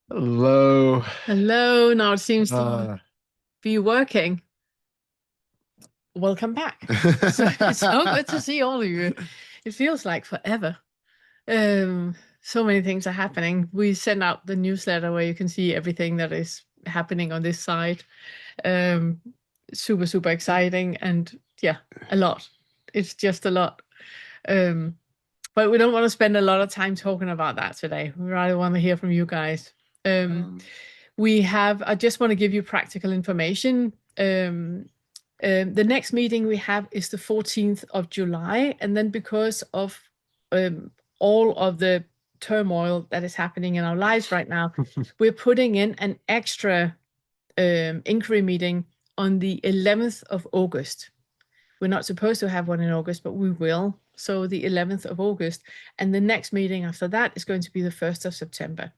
Hello. Hello, now it seems to Uh, be working. Welcome back. It's so good to see all of you. It feels like forever. So many things are happening. We send out the newsletter where you can see everything that is happening on this side. Um, Super, super exciting, and yeah, a lot. It's just a lot. Um, but we don't want to spend a lot of time talking about that today. We rather want to hear from you guys. Um, um, I just want to give you practical information. The next meeting we have is the 14th of July. And then because of um, all of the turmoil that is happening in our lives right now, we're putting in an extra inquiry meeting on the 11th of August. We're not supposed to have one in August, but we will. So the 11th of August. And the next meeting after that is going to be the 1st of September.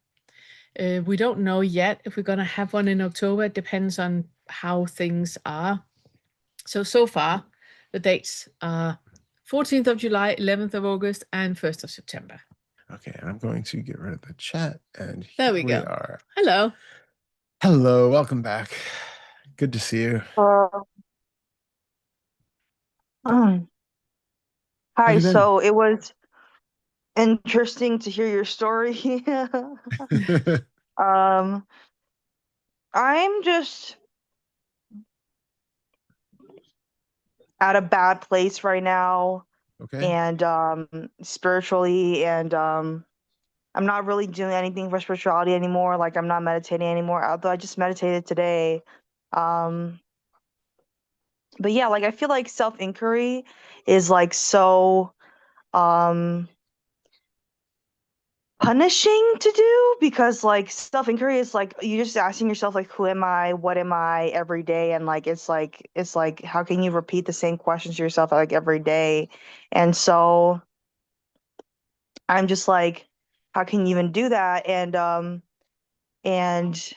We don't know yet if we're going to have one in October. It depends on how things are. So far, the dates are 14th of July, 11th of August, and 1st of September. okay, I'm going to get rid of the chat, and There here we we go. are. Hello. Hello, welcome back. Good to see you. Uh, um, How have Hi, you been? so it was interesting to hear your story. Um, I'm just at a bad place right now Okay. and spiritually and I'm not really doing anything for spirituality anymore. Like I'm not meditating anymore, although I just meditated today. Um, but yeah, like I feel like self-inquiry is like so um punishing to do because like self-inquiry is like you just asking yourself like who am I, what am I every day, and like it's like how can you repeat the same questions to yourself like every day. And so I'm just like, how can you even do that? And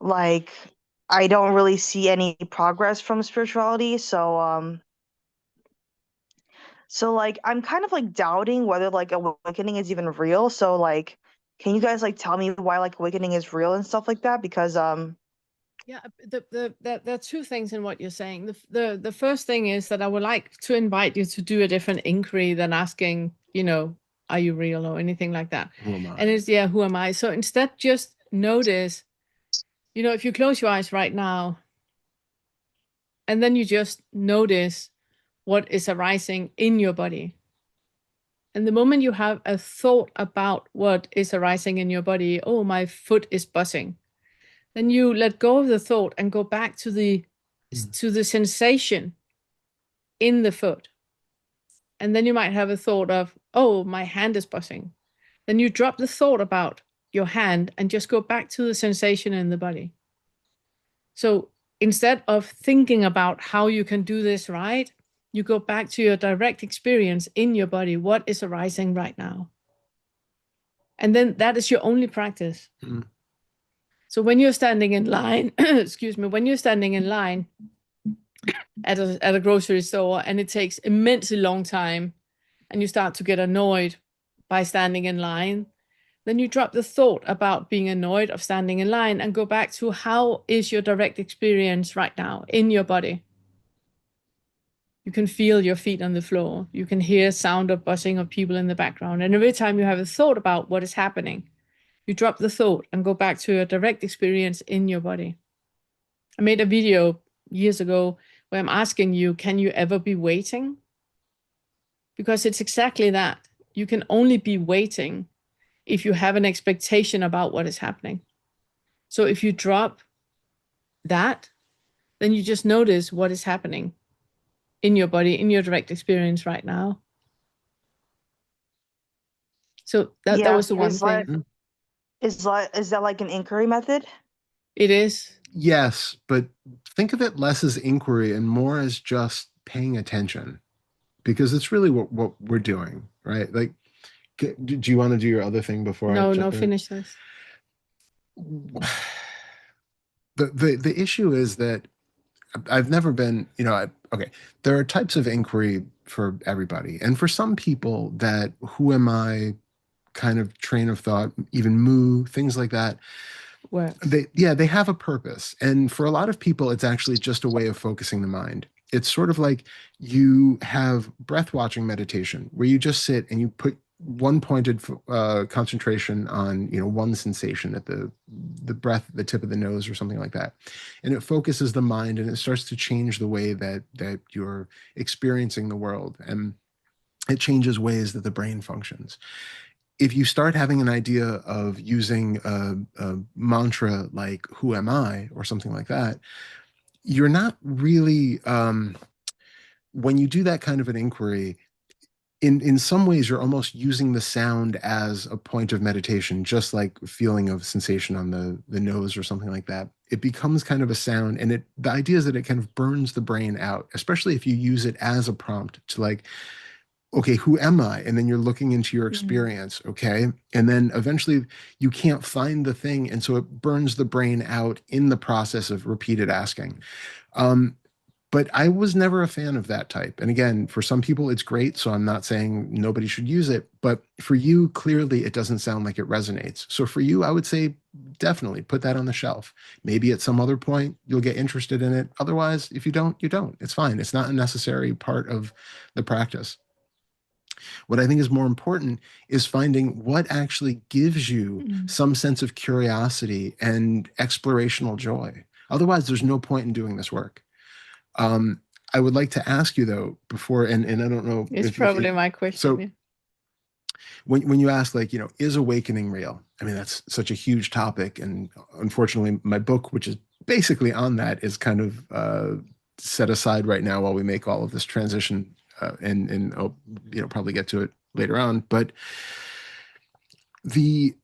like I don't really see any progress from spirituality, so like I'm kind of like doubting whether like awakening is even real. So like can you guys like tell me why like awakening is real and stuff like that? Because Yeah, there are two things in what you're saying. The first thing is that I would like to invite you to do a different inquiry than asking, are you real or anything like that. Who am And I? it's, yeah, who am I? So instead, just notice, if you close your eyes right now, and then you just notice what is arising in your body. And the moment you have a thought about what is arising in your body, oh, my foot is buzzing, then you let go of the thought and go back to the Mm. sensation in the foot. And then you might have a thought of, oh, my hand is buzzing. Then you drop the thought about your hand and just go back to the sensation in the body. So instead of thinking about how you can do this right, you go back to your direct experience in your body. What is arising right now? And then that is your only practice. Mm. So when you're standing in line, excuse me, when you're standing in line at a grocery store and it takes immensely long time and you start to get annoyed by standing in line, then you drop the thought about being annoyed of standing in line and go back to how is your direct experience right now in your body. You can feel your feet on the floor. You can hear sound of buzzing of people in the background. And every time you have a thought about what is happening, you drop the thought and go back to your direct experience in your body. I made a video years ago where I'm asking you, can you ever be waiting? Because it's exactly that. You can only be waiting if you have an expectation about what is happening. So if you drop that, then you just notice what is happening in your body, in your direct experience right now. So that yeah, was the one is like thing. Mm. is that like an inquiry method? It is. Yes, but think of it less as inquiry and more as just paying attention because it's really what we're doing, right? Like, do you want to do your other thing before I No, no, jump in? finish this. The issue is that I've never been, okay, there are types of inquiry for everybody. And for some people, that who am I kind of train of thought, even mu, things like that. Works. They have a purpose. And for a lot of people, it's actually just a way of focusing the mind. It's sort of like you have breath watching meditation where you just sit and you put one pointed concentration on, one sensation at the breath at the tip of the nose or something like that, and it focuses the mind and it starts to change the way that you're experiencing the world, and it changes ways that the brain functions. If you start having an idea of using a mantra like "Who am I?" or something like that, you're not really when you do that kind of an inquiry, in some ways you're almost using the sound as a point of meditation, just like feeling of sensation on the nose or something like that. It becomes kind of a sound, and the idea is that it kind of burns the brain out, especially if you use it as a prompt to, like, okay, who am I? And then you're looking into your experience, okay? And then eventually you can't find the thing, and so it burns the brain out in the process of repeated asking. Um, but I was never a fan of that type. And again, for some people, it's great. So I'm not saying nobody should use it. But for you, clearly, it doesn't sound like it resonates. So for you, I would say definitely put that on the shelf. Maybe at some other point, you'll get interested in it. Otherwise, if you don't, you don't. It's fine. It's not a necessary part of the practice. What I think is more important is finding what actually gives you some sense of curiosity and explorational joy. Otherwise, there's no point in doing this work. I would like to ask you though before, and I don't know It's if probably my question. so Yeah. when you ask, like, is awakening real? I mean, that's such a huge topic, and unfortunately, my book, which is basically on that, is kind of set aside right now while we make all of this transition, and I'll probably get to it later on. But the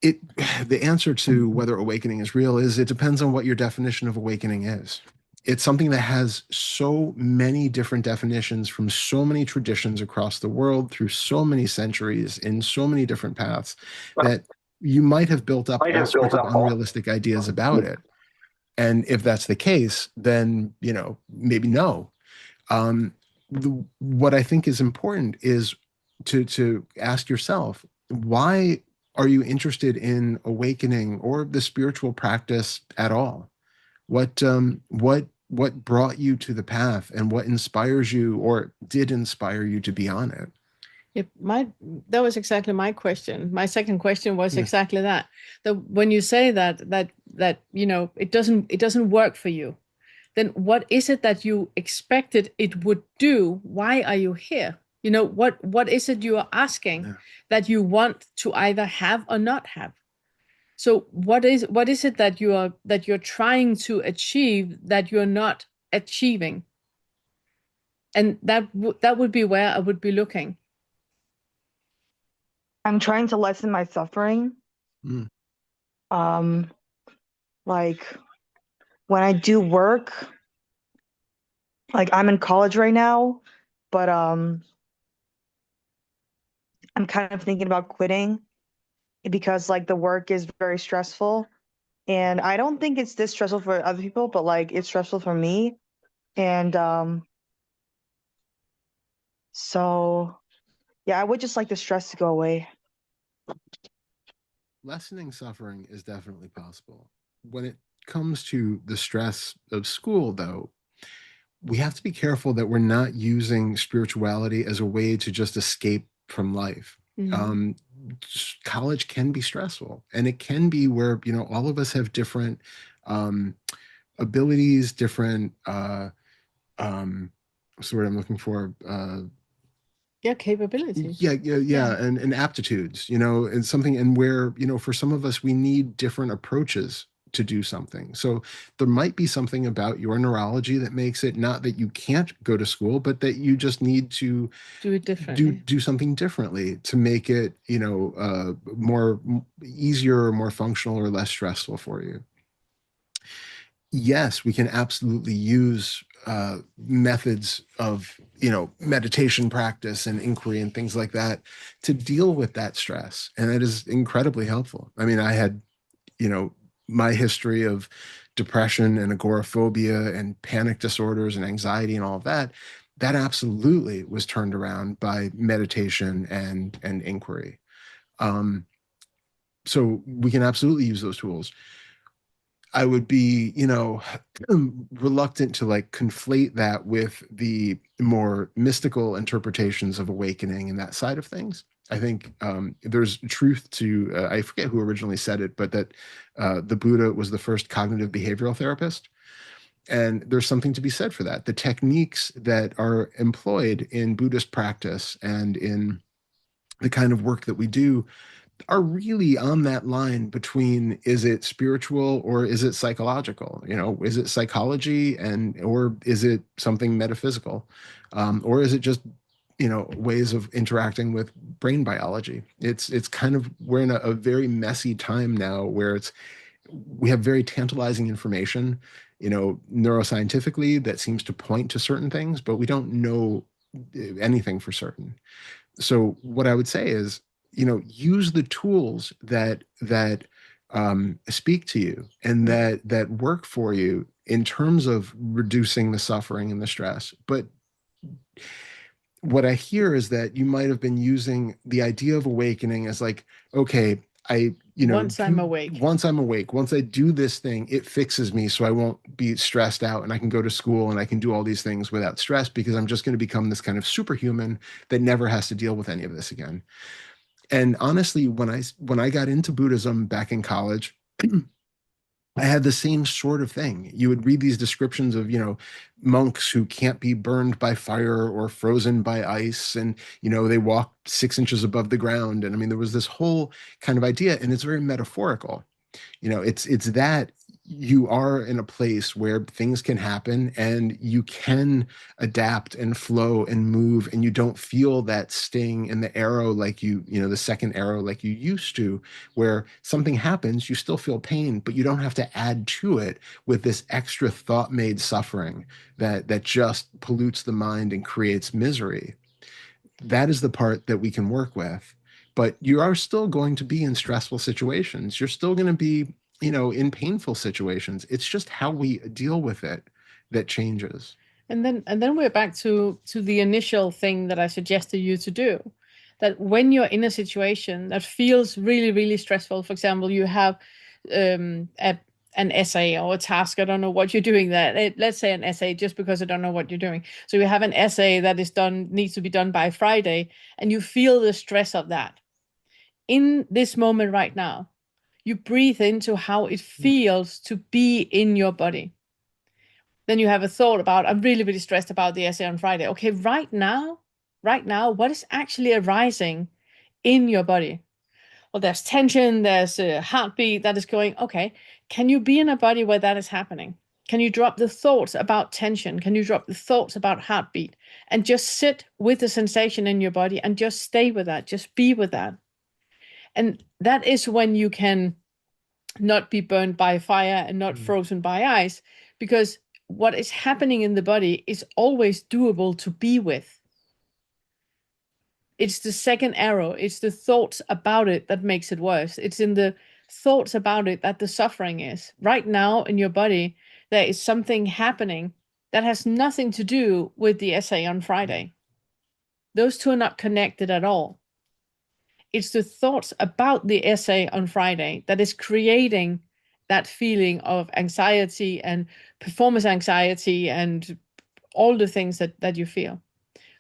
it the answer to whether awakening is real is it depends on what your definition of awakening is. It's something that has so many different definitions from so many traditions across the world through so many centuries in so many different paths that you might have built up all sorts of unrealistic ideas about it. And if that's the case, then, maybe no. What I think is important is to ask yourself, why are you interested in awakening or the spiritual practice at all? What brought you to the path, and what inspires you or did inspire you to be on it? Yep, that was exactly my question. My second question was Yeah. exactly that. That when you say that it doesn't work for you, then what is it that you expected it would do? Why are you here? What is it you are asking Yeah. that you want to either have or not have? So what is it that you're trying to achieve that you're not achieving? And that would be where I would be looking. I'm trying to lessen my suffering. Mm. Like when I do work, like I'm in college right now, but I'm kind of thinking about quitting because like the work is very stressful. And I don't think it's this stressful for other people, but like it's stressful for me. And so yeah, I would just like the stress to go away. Lessening suffering is definitely possible. When it comes to the stress of school, though, we have to be careful that we're not using spirituality as a way to just escape from life. Um, College can be stressful, and it can be where, all of us have different um, abilities, different what's the word I'm looking for? Yeah, capabilities. Yeah, and aptitudes, and something, and where, for some of us, we need different approaches to do something. So there might be something about your neurology that makes it not that you can't go to school, but that you just need to Do it differently. do something differently to make it, more easier or more functional or less stressful for you. Yes, we can absolutely use methods of, meditation practice and inquiry and things like that to deal with that stress. And that is incredibly helpful. I mean, I had, you know, my history of depression and agoraphobia and panic disorders and anxiety and all of that. That absolutely was turned around by meditation and inquiry. So we can absolutely use those tools. I would be, reluctant to like conflate that with the more mystical interpretations of awakening and that side of things. I think there's truth to, I forget who originally said it, but that the Buddha was the first cognitive behavioral therapist. And there's something to be said for that. The techniques that are employed in Buddhist practice and in the kind of work that we do are really on that line between, is it spiritual or is it psychological? Is it psychology or is it something metaphysical? Or is it just, ways of interacting with brain biology? It's kind of, we're in a very messy time now where we have very tantalizing information, neuroscientifically, that seems to point to certain things, but we don't know anything for certain. So what I would say is, use the tools that speak to you and that work for you in terms of reducing the suffering and the stress. But what I hear is that you might have been using the idea of awakening as like, okay, Once I'm awake. once I'm awake, once I do this thing, it fixes me so I won't be stressed out and I can go to school and I can do all these things without stress because I'm just going to become this kind of superhuman that never has to deal with any of this again. And honestly, when I got into Buddhism back in college, I had the same sort of thing. You would read these descriptions of, monks who can't be burned by fire or frozen by ice. And, they walk 6 inches above the ground. And I mean, there was this whole kind of idea, and it's very metaphorical. It's that you are in a place where things can happen and you can adapt and flow and move, and you don't feel that sting in the arrow like the second arrow like you used to, where something happens, you still feel pain, but you don't have to add to it with this extra thought-made suffering that just pollutes the mind and creates misery. That is the part that we can work with. But you are still going to be in stressful situations. You're still going to be, in painful situations. It's just how we deal with it that changes. And then we're back to the initial thing that I suggested you to do. That when you're in a situation that feels really, really stressful, for example, you have an essay or a task. I don't know what you're doing there. Let's say an essay, just because I don't know what you're doing. So you have an essay that needs to be done by Friday, and you feel the stress of that. In this moment right now, you breathe into how it feels to be in your body. Then you have a thought about, I'm really, really stressed about the essay on Friday. Okay, right now, what is actually arising in your body? Well, there's tension, there's a heartbeat that is going, okay, can you be in a body where that is happening? Can you drop the thoughts about tension? Can you drop the thoughts about heartbeat and just sit with the sensation in your body and just stay with that, just be with that? And that is when you can not be burned by fire and not frozen by ice, because what is happening in the body is always doable to be with. It's the second arrow. It's the thoughts about it that makes it worse. It's in the thoughts about it that the suffering is. Right now in your body, there is something happening that has nothing to do with the essay on Friday. Those two are not connected at all. It's the thoughts about the essay on Friday that is creating that feeling of anxiety and performance anxiety and all the things that you feel.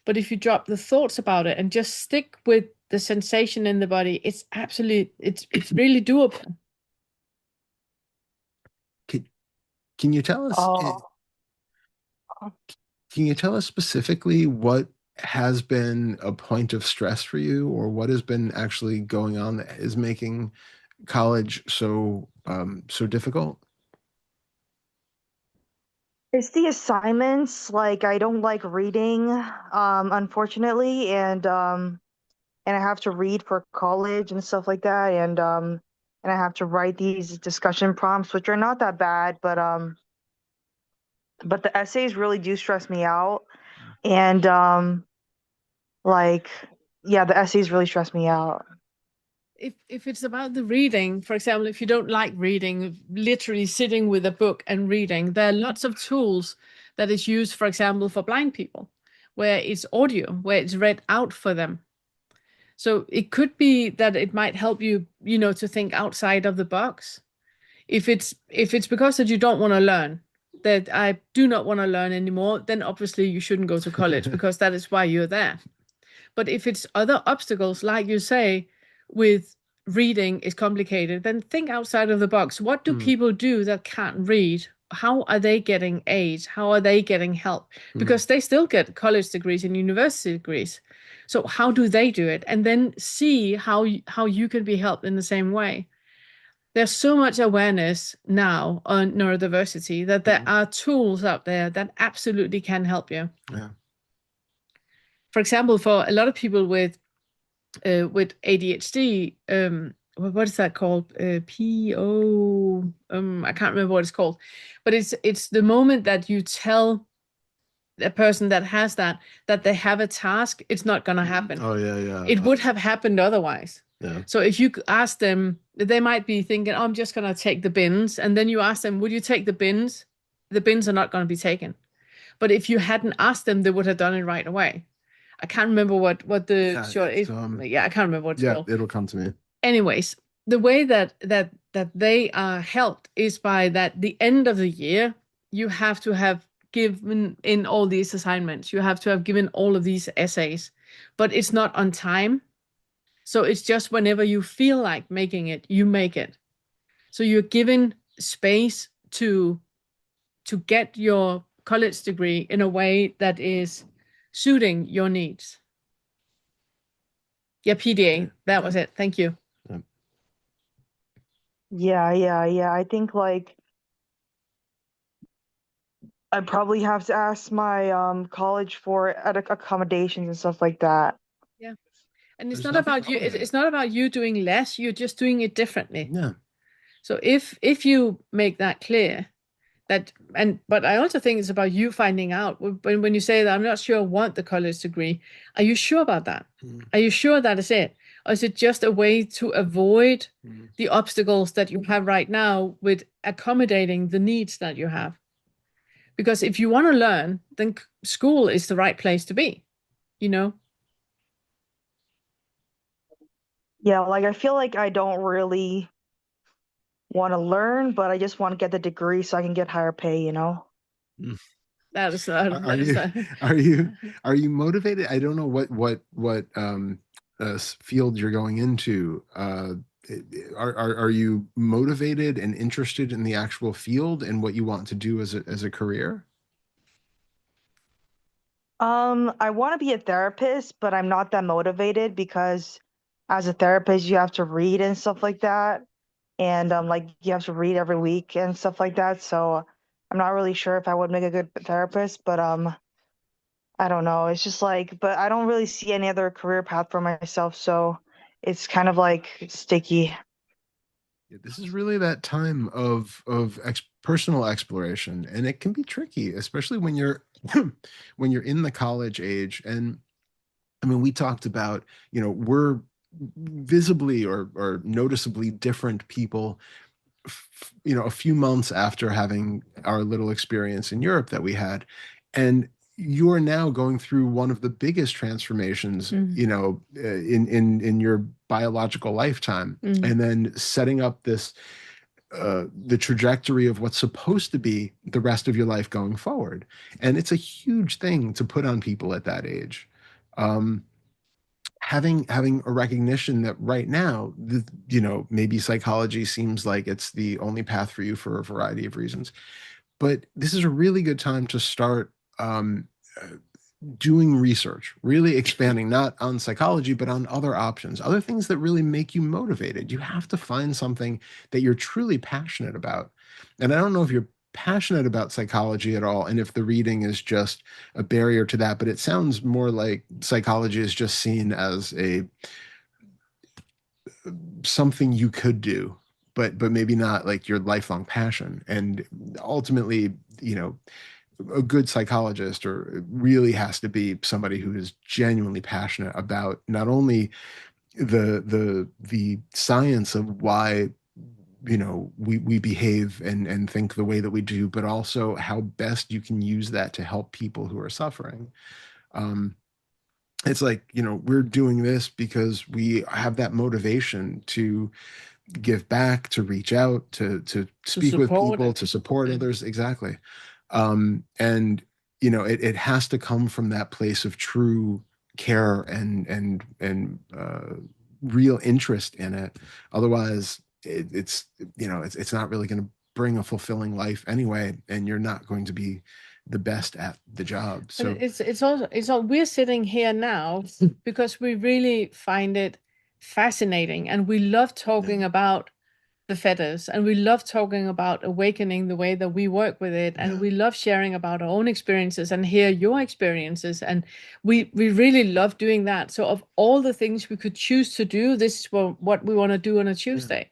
But if you drop the thoughts about it and just stick with the sensation in the body, it's really doable. Can you tell us? Oh, Can you tell us specifically what has been a point of stress for you, or what has been actually going on that is making college so difficult? it's the assignments. Like I don't like reading, unfortunately, and I have to read for college and stuff like that, and I have to write these discussion prompts, which are not that bad, but the essays really do stress me out, and like yeah, the essays really stress me out. If it's about the reading, for example, if you don't like reading, literally sitting with a book and reading, there are lots of tools that is used, for example, for blind people, where it's audio, where it's read out for them. So it could be that it might help you, to think outside of the box. If it's because that you don't want to learn, that I do not want to learn anymore, then obviously you shouldn't go to college because that is why you're there. But if it's other obstacles, like you say, with reading is complicated, then think outside of the box. What do people do that can't read? How are they getting aid? How are they getting help? Because they still get college degrees and university degrees. So how do they do it? And then see how you can be helped in the same way. There's so much awareness now on neurodiversity that there are tools out there that absolutely can help you. Yeah. For example, for a lot of people with ADHD, what is that called? PO. I can't remember what it's called, but it's the moment that you tell a person that has that they have a task, it's not going to happen. Oh yeah, yeah. It would have happened otherwise. Yeah. So if you ask them, they might be thinking, "Oh, I'm just going to take the bins," and then you ask them, "Would you take the bins?" The bins are not going to be taken. But if you hadn't asked them, they would have done it right away. I can't remember what the short is. Yeah, I can't remember what it's called. It'll come to me. Anyways, the way that they are helped is by that the end of the year you have to have given in all these assignments. You have to have given all of these essays, but it's not on time. So it's just whenever you feel like making it, you make it. So you're given space to get your college degree in a way that is suiting your needs. Yeah, PDA. That was it. Thank you. Yeah. I think like I probably have to ask my college for accommodations and stuff like that. Yeah. And it's There's not nothing about you. wrong with It's not about you doing less. You're just doing it differently. Yeah. So if you make that clear, but I also think it's about you finding out when you say that I'm not sure I want the college degree. Are you sure about that? Are you sure that is it? Or is it just a way to avoid the obstacles that you have right now with accommodating the needs that you have? Because if you want to learn, then school is the right place to be, you know? Yeah, like I feel like I don't really want to learn, but I just want to get the degree so I can get higher pay, you know? That is Are you motivated? I don't know what field you're going into. Are you motivated and interested in the actual field and what you want to do as a career? I want to be a therapist, but I'm not that motivated because as a therapist, you have to read and stuff like that. And like you have to read every week and stuff like that. So I'm not really sure if I would make a good therapist, but I don't know. It's just like, but I don't really see any other career path for myself, so it's kind of like sticky. Yeah, this is really that time of personal exploration, and it can be tricky, especially when you're when you're in the college age. And I mean, we talked about, we're visibly or noticeably different people, a few months after having our little experience in Europe that we had. And you are now going through one of the biggest transformations, in your biological lifetime, and then setting up this the trajectory of what's supposed to be the rest of your life going forward. And it's a huge thing to put on people at that age. Having a recognition that right now, maybe psychology seems like it's the only path for you for a variety of reasons, but this is a really good time to start doing research, really expanding not on psychology, but on other options, other things that really make you motivated. You have to find something that you're truly passionate about. And I don't know if you're passionate about psychology at all, and if the reading is just a barrier to that, but it sounds more like psychology is just seen as a something you could do, but maybe not like your lifelong passion. And ultimately, a good psychologist or really has to be somebody who is genuinely passionate about not only the science of why we behave and think the way that we do, but also how best you can use that to help people who are suffering. um it's like, we're doing this because we have that motivation to give back, to reach out, to to speak with support people, it. to support Mm. others. Exactly. And it has to come from that place of true care and real interest in it. Otherwise, it's not really going to bring a fulfilling life anyway, and you're not going to be the best at the job. But So it's all we're sitting here now because we really find it fascinating, and we love talking about the fetters, and we love talking about awakening the way that we work with it, and yeah, we love sharing about our own experiences and hear your experiences, and we really love doing that. So of all the things we could choose to do, this is what we want to do on a yeah, Tuesday.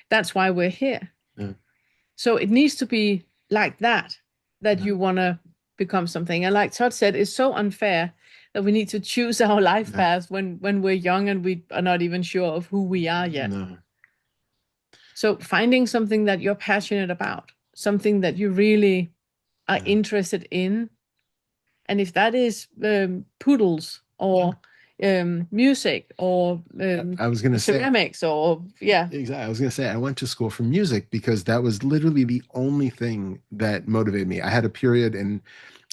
That's why we're here. yeah, So it needs to be like that yeah, you want to become something. And like Todd said, it's so unfair that we need to choose our life yeah. path when we're young and we are not even sure of who we are yet. No, So finding something that you're passionate about, something that you really are yeah. interested in, and if that is poodles or music or I was gonna say ceramics or yeah. exactly. I was gonna say I went to school for music because that was literally the only thing that motivated me. I had a period and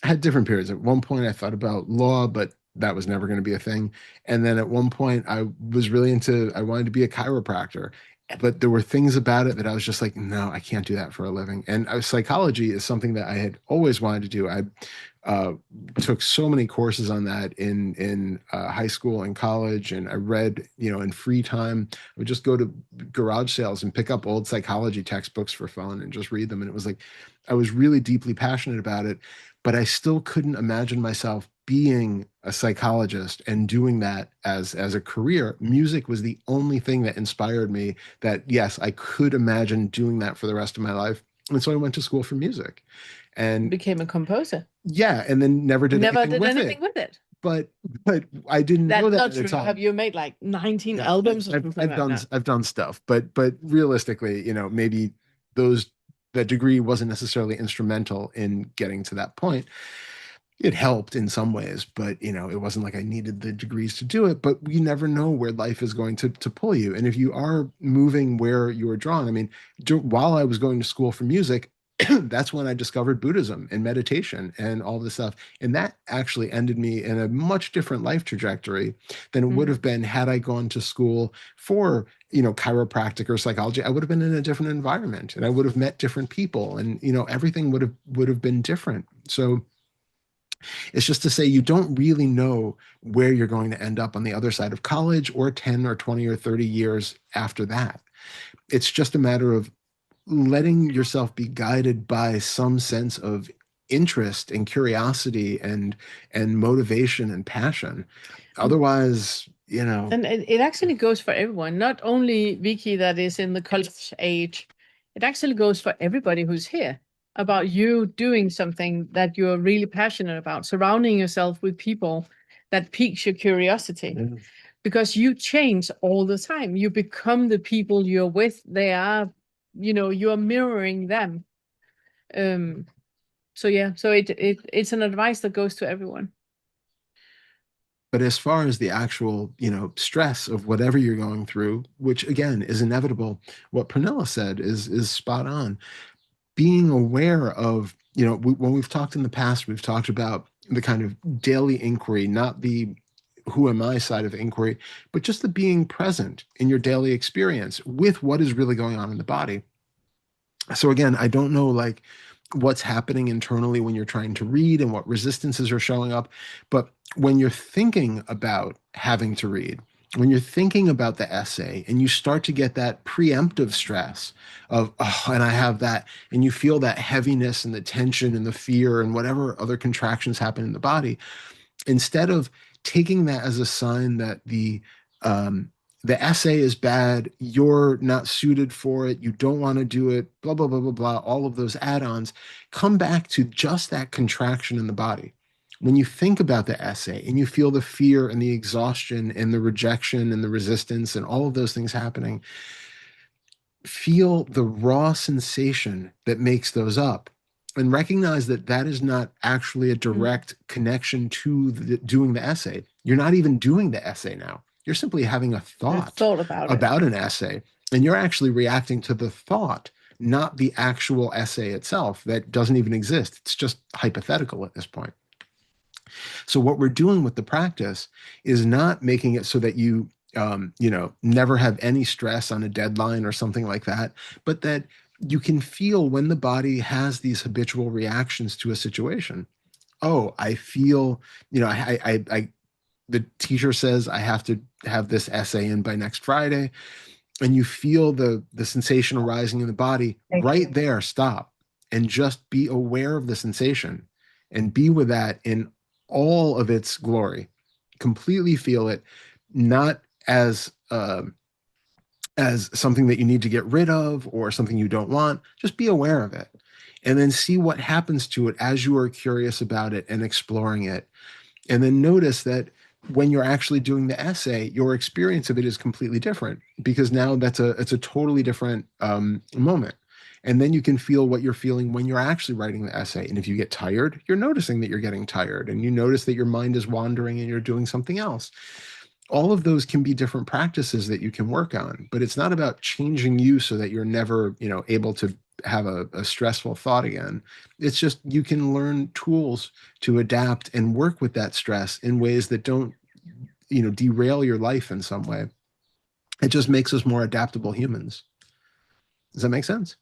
I had different periods. At one point, I thought about law, but that was never going to be a thing. And then at one point, I was really I wanted to be a chiropractor, but there were things about it that I was just like, no, I can't do that for a living. And psychology is something that I had always wanted to do. I uh, took so many courses on that in high school and college, and I read, in free time. I would just go to garage sales and pick up old psychology textbooks for fun and just read them. And it was like I was really deeply passionate about it, but I still couldn't imagine myself being a psychologist and doing that as a career. Music was the only thing that inspired me that yes, I could imagine doing that for the rest of my life. And so I went to school for music. And Became a composer. yeah, and then never did Never anything did with anything it. with it. But I didn't know That's that not at the true. Have time. you made like 19 Yeah, albums or I've something I've like done that? I've done stuff, but realistically, maybe those that degree wasn't necessarily instrumental in getting to that point. It helped in some ways, but it wasn't like I needed the degrees to do it. But you never know where life is going to pull you. And if you are moving where you are drawn, I mean, while I was going to school for music, that's when I discovered Buddhism and meditation and all this stuff. And that actually ended me in a much different life trajectory than it would Mm. have been had I gone to school for, chiropractic or psychology. I would have been in a different environment and I would have met different people and, everything would have been different. So it's just to say you don't really know where you're going to end up on the other side of college or 10 or 20 or 30 years after that. It's just a matter of letting yourself be guided by some sense of interest and curiosity and motivation and passion. Otherwise, And it actually goes for everyone, not only Vicky that is in the college age. It actually goes for everybody who's here about you doing something that you're really passionate about, surrounding yourself with people that piques your curiosity. yeah. Because you change all the time. You become the people you're with. They are, you're mirroring them. Um, so yeah, so it's an advice that goes to everyone. But as far as the actual, stress of whatever you're going through, which again is inevitable, what Pranella said is spot on. Being aware of, when we've talked in the past, we've talked about the kind of daily inquiry, not the who am I side of inquiry, but just the being present in your daily experience with what is really going on in the body. So again, I don't know like what's happening internally when you're trying to read and what resistances are showing up, but when you're thinking about having to read, when you're thinking about the essay and you start to get that preemptive stress of, oh, and I have that, and you feel that heaviness and the tension and the fear and whatever other contractions happen in the body, instead of taking that as a sign that the essay is bad, you're not suited for it, you don't want to do it, blah blah blah blah blah, all of those add-ons, come back to just that contraction in the body. When you think about the essay and you feel the fear and the exhaustion and the rejection and the resistance and all of those things happening, feel the raw sensation that makes those up and recognize that that is not actually a Mm. direct connection to doing the essay. You're not even doing the essay now. You're simply having a thought thought about it. about an essay, and you're actually reacting to the thought, not the actual essay itself that doesn't even exist. It's just hypothetical at this point. So what we're doing with the practice is not making it so that you never have any stress on a deadline or something like that, but that you can feel when the body has these habitual reactions to a situation. Oh, I feel, the teacher says I have to have this essay in by next Friday, and you feel the sensation arising in the body. Thank Right you. there, stop and just be aware of the sensation and be with that in all of its glory. Completely feel it, not as something that you need to get rid of or something you don't want. Just be aware of it, and then see what happens to it as you are curious about it and exploring it. And then notice that when you're actually doing the essay, your experience of it is completely different, because now it's a totally different moment. And then you can feel what you're feeling when you're actually writing the essay. And if you get tired, you're noticing that you're getting tired, and you notice that your mind is wandering and you're doing something else. All of those can be different practices that you can work on, but it's not about changing you so that you're never, able to have a stressful thought again. It's just you can learn tools to adapt and work with that stress in ways that don't, derail your life in some way. It just makes us more adaptable humans. Does that make sense?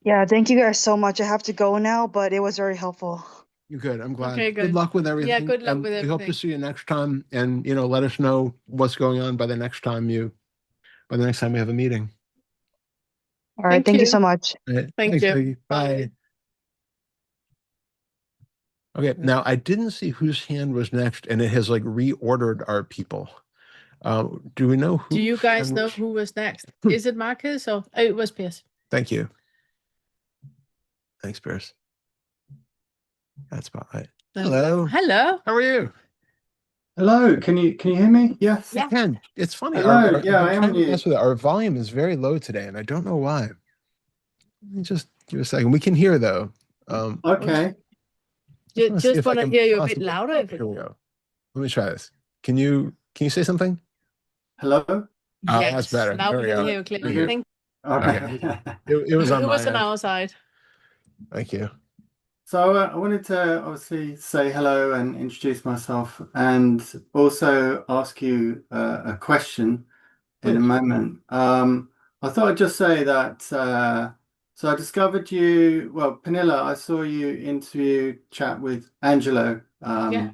Yeah, thank you guys so much. I have to go now, but it was very helpful. You're good. I'm glad. Okay, Good good. luck with Yeah, everything. good luck with We hope to everything. see you next time, and let us know what's going on by the next time we have a meeting. All right, Thank thank you you. so much. All right. Thank Thanks, you. Peggy. Bye. Okay, now I didn't see whose hand was next, and it has like reordered our people. Do we know Do who? you guys know who was next? Is it Marcus or it was Pierce? Thank you. Thanks, Pierce. That's about right. Hello. Hello. How are you? Hello, can you hear me? Yes. I can. It's funny. Hello. Yeah, I've been I am trying to you. mess with it. Our volume is very low today, and I don't know why. Let me just give a second. We can hear though. Okay. Just want to hear you a bit possibly. louder. Here we go. Let me try this. Can you say something? Hello. That's better. Now There we we can go. hear you Thank clearly. you. Thank Okay. It was on It my was on end. our side. Thank you. So I wanted to obviously say hello and introduce myself, and also ask you a question in a Good. moment. I thought I'd just say that. So I discovered you. Well, Pernilla, I saw you interview chat with Angelo. Yeah.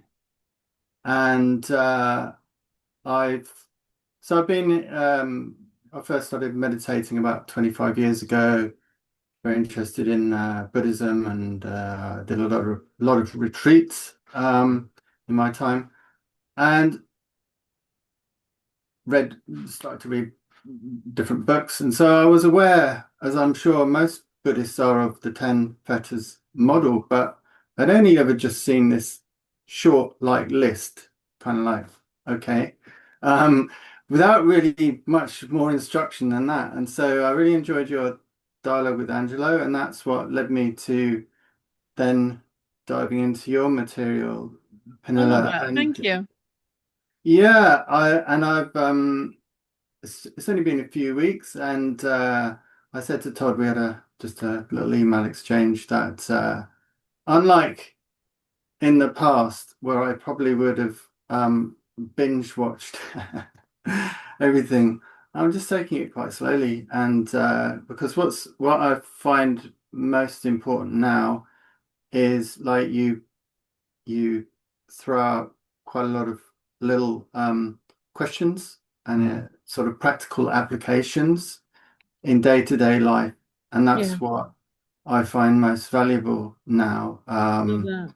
And I've I've been I first started meditating about 25 years ago. Very interested in Buddhism, and did a lot of retreats in my time, and started to read different books. And so I was aware, as I'm sure most Buddhists are, of the 10 Fetters model, but I'd only ever just seen this short list, kind of like, okay, um, without really much more instruction than that. And so I really enjoyed your dialogue with Angelo, and that's what led me to then diving into your material, I love Penilla. that. Thank And you. yeah, I've it's only been a few weeks, and I said to Todd, we had just a little email exchange that unlike in the past where I probably would have binge watched everything, I'm just taking it quite slowly, and because what I find most important now is like you throw out quite a lot of little questions and sort of practical applications in day-to-day life, and Yeah. that's what I find most valuable now. Love that.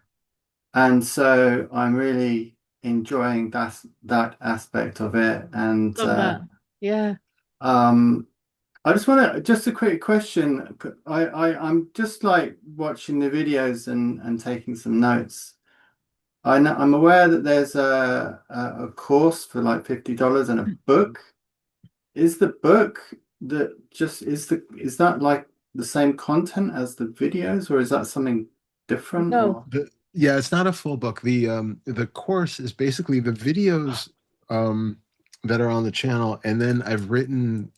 And so I'm really enjoying that aspect of it. And Love that. Yeah. I just want to just a quick question. I'm just like watching the videos and taking some notes. I'm aware that there's a course for like $50 and a book. Is the book is that like the same content as the videos, or is that something different? No. Or Yeah, it's not a full book. The course is basically the videos that are on the channel, and then I've written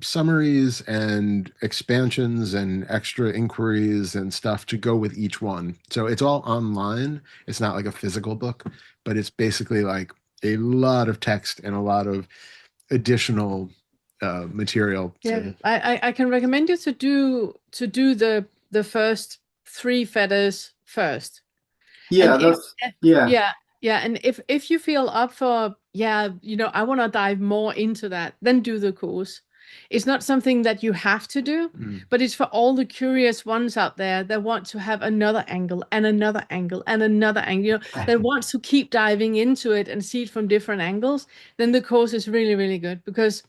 summaries and expansions and extra inquiries and stuff to go with each one. So it's all online. It's not like a physical book, but it's basically like a lot of text and a lot of additional material Yeah, to. I can recommend you to do the first three fetters first. And Yeah, that's yeah. yeah, yeah, and if you feel up for, yeah, I want to dive more into that, then do the course. It's not something that you have to do, Mm. but it's for all the curious ones out there that want to have another angle and another angle and another angle, that wants to keep diving into it and see it from different angles. Then the course is really, really good, because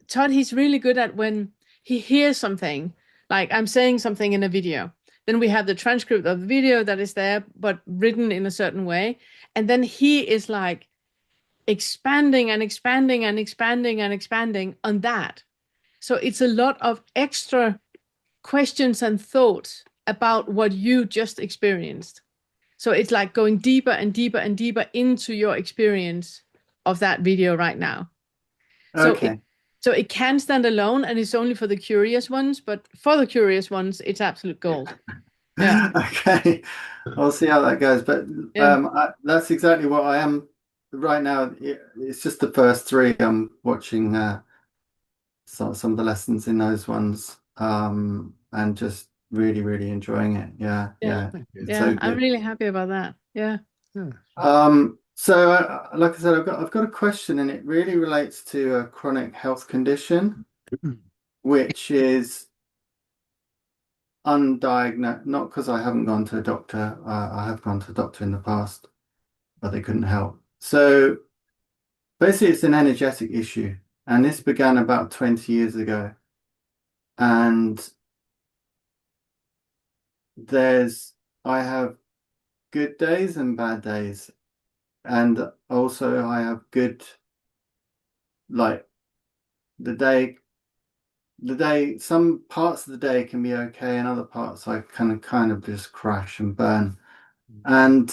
Todd, he's really good at when he hears something, like I'm saying something in a video. Then we have the transcript of the video that is there, but written in a certain way. And then he is like expanding and expanding and expanding and expanding on that. So it's a lot of extra questions and thoughts about what you just experienced. So it's like going deeper and deeper and deeper into your experience of that video right now. So Okay. it can stand alone, and it's only for the curious ones, but for the curious ones, it's absolute gold. Yeah. Okay. I'll see how that goes. But Yeah. that's exactly what I am right now. It's just the first three. I'm watching some of the lessons in those ones, and just really, really enjoying it. Yeah, Yeah. yeah. Thank you. It's so Yeah. I'm good. really happy about that. Yeah. Yeah. So like I said, I've got a question, and it really relates to a chronic health condition, which is undiagnosed. Not because I haven't gone to a doctor. I have gone to a doctor in the past, but they couldn't help. So basically, it's an energetic issue, and this began about 20 years ago. And I have good days and bad days, and also I have good, like the day. Some parts of the day can be okay, and other parts I can kind of just crash and burn. And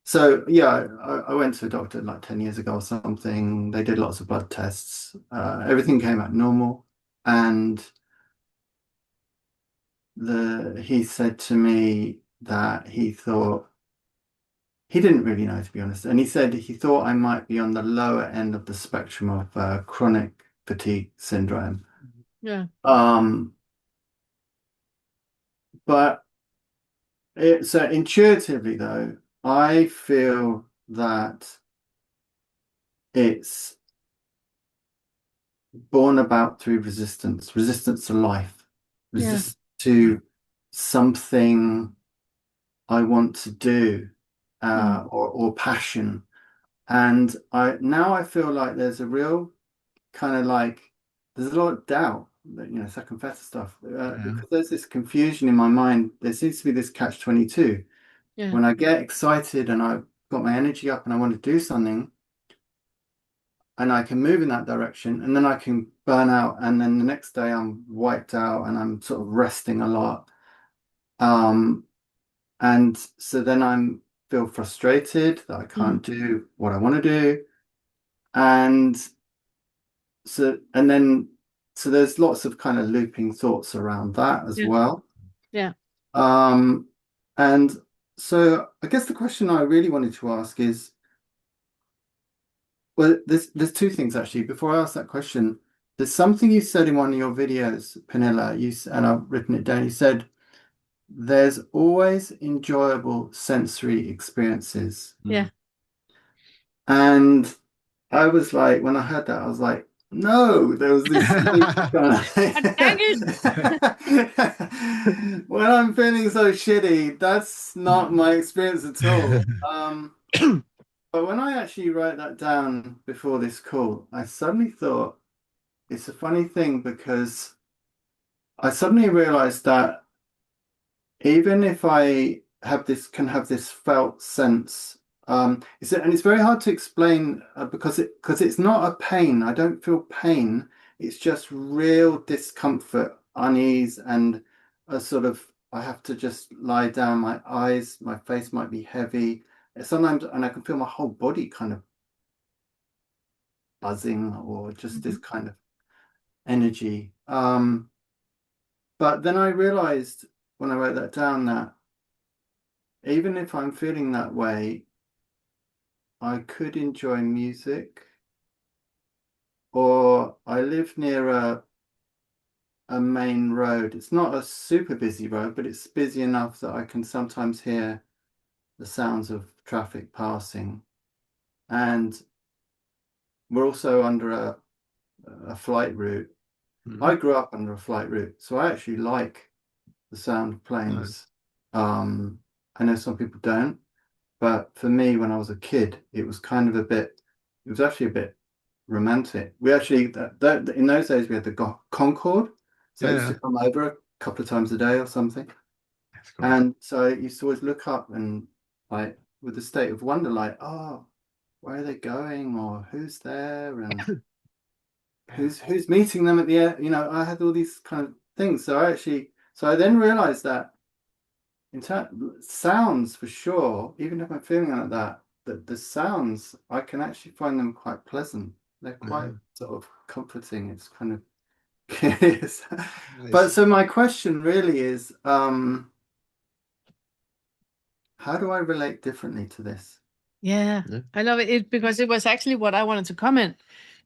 so yeah, I went to a doctor like 10 years ago or something. They did lots of blood tests. Everything came out normal, and he said to me that he thought he didn't really know, to be honest, and he said he thought I might be on the lower end of the spectrum of chronic fatigue syndrome. Yeah. But so intuitively, though, I feel that it's born about through resistance to life, Yeah. resistance to something I want to do, or passion. And I feel like there's a real kind of like there's a lot of doubt that second fetter stuff, Yeah. because there's this confusion in my mind. There seems to be this catch-22. Yeah. When I get excited and I've got my energy up and I want to do something, and I can move in that direction, and then I can burn out, and then the next day I'm wiped out and I'm sort of resting a lot. And so then I'm feel frustrated that I can't do what I want to do. And so there's lots of kind of looping thoughts around that as Yeah. well. Yeah. And so I guess the question I really wanted to ask is, well, there's two things actually. Before I ask that question, there's something you said in one of your videos, Pernilla, and I've written it down. You said there's always enjoyable sensory experiences. Yeah. And I was like, when I heard that, I was like, no, there was this loop going on. Dang When I'm feeling so shitty, that's not my experience at all. But when I actually wrote that down before this call, I suddenly thought it's a funny thing, because I suddenly realized that even if I can have this felt sense, and it's very hard to explain, because it's not a pain. I don't feel pain. It's just real discomfort, unease, and a sort of I have to just lie down. My face might be heavy. Sometimes, and I can feel my whole body kind of buzzing or just this kind of energy. But then I realized when I wrote that down that even if I'm feeling that way, I could enjoy music, or I live near a main road. It's not a super busy road, but it's busy enough that I can sometimes hear the sounds of traffic passing. And we're also under a flight route. I grew up under a flight route, so I actually like the sound of planes. I know some people don't, but for me, when I was a kid, it was actually a bit romantic. We actually, in those days, we had the Concorde, so it used to come over a couple of times a day or something. That's cool. And so I used to always look up and like with a state of wonder, like, oh, where are they going, or who's there, and who's meeting them at the air. I had all these kind of things. So I then realized that in sounds for sure, even if I'm feeling like that the sounds, I can actually find them quite pleasant. They're quite sort of comforting. It's kind of curious. Nice. But so my question really is, how do I relate differently to this? Yeah, I love it because it was actually what I wanted to comment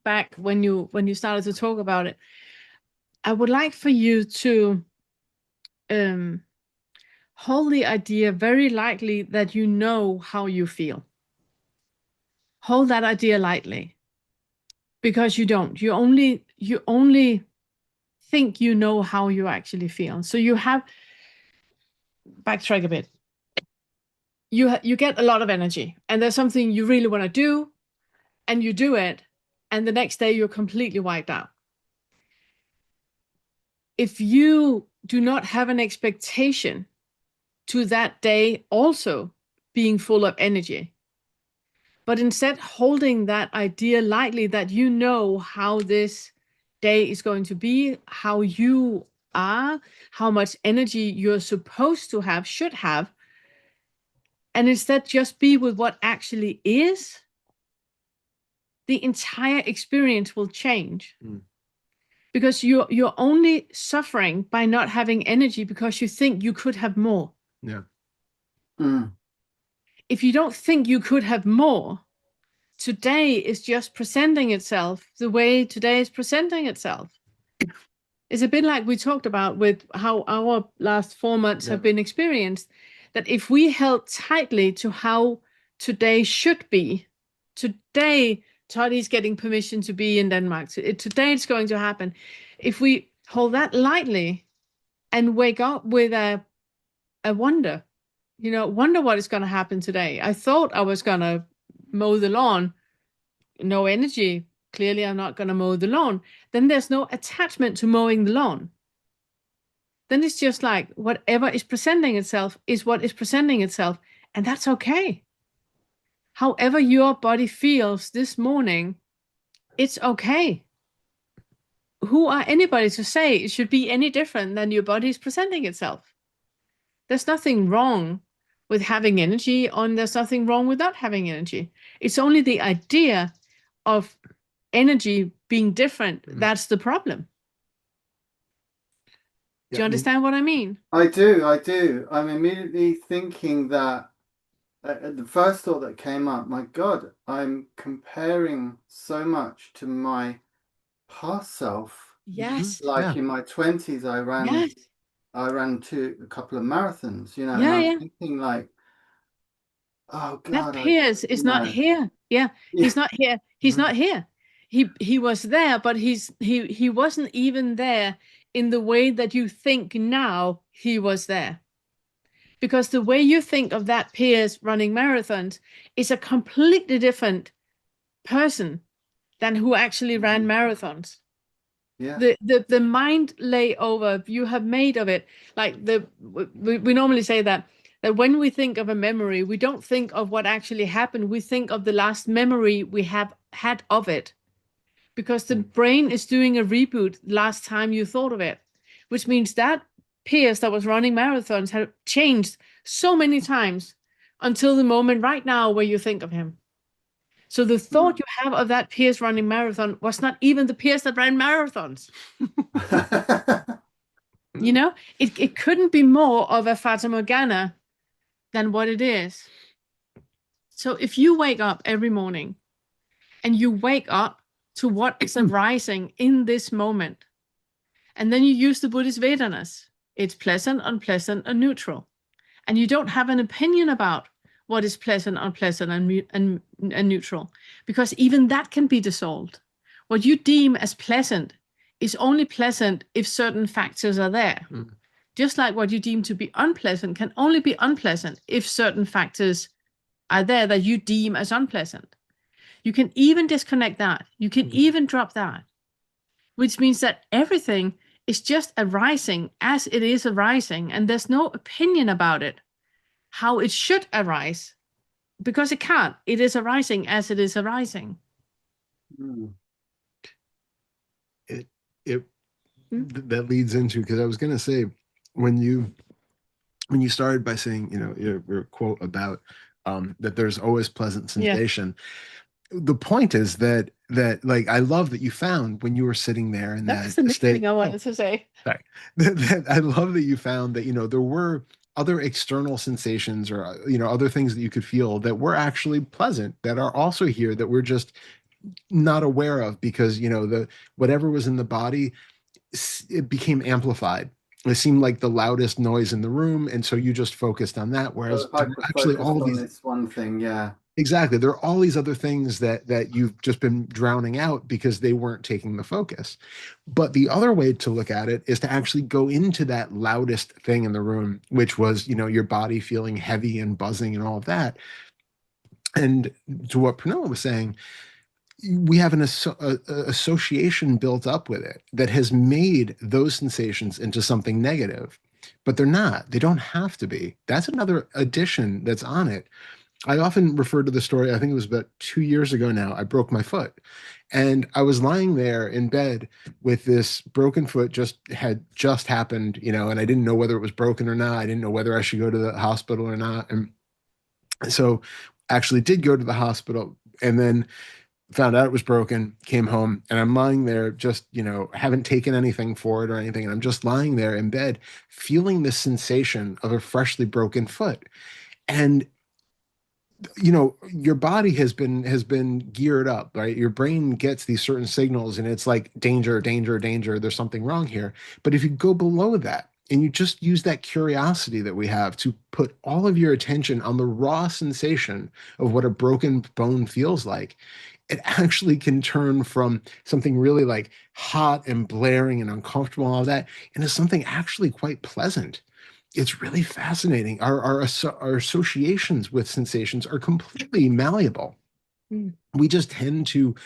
back when you started to talk about it. I would like for you to hold the idea very lightly that you know how you feel. Hold that idea lightly, because you don't. You only think you know how you actually feel. So you have, backtrack a bit. You get a lot of energy, and there's something you really want to do, and you do it, and the next day you're completely wiped out. If you do not have an expectation to that day also being full of energy, but instead holding that idea lightly that you know how this day is going to be, how you are, how much energy you're supposed to have, should have, and instead just be with what actually is, the entire experience will change. Because you're only suffering by not having energy because you think you could have more. Yeah. If you don't think you could have more, today is just presenting itself the way today is presenting itself. It's a bit like we talked about with how our last 4 months have been experienced, that if we held tightly to how today should be, today Toddy's getting permission to be in Denmark, today it's going to happen. If we hold that lightly and wake up with a wonder, wonder what is going to happen today. I thought I was going to mow the lawn, no energy. Clearly, I'm not going to mow the lawn. Then there's no attachment to mowing the lawn. Then it's just like whatever is presenting itself is what is presenting itself. And that's okay. However your body feels this morning, it's okay. Who are anybody to say it should be any different than your body is presenting itself? There's nothing wrong with having energy, and there's nothing wrong with not having energy. It's only the idea of energy being different that's the problem. Do you understand what I mean? I do. I'm immediately thinking that the first thought that came up, my God, I'm comparing so much to my past self. Yes. Like in my 20s, I ran a couple of marathons, and I'm thinking like, oh God, that Piers is not here. He's not here. He's not here. He was there, but he wasn't even there in the way that you think now he was there. Because the way you think of that Piers running marathons is a completely different person than who actually ran marathons. The mind layover you have made of it, like we normally say that when we think of a memory, we don't think of what actually happened. We think of the last memory we have had of it, because the brain is doing a reboot last time you thought of it, which means that peers that was running marathons had changed so many times until the moment right now where you think of him. So the thought you have of that peers running marathon was not even the peers that ran marathons. You know, it couldn't be more of a Fata Morgana than what it is. So if you wake up every morning and you wake up to what is arising in this moment, and then you use the Buddhist Vedanas, it's pleasant, unpleasant, and neutral. And you don't have an opinion about what is pleasant, unpleasant, and neutral, because even that can be dissolved. What you deem as pleasant is only pleasant if certain factors are there. Just like what you deem to be unpleasant can only be unpleasant if certain factors are there that you deem as unpleasant. You can even disconnect that. You can even drop that, which means that everything is just arising as it is arising, and there's no opinion about it, how it should arise, because it can't. It is arising as it is arising. That leads into, because I was going to say, when you started by saying, your quote about that there's always pleasant sensation. The point is that like, I love that you found when you were sitting there in That's that the next state. thing I wanted to say. Sorry. I love that you found that, there were other external sensations or, other things that you could feel that were actually pleasant, that are also here, that we're just not aware of, because, the whatever was in the body, it became amplified. It seemed like the loudest noise in the room, and so you just focused on that. Whereas So if I actually focused all on these, this one thing, exactly, there are all these other things that you've just been drowning out because they weren't taking the focus. But the other way to look at it is to actually go into that loudest thing in the room, which was, your body feeling heavy and buzzing and all of that. And to what Pranilla was saying, we have an association built up with it that has made those sensations into something negative, but they're not. They don't have to be. That's another addition that's on it. I often refer to the story, I think it was about 2 years ago now, I broke my foot. And I was lying there in bed with this broken foot, had just happened, and I didn't know whether it was broken or not. I didn't know whether I should go to the hospital or not. And so actually did go to the hospital, and then found out it was broken, came home, and I'm lying there, just, haven't taken anything for it or anything. And I'm just lying there in bed, feeling the sensation of a freshly broken foot. And your body has been geared up, right? Your brain gets these certain signals, and it's like danger, danger, danger, there's something wrong here. But if you go below that and you just use that curiosity that we have to put all of your attention on the raw sensation of what a broken bone feels like, it actually can turn from something really like hot and blaring and uncomfortable and all that into something actually quite pleasant. It's really fascinating. Our associations with sensations are completely malleable. We just tend to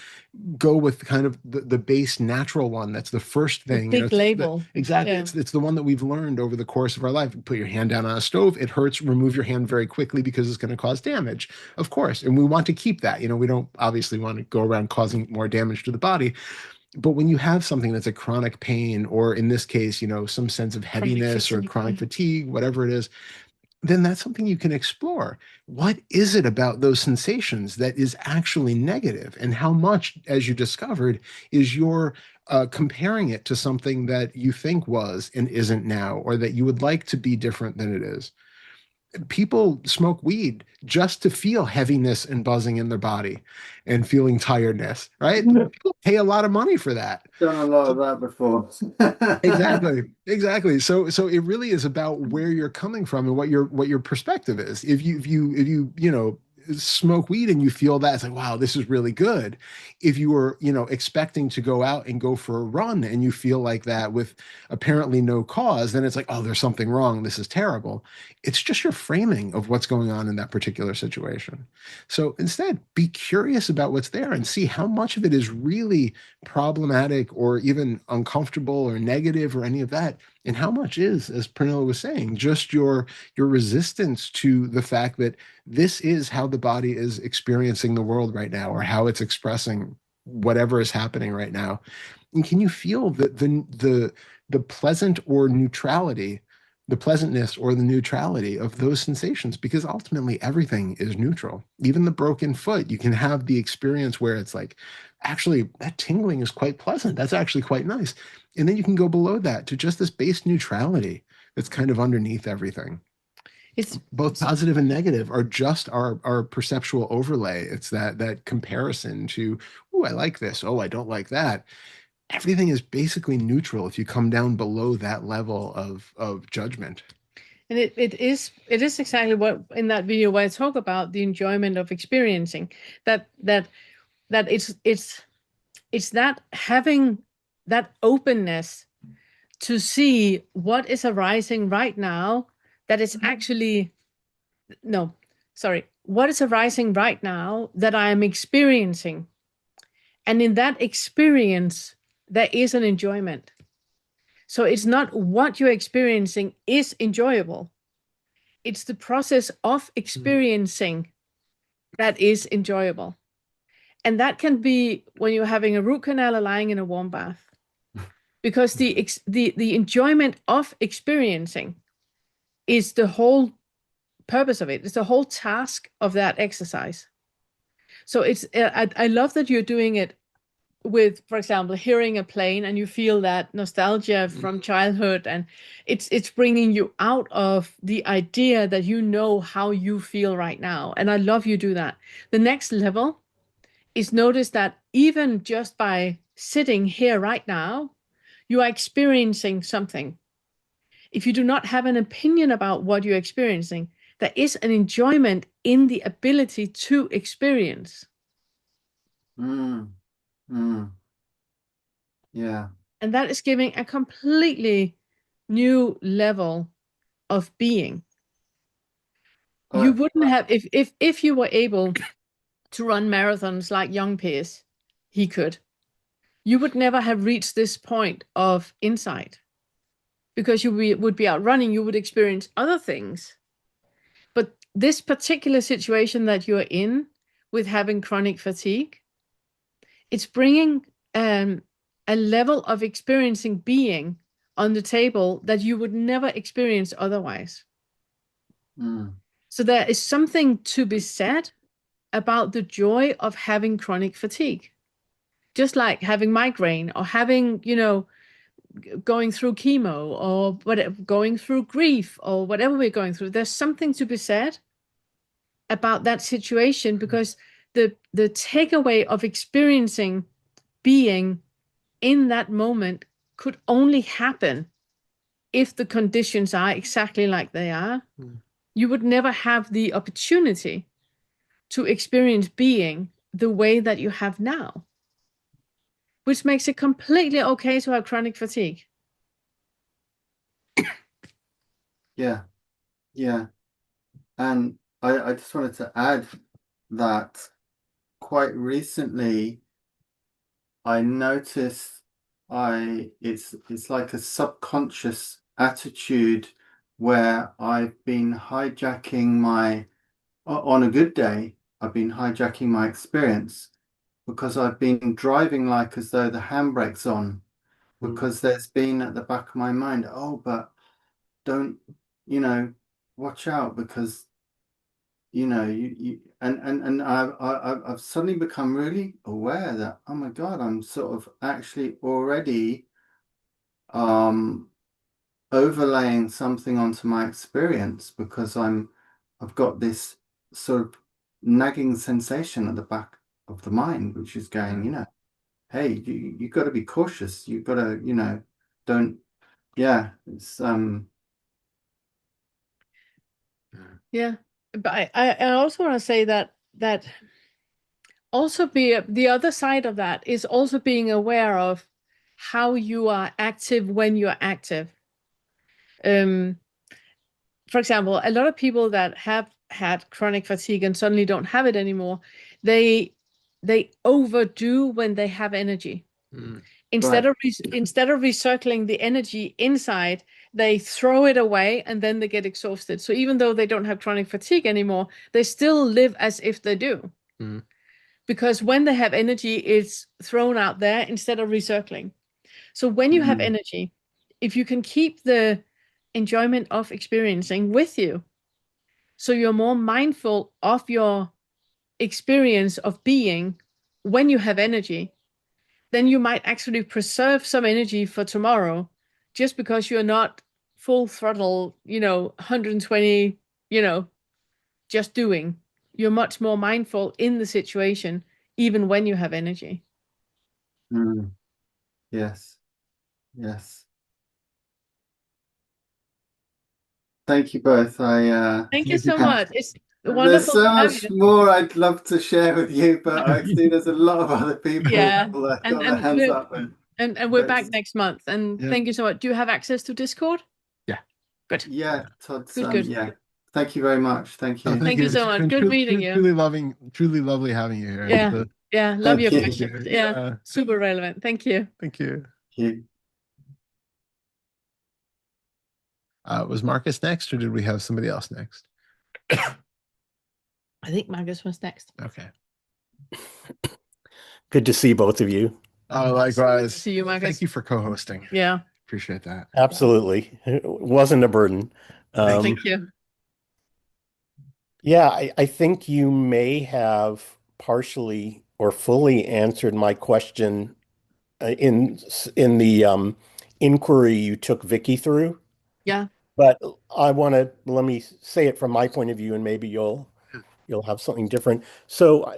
go with kind of the base natural one. That's the first thing. Big label. Exactly. Yeah. It's the one that we've learned over the course of our life. Put your hand down on a stove, it hurts, remove your hand very quickly because it's going to cause damage, of course. And we want to keep that. We don't obviously want to go around causing more damage to the body. But when you have something that's a chronic pain, or in this case, some sense of heaviness or chronic fatigue, whatever it is, then that's something you can explore. What is it about those sensations that is actually negative? And how much, as you discovered, is your comparing it to something that you think was and isn't now, or that you would like to be different than it is? People smoke weed just to feel heaviness and buzzing in their body and feeling tiredness, right? People pay a lot of money for that. Done a lot of that before. Exactly. So it really is about where you're coming from and what your perspective is. If you smoke weed and you feel that, it's like, wow, this is really good. If you were, expecting to go out and go for a run and you feel like that with apparently no cause, then it's like, oh, there's something wrong. This is terrible. It's just your framing of what's going on in that particular situation. So instead, be curious about what's there and see how much of it is really problematic or even uncomfortable or negative or any of that. And how much is, as Pernilla was saying, just your resistance to the fact that this is how the body is experiencing the world right now, or how it's expressing whatever is happening right now. And can you feel the pleasant or neutrality the pleasantness or the neutrality of those sensations, because ultimately everything is neutral. Even the broken foot, you can have the experience where it's like, actually, that tingling is quite pleasant. That's actually quite nice. And then you can go below that to just this base neutrality that's kind of underneath everything. It's Both positive and negative are just our perceptual overlay. It's that comparison to, oh, I like this. Oh, I don't like that. Everything is basically neutral if you come down below that level of judgment. and it is exactly what in that video where I talk about the enjoyment of experiencing that it's that having that openness to see what is arising right now that is actually no, sorry, what is arising right now that I am experiencing. And in that experience, there is an enjoyment. So it's not what you're experiencing is enjoyable. It's the process of experiencing that is enjoyable. And that can be when you're having a root canal or lying in a warm bath. Because the enjoyment of experiencing is the whole purpose of it. It's the whole task of that exercise. So I love that you're doing it with, for example, hearing a plane and you feel that nostalgia from childhood, and it's bringing you out of the idea that you know how you feel right now. And I love you do that. The next level is notice that even just by sitting here right now, you are experiencing something. If you do not have an opinion about what you're experiencing, there is an enjoyment in the ability to experience. Mm, mm, yeah. And that is giving a completely new level of being. You Uh, wouldn't have if you were able to run marathons like young Pierce, he could. You would never have reached this point of insight because would be out running. You would experience other things. But this particular situation that you're in with having chronic fatigue, it's bringing a level of experiencing being on the table that you would never experience otherwise. mm, So there is something to be said about the joy of having chronic fatigue. Just like having migraine or having, going through chemo or whatever, going through grief or whatever we're going through, there's something to be said about that situation because the takeaway of experiencing being in that moment could only happen if the conditions are exactly like they are. You would never have the opportunity to experience being the way that you have now, which makes it completely okay to have chronic fatigue. yeah. Yeah. And I just wanted to add that quite recently I noticed it's like a subconscious attitude where I've been hijacking on a good day, I've been hijacking my experience because I've been driving like as though the handbrake's on, because there's been at the back of my mind, oh, but don't, you know, watch out because you and I've suddenly become really aware that, oh my God, I'm sort of actually already um overlaying something onto my experience because I've got this sort of nagging sensation at the back of the mind which is going, hey, you got to be cautious, you got to, don't, yeah, it's Yeah, but I also want to say that also be the other side of that is also being aware of how you are active when you're active. Um, for example, a lot of people that have had chronic fatigue and suddenly don't have it anymore, they overdo when they have energy. Instead right. instead of recircling the energy inside, they throw it away and then they get exhausted. So even though they don't have chronic fatigue anymore, they still live as if they do. Because when they have energy, it's thrown out there instead of recircling. So when you have energy, if you can keep the enjoyment of experiencing with you. So you're more mindful of your experience of being when you have energy. Then you might actually preserve some energy for tomorrow just because you're not full throttle, 120, just doing. You're much more mindful in the situation, even when you have energy. Mm. Yes. Yes. Thank you both. Thank you so much. It's There's wonderful so to have much you. more I'd love to share with you, but I see there's a lot of other people Yeah. that And got their and hands we're up, and and we're back let's, next month. And Yeah. thank you so much. Do you have access to Discord? Yeah. Good. yeah, Todd's, Good, good. yeah. Thank you very much. Thank Oh, you. thank Thank you. you so It's much. been Good meeting you. truly lovely having you here. Yeah. Yeah. Love Thank your you. questions. Yeah. Super relevant. Thank you. Thank you. Thank you. Was Marcus next, or did we have somebody else next? I think Marcus was next. Okay. Good to see both of you. Oh, likewise. See you, Marcus. Thank you for co-hosting. Yeah. Appreciate that. Absolutely. It wasn't a burden. Thank you. Yeah, I think you may have partially or fully answered my question in the inquiry you took Vicky through. Yeah. But let me say it from my point of view, and maybe you'll have something different. So,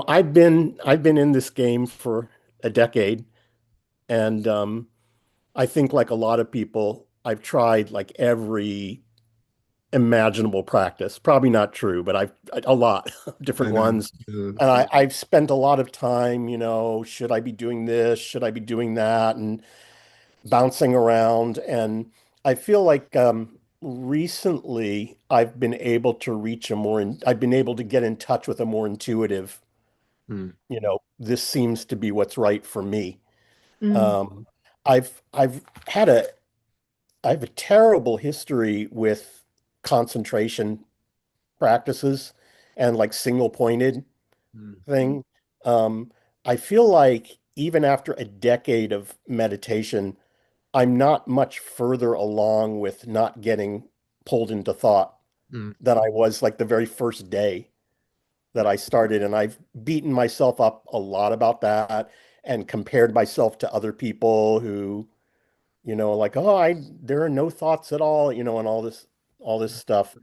I've been in this game for a decade, and I think like a lot of people, I've tried like every imaginable practice. Probably not true, but I've a lot of I different know. ones. And I've spent a lot of time, should I be doing this? Should I be doing that? And bouncing around. And I feel like recently I've been able to get in touch with a more intuitive, Mm, this seems to be what's right for me. Mm. Um, I've had a I have a terrible history with concentration practices and like single pointed mm, thing. Um, I feel like even after a decade of meditation, I'm not much further along with not getting pulled into thought mm, than I was like the very first day that I started. And I've beaten myself up a lot about that and compared myself to other people who, like, oh, there are no thoughts at all, and all this stuff.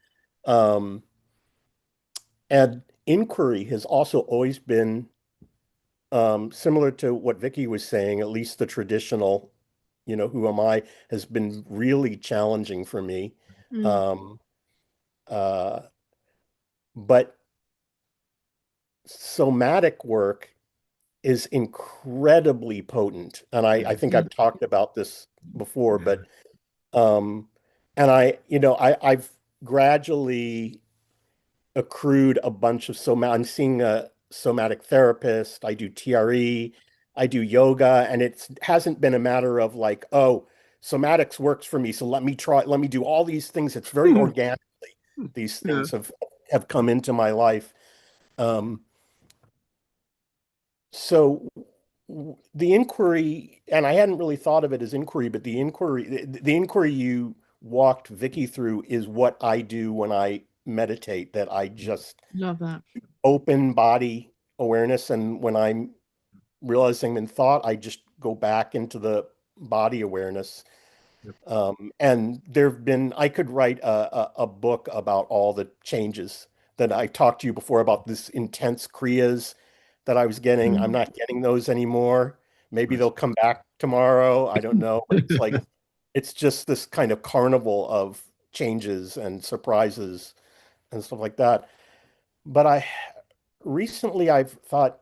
Um, and inquiry has also always been similar to what Vicky was saying, at least the traditional, who am I, has been really challenging for me. Mm. Um, uh, but somatic work is incredibly potent. And I think Mm. I've talked about this before, but um, and I've gradually accrued a bunch of I'm seeing a somatic therapist. I do TRE, I do yoga, and it hasn't been a matter of like, oh, somatics works for me, so let me do all these things. It's very mm. organically. These Yeah. things have come into my life. Um, so the inquiry, and I hadn't really thought of it as inquiry, but the inquiry you walked Vicky through is what I do when I meditate, that I just Love that. open body awareness. And when I'm realizing I'm in thought, I just go back into the body awareness. Yep. And I could write a book about all the changes that I talked to you before about, this intense kriyas that I was getting. I'm Mm. not getting those anymore. Maybe Nice. they'll come back tomorrow. I don't know. But it's just this kind of carnival of changes and surprises and stuff like that. But recently I've thought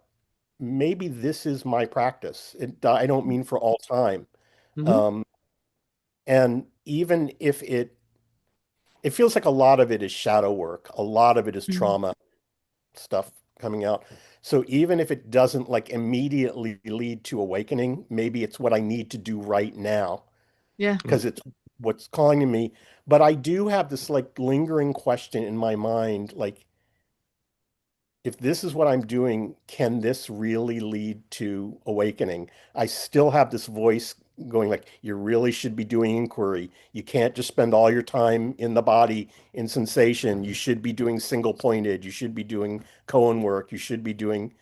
maybe this is my practice. I don't mean for all time. Mhm. Um, and even if it feels like a lot of it is shadow work, a lot of it is Mm. trauma stuff coming out. So even if it doesn't like immediately lead to awakening, maybe it's what I need to do right now Yeah. because it's what's calling to me. But I do have this like lingering question in my mind, like, if this is what I'm doing, can this really lead to awakening? I still have this voice going like, you really should be doing inquiry. You can't just spend all your time in the body in sensation. You should be doing single pointed. You should be doing koan work. You should be doing,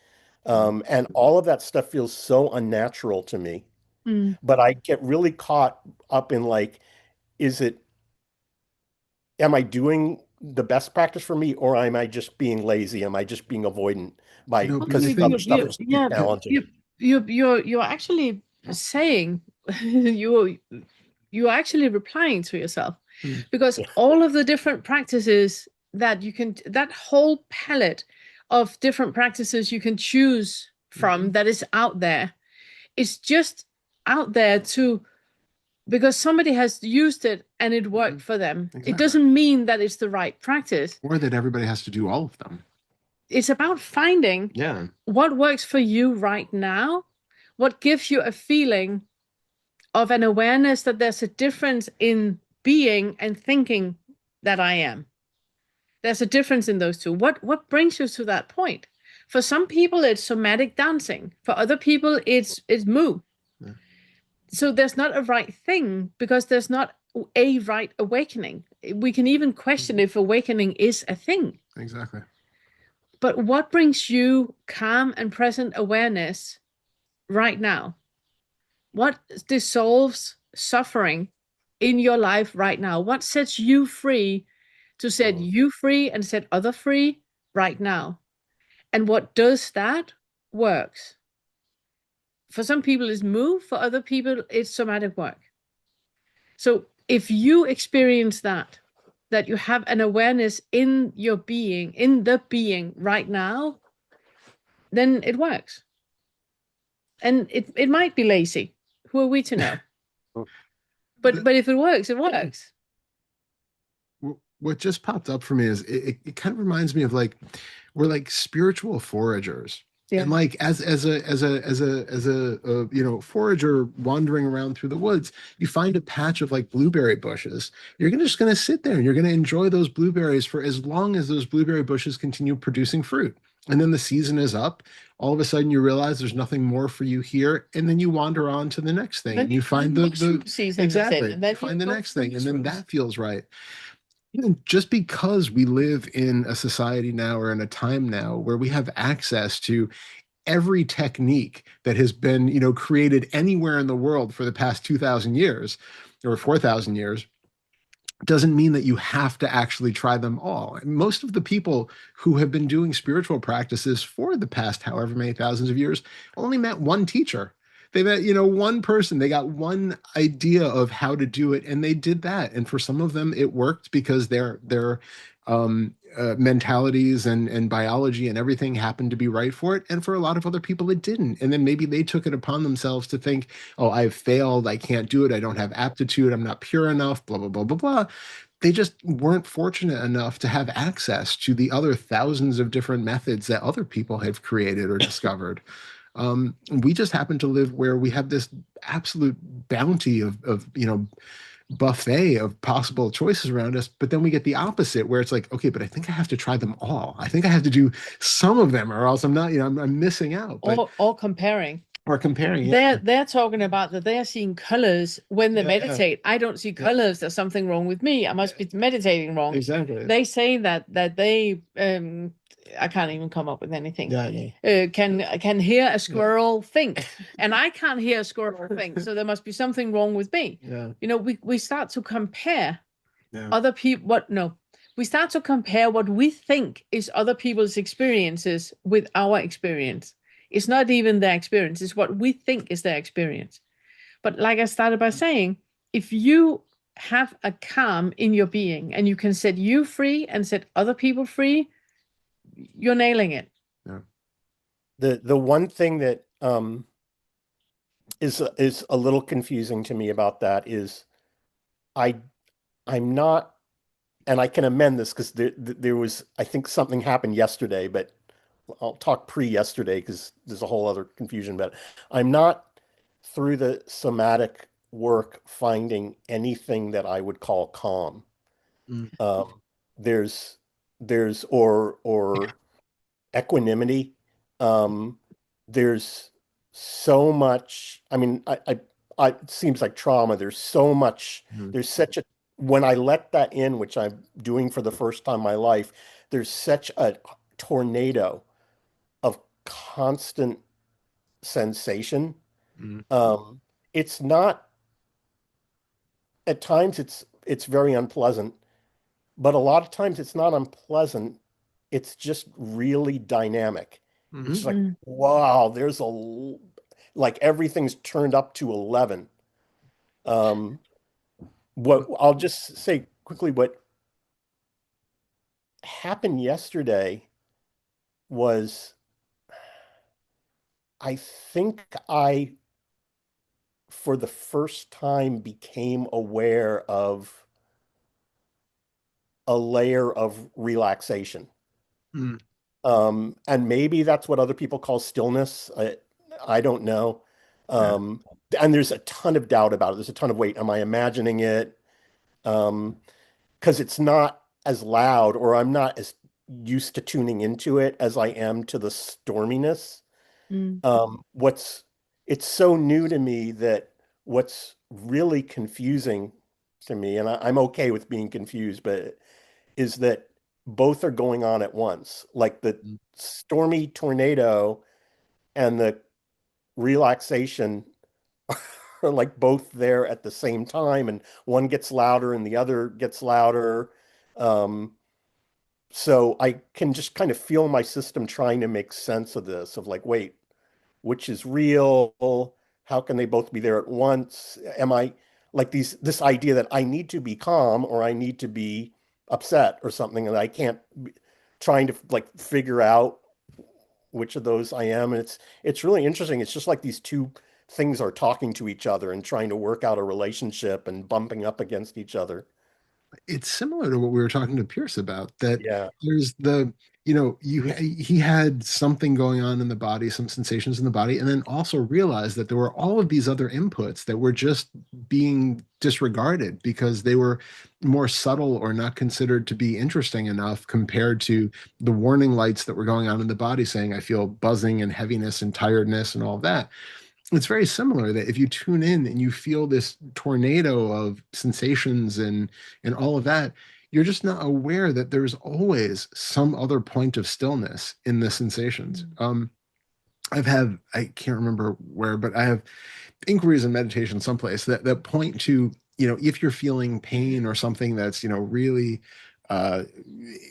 and all of that stuff feels so unnatural to me. Mm. But I get really caught up in like, is it, am I doing the best practice for me, or am I just being lazy? Am I just being avoidant by No, but because I this think other stuff is too Yeah, challenging? you're actually saying you're actually replying to yourself, because Yeah. all of the different practices that you can, that whole palette of different practices you can choose from that is out there, is just out there to, because somebody has used it and it worked for them. It Exactly. doesn't mean that it's the right practice. Or that everybody has to do all of them. It's about finding Yeah. what works for you right now, what gives you a feeling of an awareness that there's a difference in being and thinking that I am. There's a difference in those two. What brings you to that point? For some people, it's somatic dancing. For other people, it's moo. Yeah. So there's not a right thing, because there's not a right awakening. We can even question if awakening is a thing. Exactly. But what brings you calm and present awareness right now? What dissolves suffering in your life right now? What sets you free to set you free and set other free right now? And what does that works? For some people, it's move. For other people, it's somatic work. So if you experience that, that you have an awareness in your being, in the being right now, then it works. And it might be lazy. Who are we to know? But if it works, it works. What just popped up for me is it kind of reminds me of like we're like spiritual foragers. Yeah. And like as a forager wandering around through the woods, you find a patch of like blueberry bushes. You're just gonna sit there and you're gonna enjoy those blueberries for as long as those blueberry bushes continue producing fruit. And then the season is up. All of a sudden you realize there's nothing more for you here, and then you wander on to the next thing. Then And you find the season exactly and then you find the go next thing, and then fruits. that feels right. Just because we live in a society now or in a time now where we have access to every technique that has been, created anywhere in the world for the past 2,000 years or 4,000 years, doesn't mean that you have to actually try them all. Most of the people who have been doing spiritual practices for the past however many thousands of years only met one teacher. They met, one person. They got one idea of how to do it, and they did that. And for some of them, it worked because their mentalities and biology and everything happened to be right for it. And for a lot of other people, it didn't. And then maybe they took it upon themselves to think, oh, I've failed. I can't do it. I don't have aptitude. I'm not pure enough, blah, blah, blah, blah, blah. They just weren't fortunate enough to have access to the other thousands of different methods that other people have created or discovered. We just happen to live where we have this absolute bounty of buffet of possible choices around us, but then we get the opposite where it's like, okay, but I think I have to try them all. I think I have to do some of them, or else I'm not, I'm missing out. But Or comparing. or comparing, yeah. They're talking about that they are seeing colors when they Yeah, meditate. I don't see colors. There's something wrong with me. I must be meditating wrong. Exactly. They say that they I can't even come up with anything. Yeah. Can hear a squirrel think, and I can't hear a squirrel think. So there must be something wrong with me. Yeah. We start to compare Yeah. other people. We start to compare what we think is other people's experiences with our experience. It's not even their experience, it's what we think is their experience. But like I started by saying, if you have a calm in your being and you can set you free and set other people free, you're nailing it. Yeah. The one thing that is a little confusing to me about that is I'm not, and I can amend this because there was, I think something happened yesterday, but I'll talk pre-yesterday because there's a whole other confusion. But I'm not, through the somatic work, finding anything that I would call calm. There's or equanimity. There's so much. I mean, it seems like trauma. There's so much, Mhm. there's such a, when I let that in, which I'm doing for the first time in my life, there's such a tornado of constant sensation. Mhm. Um, it's not, at times it's very unpleasant, but a lot of times it's not unpleasant. It's just really dynamic. It's Mhm. like, Mm. wow, like everything's turned up to 11. Um, what I'll just say quickly, what happened yesterday was I think I, for the first time, became aware of a layer of relaxation. Mhm. And maybe that's what other people call stillness. I don't know. Yeah. Um, and there's a ton of doubt about it. There's a ton of wait, am I imagining it? Because it's not as loud, or I'm not as used to tuning into it as I am to the storminess. Mm. What's It's so new to me that what's really confusing to me, and I'm okay with being confused, but is that both are going on at once. Like the Mhm. stormy tornado and the relaxation are like both there at the same time, and one gets louder and the other gets louder. Um, so I can just kind of feel my system trying to make sense of this, of like, wait, which is real? How can they both be there at once? Am I like this idea that I need to be calm or I need to be upset or something, and I can't trying to like figure out which of those I am. And it's really interesting. It's just like these two things are talking to each other and trying to work out a relationship and bumping up against each other. It's similar to what we were talking to Pierce about, that Yeah. there's the, he had something going on in the body, some sensations in the body, and then also realized that there were all of these other inputs that were just being disregarded because they were more subtle or not considered to be interesting enough compared to the warning lights that were going on in the body saying, I feel buzzing and heaviness and tiredness and all that. It's very similar that if you tune in and you feel this tornado of sensations and all of that, you're just not aware that there's always some other point of stillness in the sensations. Mm. I can't remember where, but I have inquiries in meditation someplace that point to, if you're feeling pain or something that's, really uh,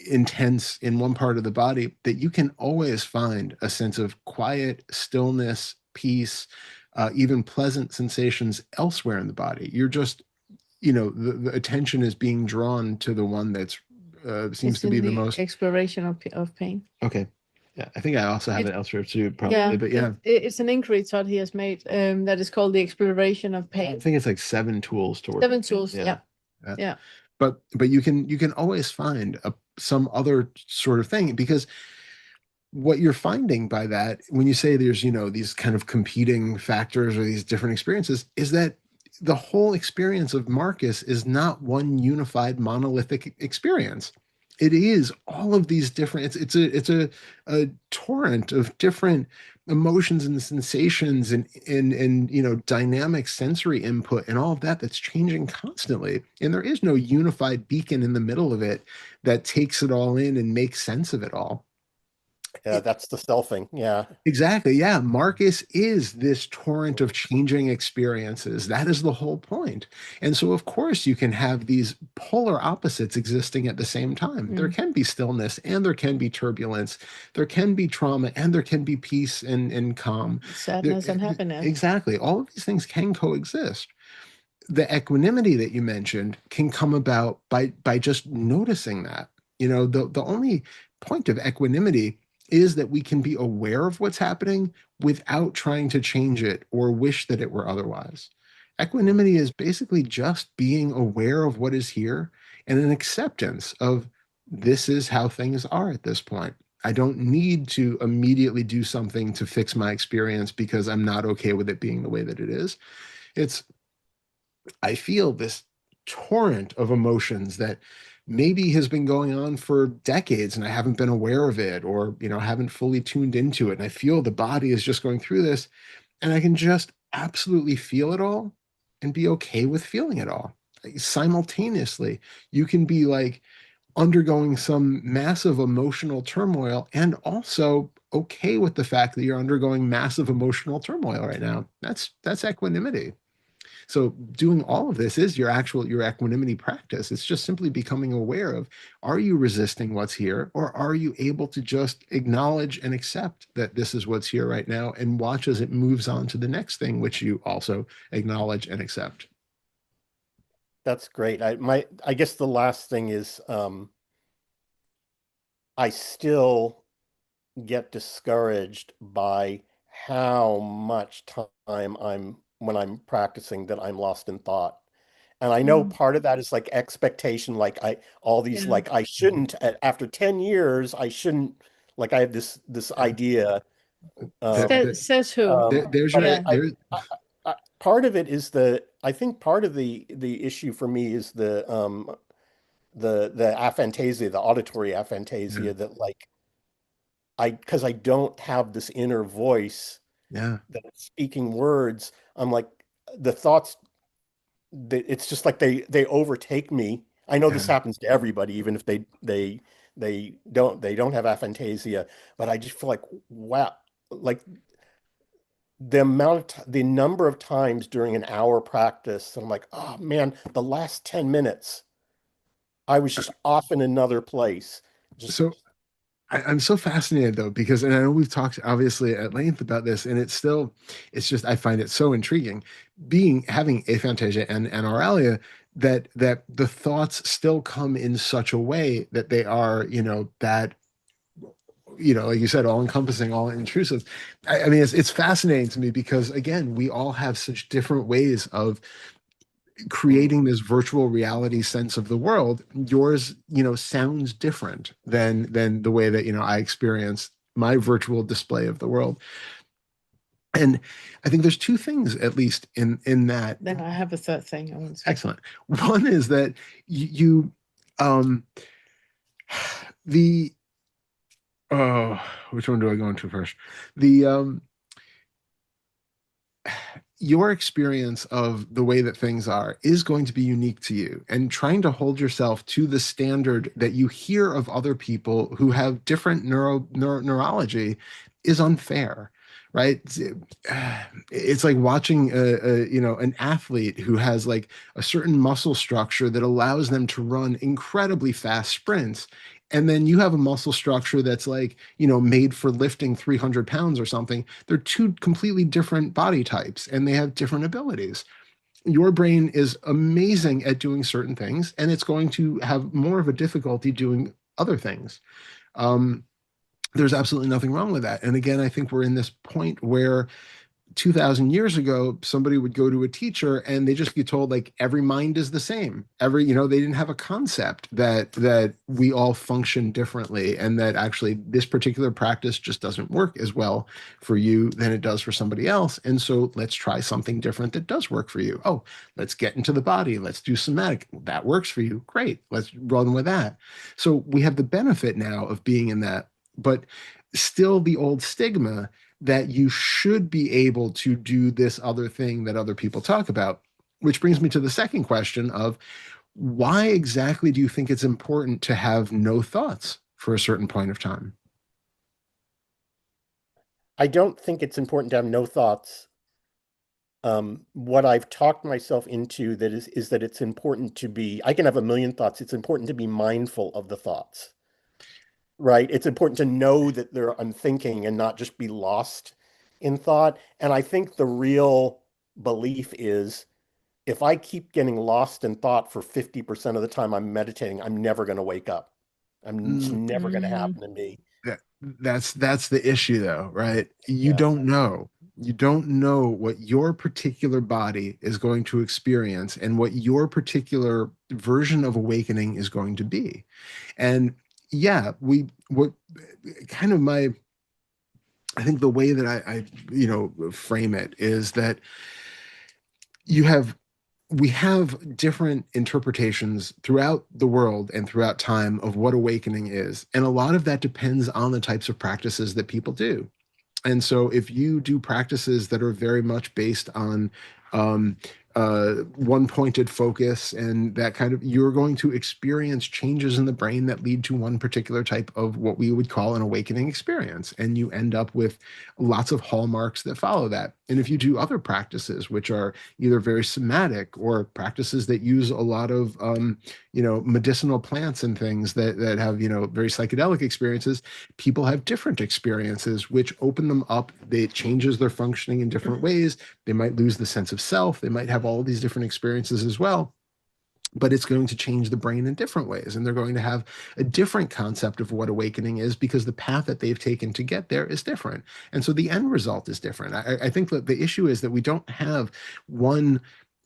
intense in one part of the body, that you can always find a sense of quiet, stillness, peace, even pleasant sensations elsewhere in the body. You're just, the attention is being drawn to the one that's seems It's to be in the the most exploration of pain. okay. Yeah, I think I also have It, it elsewhere too, yeah, probably, but yeah. it's an inquiry thought he has made that is called the exploration of I pain. think it's like 7 tools to work. Seven tools. Yeah. Yeah. Yeah. But you can always find some other sort of thing, because what you're finding by that, when you say there's, these kind of competing factors or these different experiences, is that the whole experience of Marcus is not one unified monolithic experience. It is all of these different, it's a torrent of different emotions and sensations and dynamic sensory input and all of that that's changing constantly. And there is no unified beacon in the middle of it that takes it all in and makes sense of it all. Yeah, that's the selfing. Yeah. Exactly. Yeah. Marcus is this torrent of changing experiences. That is the whole point. And so, of course, you can have these polar opposites existing at the same time. There Mm. can be stillness and there can be turbulence. There can be trauma and there can be peace and calm. Sadness and happiness. Exactly. All of these things can coexist. The equanimity that you mentioned can come about by just noticing that. The only point of equanimity is that we can be aware of what's happening without trying to change it or wish that it were otherwise. Equanimity is basically just being aware of what is here and an acceptance of this is how things are at this point. I don't need to immediately do something to fix my experience because I'm not okay with it being the way that it is. It's I feel this torrent of emotions that maybe has been going on for decades and I haven't been aware of it, or, haven't fully tuned into it. And I feel the body is just going through this, and I can just absolutely feel it all and be okay with feeling it all. Simultaneously, you can be like undergoing some massive emotional turmoil and also okay with the fact that you're undergoing massive emotional turmoil right now. That's equanimity. So doing all of this is your equanimity practice. It's just simply becoming aware of, are you resisting what's here, or are you able to just acknowledge and accept that this is what's here right now and watch as it moves on to the next thing, which you also acknowledge and accept. That's great. I guess the last thing is I still get discouraged by how much time when I'm practicing that I'm lost in thought. And I know Mm. part of that is like expectation, like all these Yeah. like I shouldn't after 10 years, I shouldn't like I have this idea. There, Um, there, Says who? there's but your Yeah. part of it is I think part of the issue for me is the aphantasia, the auditory yeah, aphantasia that like because I don't have this inner voice yeah, that's speaking words, I'm like the thoughts it's just like they overtake me. I know this yeah. happens to everybody, even if they don't have aphantasia, but I just feel like wow, like the number of times during an hour practice, I'm like, oh man, the last 10 minutes, I was just off in another place. Just So I'm so fascinated though, because, and I know we've talked obviously at length about this, and it's just, I find it so intriguing having aphantasia and auralia, that the thoughts still come in such a way that they are, like you said, all encompassing, all intrusive. I mean, it's fascinating to me because again, we all have such different ways of creating this virtual reality sense of the world. Yours, sounds different than the way that, I experience my virtual display of the world. And I think there's two things, at least in that. Then I have a third thing I want to say. Excellent. One is that you um the oh, which one do I go into first? The your experience of the way that things are is going to be unique to you, and trying to hold yourself to the standard that you hear of other people who have different neurology is unfair, right? It's like watching an athlete who has like a certain muscle structure that allows them to run incredibly fast sprints, and then you have a muscle structure that's like, made for lifting 300 pounds or something. They're two completely different body types and they have different abilities. Your brain is amazing at doing certain things, and it's going to have more of a difficulty doing other things. Um, there's absolutely nothing wrong with that. And again, I think we're in this point where 2000 years ago, somebody would go to a teacher and they just get told like every mind is the same. They didn't have a concept that we all function differently, and that actually this particular practice just doesn't work as well for you than it does for somebody else. And so let's try something different that does work for you. Oh, let's get into the body. Let's do somatic. That works for you. Great. Let's run with that. So we have the benefit now of being in that, but still the old stigma that you should be able to do this other thing that other people talk about. Which brings me to the second question of, why exactly do you think it's important to have no thoughts for a certain point of time? I don't think it's important to have no thoughts. What I've talked myself into that is that it's important to be, I can have a million thoughts. It's important to be mindful of the thoughts, right? It's important to know that I'm thinking and not just be lost in thought. And I think the real belief is if I keep getting lost in thought for 50% of the time I'm meditating, I'm never going to wake up. It's Mm, never going to Mm. happen to me. that's the issue though, right? You Yeah. don't know. You don't know what your particular body is going to experience and what your particular version of awakening is going to be. And yeah, what kind of I think the way that I frame it is that you have we have different interpretations throughout the world and throughout time of what awakening is. And a lot of that depends on the types of practices that people do. And so if you do practices that are very much based on um, one pointed focus and that kind of, you're going to experience changes in the brain that lead to one particular type of what we would call an awakening experience. And you end up with lots of hallmarks that follow that. And if you do other practices, which are either very somatic or practices that use a lot of, medicinal plants and things that have, very psychedelic experiences, people have different experiences, which open them up. It changes their functioning in different ways. They might lose the sense of self. They might have all these different experiences as well. But it's going to change the brain in different ways. And they're going to have a different concept of what awakening is because the path that they've taken to get there is different. And so the end result is different. I think that the issue is that we don't have one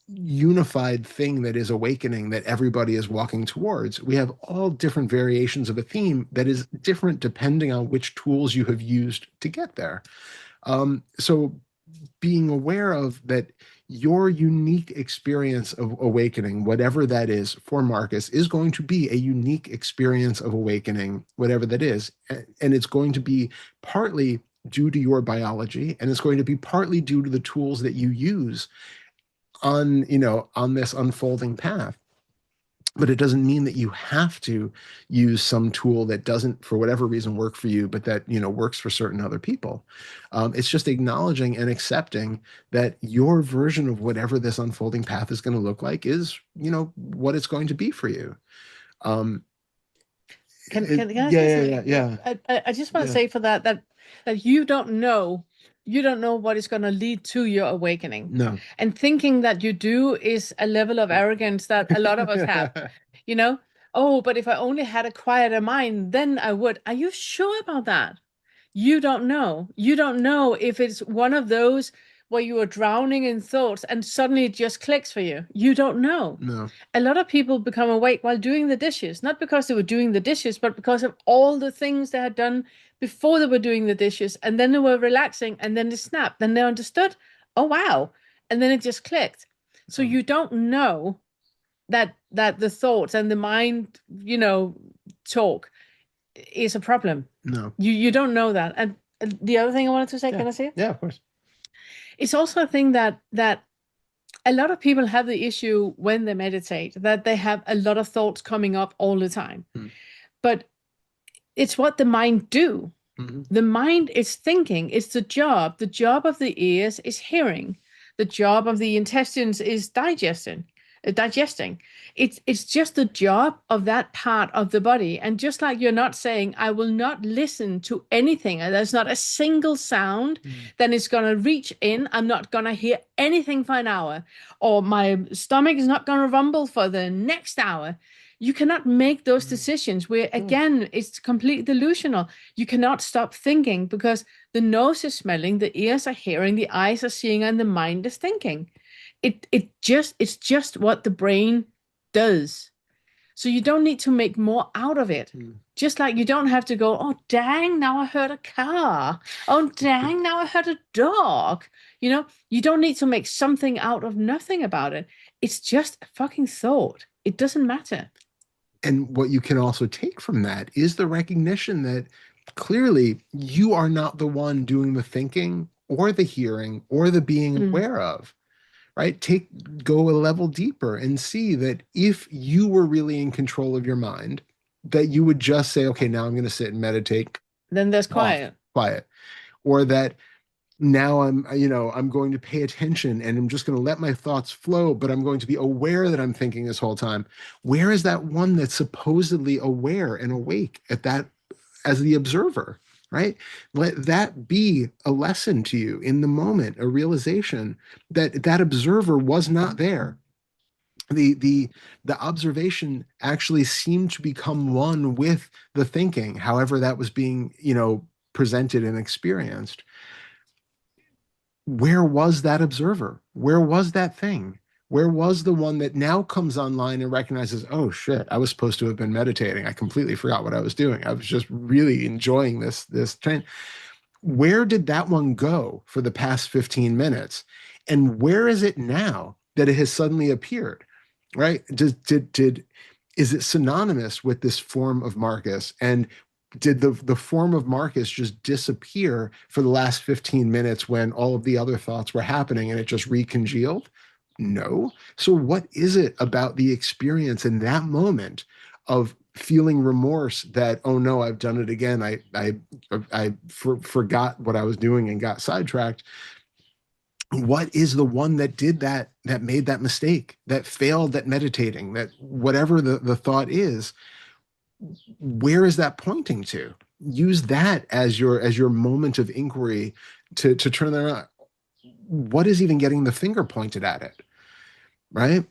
unified thing that is awakening that everybody is walking towards. We have all different variations of a theme that is different depending on which tools you have used to get there. So being aware of that, your unique experience of awakening, whatever that is for Marcus, is going to be a unique experience of awakening, whatever that is. And it's going to be partly due to your biology, and it's going to be partly due to the tools that you use on this unfolding path. But it doesn't mean that you have to use some tool that doesn't, for whatever reason, work for you, but that works for certain other people. It's just acknowledging and accepting that your version of whatever this unfolding path is going to look like is what it's going to be for you. Can I say something? I just want to say for that you don't know what is going to lead to your awakening. No. And thinking that you do is a level of arrogance that a lot of us have. Oh, but if I only had a quieter mind, then I would. Are you sure about that? You don't know. You don't know if it's one of those where you are drowning in thoughts and suddenly it just clicks for you. You don't know. No. A lot of people become awake while doing the dishes, not because they were doing the dishes, but because of all the things they had done before they were doing the dishes. And then they were relaxing and then they snapped. Then they understood, oh, wow. And then it just clicked. So you don't know that the thoughts and the mind, talk is a problem. No. You don't know that. And the other thing I wanted to say, can I say it? Yeah, of course. It's also a thing that a lot of people have the issue when they meditate, that they have a lot of thoughts coming up all the time. But it's what the mind do. The mind is thinking. It's the job. The job of the ears is hearing. The job of the intestines is digesting. It's just the job of that part of the body. And just like you're not saying, I will not listen to anything, and there's not a single sound, then it's going to reach in. I'm not going to hear anything for an hour, or my stomach is not going to rumble for the next hour. You cannot make those decisions where, again, it's completely delusional. You cannot stop thinking because the nose is smelling, the ears are hearing, the eyes are seeing, and the mind is thinking. It's just what the brain does. So you don't need to make more out of it. Just like you don't have to go, oh, dang, now I heard a car. Oh, dang, now I heard a dog. You don't need to make something out of nothing about it. It's just a fucking thought. It doesn't matter. And what you can also take from that is the recognition that clearly you are not the one doing the thinking or the hearing or the being aware of. Right? Go a level deeper and see that if you were really in control of your mind, that you would just say, okay, now I'm going to sit and meditate. Then there's quiet. Or that now I'm going to pay attention and I'm just going to let my thoughts flow, but I'm going to be aware that I'm thinking this whole time. Where is that one that's supposedly aware and awake at that as the observer? Right? Let that be a lesson to you in the moment, a realization that that observer was not there. The observation actually seemed to become one with the thinking, however that was being, presented and experienced. Where was that observer? Where was that thing? Where was the one that now comes online and recognizes, oh shit, I was supposed to have been meditating. I completely forgot what I was doing. I was just really enjoying this train. Where did that one go for the past 15 minutes? And where is it now that it has suddenly appeared? Right? Is it synonymous with this form of Marcus? And did the form of Marcus just disappear for the last 15 minutes when all of the other thoughts were happening and it just recongealed? No. So what is it about the experience in that moment of feeling remorse that, oh no, I've done it again. I forgot what I was doing and got sidetracked. What is the one that did that, that made that mistake, that failed at meditating, that whatever the thought is, where is that pointing to? Use that as your moment of inquiry to turn that around. What is even getting the finger pointed at it? Right?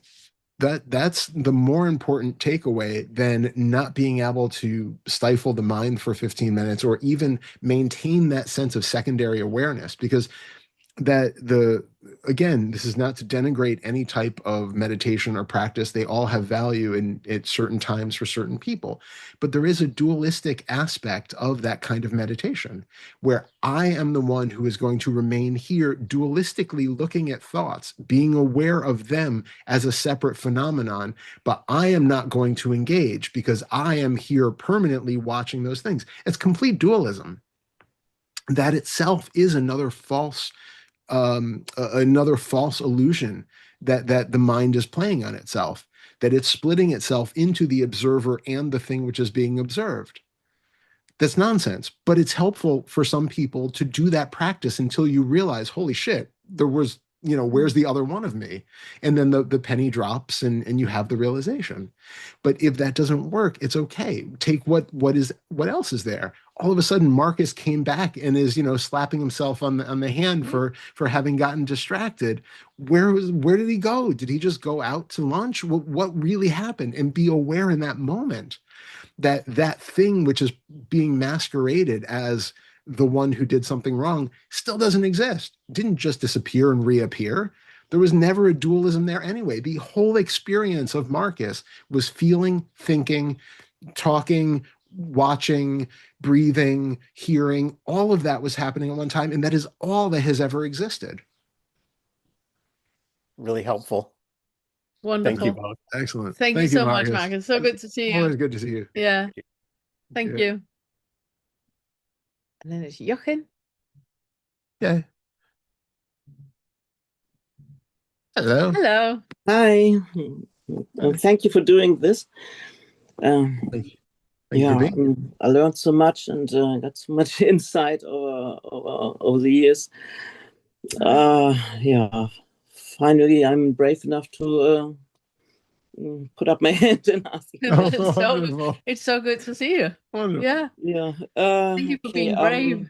That's the more important takeaway than not being able to stifle the mind for 15 minutes or even maintain that sense of secondary awareness, because that the again, this is not to denigrate any type of meditation or practice. They all have value in at certain times for certain people, but there is a dualistic aspect of that kind of meditation where I am the one who is going to remain here dualistically looking at thoughts, being aware of them as a separate phenomenon, but I am not going to engage because I am here permanently watching those things. It's complete dualism. That itself is another false illusion that the mind is playing on itself, that it's splitting itself into the observer and the thing which is being observed. That's nonsense, but it's helpful for some people to do that practice until you realize, holy shit, there was, where's the other one of me? And then the penny drops and you have the realization. But if that doesn't work, it's okay. Take what else is there. All of a sudden, Marcus came back and is, slapping himself on the hand for having gotten distracted. Where did he go? Did he just go out to lunch? What really happened? And be aware in that moment that thing which is being masqueraded as the one who did something wrong still doesn't exist. It didn't just disappear and reappear. There was never a dualism there anyway. The whole experience of Marcus was feeling, thinking, talking, watching, breathing, hearing. All of that was happening at one time, and that is all that has ever existed. Really helpful. Wonderful. Thank you both. Excellent. Thank you so much, Marcus. So good to see you. Always good to see you. Yeah. Thank Yeah. you. And then it's Jochen. Yeah. Hello. Hello. Hi. Thank you for doing this. Thank you. Thank you for being here. I learned so much and got so much insight over the years. Finally, I'm brave enough to put up my hand and ask you. Wonderful. It's so good to see you. Wonderful. Yeah. Yeah. Thank you for being brave.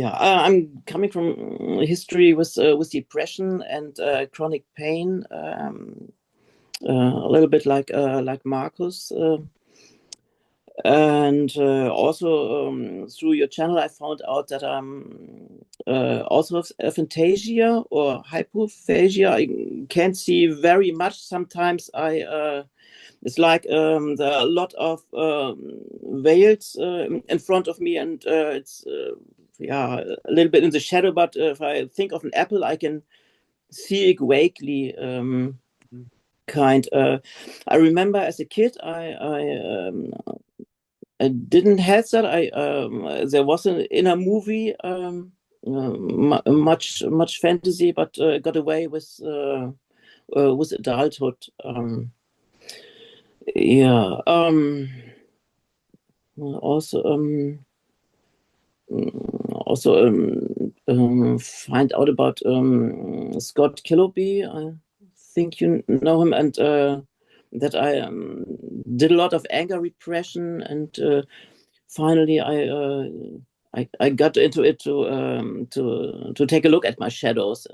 I'm coming from history with depression and chronic pain, a little bit like Marcus. And also through your channel, I found out that I'm also have aphantasia or hypophagia. I can't see very much. Sometimes it's like there are a lot of veils in front of me, and it's a little bit in the shadow. But if I think of an apple, I can see it vaguely. I remember as a kid, I didn't have that. There was in a movie much fantasy, but got away with adulthood. Find out about Scott Kiloby. I think you know him, and that I did a lot of anger repression, and finally I got into it to take a look at my shadows.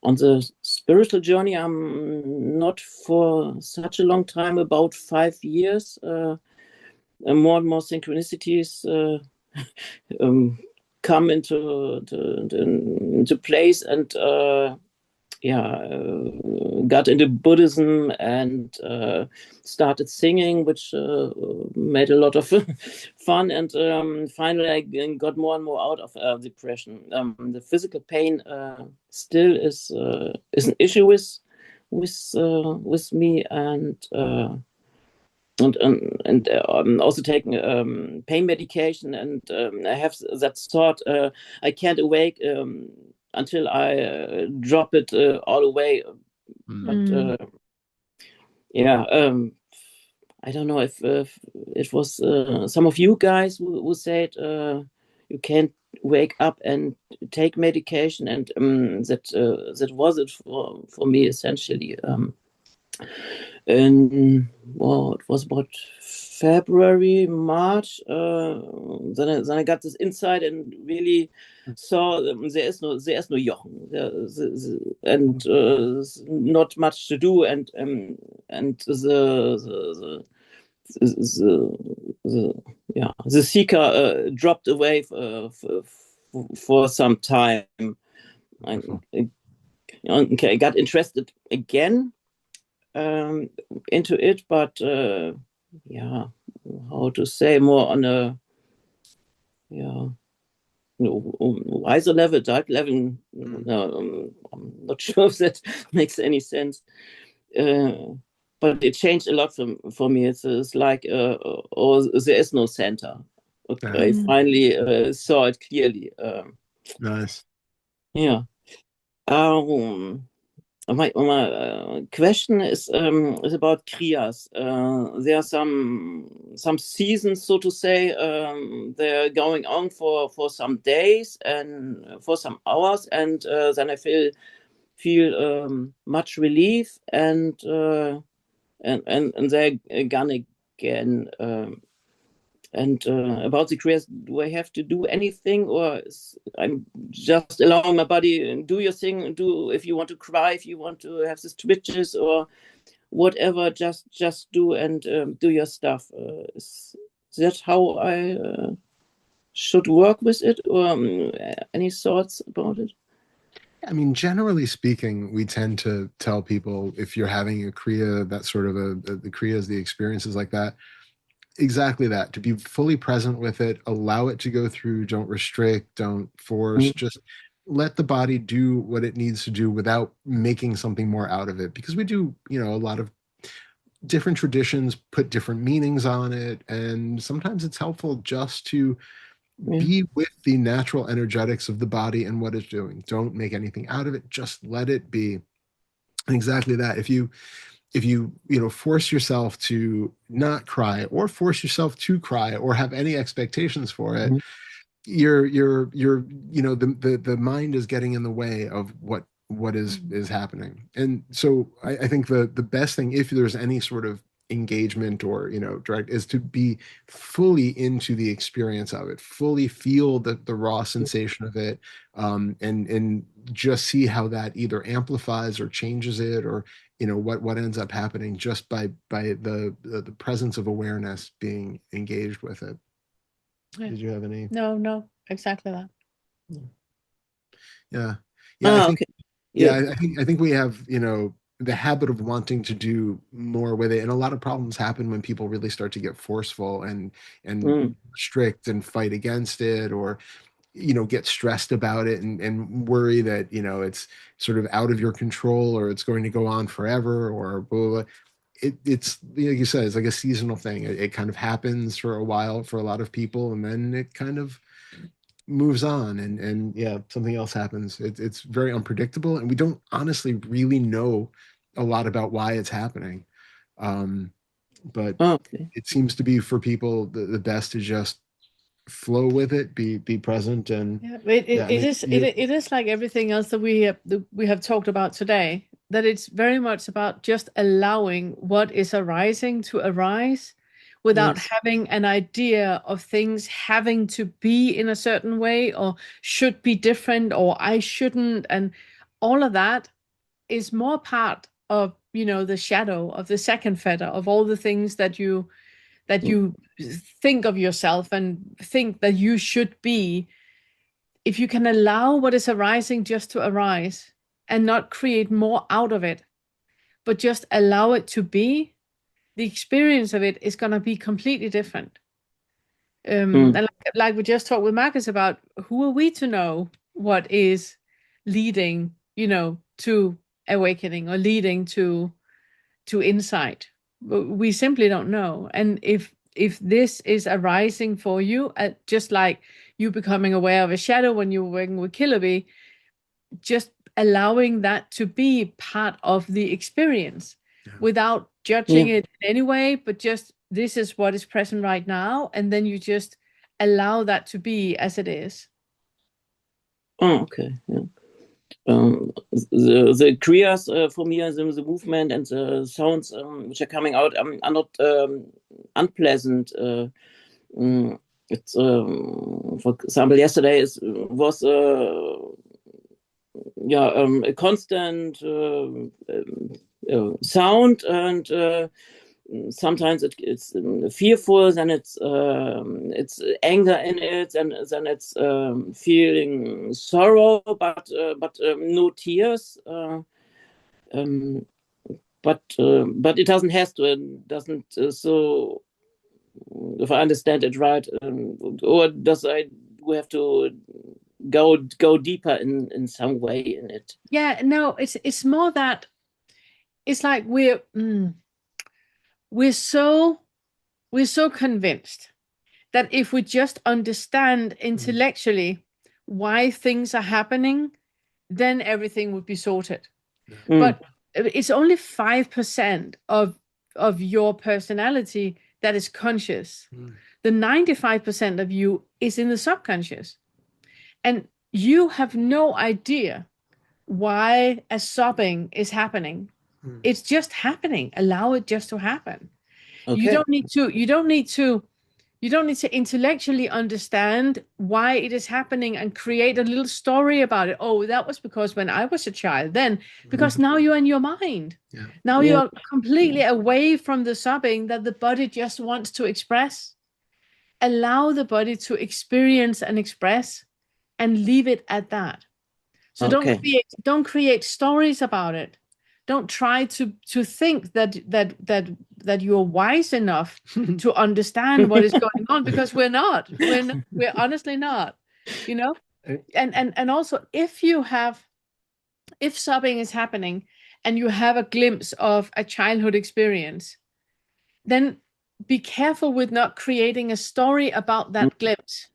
On the spiritual journey, I'm not for such a long time, about 5 years. And more synchronicities come into place, and got into Buddhism and started singing, which made a lot of fun. And finally, I got more and more out of depression. The physical pain still is an issue with me, and and also taking pain medication, and I have that thought, I can't awake until I drop it all away. But yeah, I don't know if it was some of you guys who said you can't wake up and take medication, and that was it for me essentially. And well, it was about February, March. Then I got this insight and really saw there is no Jochen, and not much to do, and the seeker dropped away for some time. I got interested again into it, but yeah, how to say, more on a wiser level, dark level. No, I'm not sure if that makes any sense. But it changed a lot for me. It's like, oh, there is no center. Okay, I finally saw it clearly. Nice. Yeah. My question is about kriyas. There are some seasons, so to say. They're going on for some days and for some hours, and then I feel much relief, and they're gone again. And about the kriyas, do I have to do anything, or I'm just allowing my body and do your thing? Do, if you want to cry, if you want to have these twitches or whatever, just do, and do your stuff. Is that how I should work with it, or any thoughts about it? I mean, generally speaking, we tend to tell people if you're having a kriya, that sort of the kriyas, the experiences like that, exactly that, to be fully present with it, allow it to go through, don't restrict, don't force, just let the body do what it needs to do without making something more out of it. Because we do, a lot of different traditions put different meanings on it. And sometimes it's helpful just to be with the natural energetics of the body and what it's doing. Don't make anything out of it. Just let it be. And exactly that. If you force yourself to not cry, or force yourself to cry, or have any expectations for it, the mind is getting in the way of what is happening. And so I think the best thing, if there's any sort of engagement or direct, is to be fully into the experience of it, fully feel the raw sensation of it, and just see how that either amplifies or changes it, or what ends up happening just by the presence of awareness being engaged with it. Yeah. Did you have any? No, exactly that. Yeah. I think, okay. I think we have, the habit of wanting to do more with it. And a lot of problems happen when people really start to get forceful and strict and fight against it, or, get stressed about it and worry that, it's sort of out of your control, or it's going to go on forever, or blah, blah. It's like you said, it's like a seasonal thing. It kind of happens for a while for a lot of people, and then it kind of moves on, and yeah, something else happens. It's very unpredictable, and we don't honestly really know a lot about why it's happening. But Okay. it seems to be, for people, the best to just flow with it, be present, and it is like everything else that we have talked about today, that it's very much about just allowing what is arising to arise, without having an idea of things having to be in a certain way, or should be different, or I shouldn't, and all of that is more part of the shadow of the second fetter, of all the things that you think of yourself and think that you should be. If you can allow what is arising just to arise, and not create more out of it, but just allow it to be, the experience of it is going to be completely different. And like we just talked with Marcus about, who are we to know what is leading, to awakening, or leading to insight? We simply don't know. And if this is arising for you, just like you becoming aware of a shadow when you were working with Killerby, just allowing that to be part of the experience without judging it in any way, but just this is what is present right now, and then you just allow that to be as it is. Oh, okay. Yeah. The kriyas for me, the movement and the sounds which are coming out are not unpleasant. It's for example, yesterday was a constant sound, and sometimes it's fearful, then it's anger in it, and then it's feeling sorrow, but no tears. But it doesn't have to. It doesn't. So if I understand it right, or we have to go deeper in some way in it? Yeah, no, it's more that it's like we're so convinced that if we just understand intellectually why things are happening, then everything would be sorted. But it's only 5% of your personality that is conscious. The 95% of you is in the subconscious. And you have no idea why a sobbing is happening. It's just happening. Allow it just to happen. Okay. You don't need to intellectually understand why it is happening and create a little story about it. Oh, that was because when I was a child, then, because now you're in your mind. Yeah. Now you're completely away from the sobbing that the body just wants to express. Allow the body to experience and express, and leave it at that. So don't create stories about it. Don't try to think that you're wise enough to understand what is going on, because we're not. We're honestly not. You know? And also, if sobbing is happening and you have a glimpse of a childhood experience, then be careful with not creating a story about that glimpse.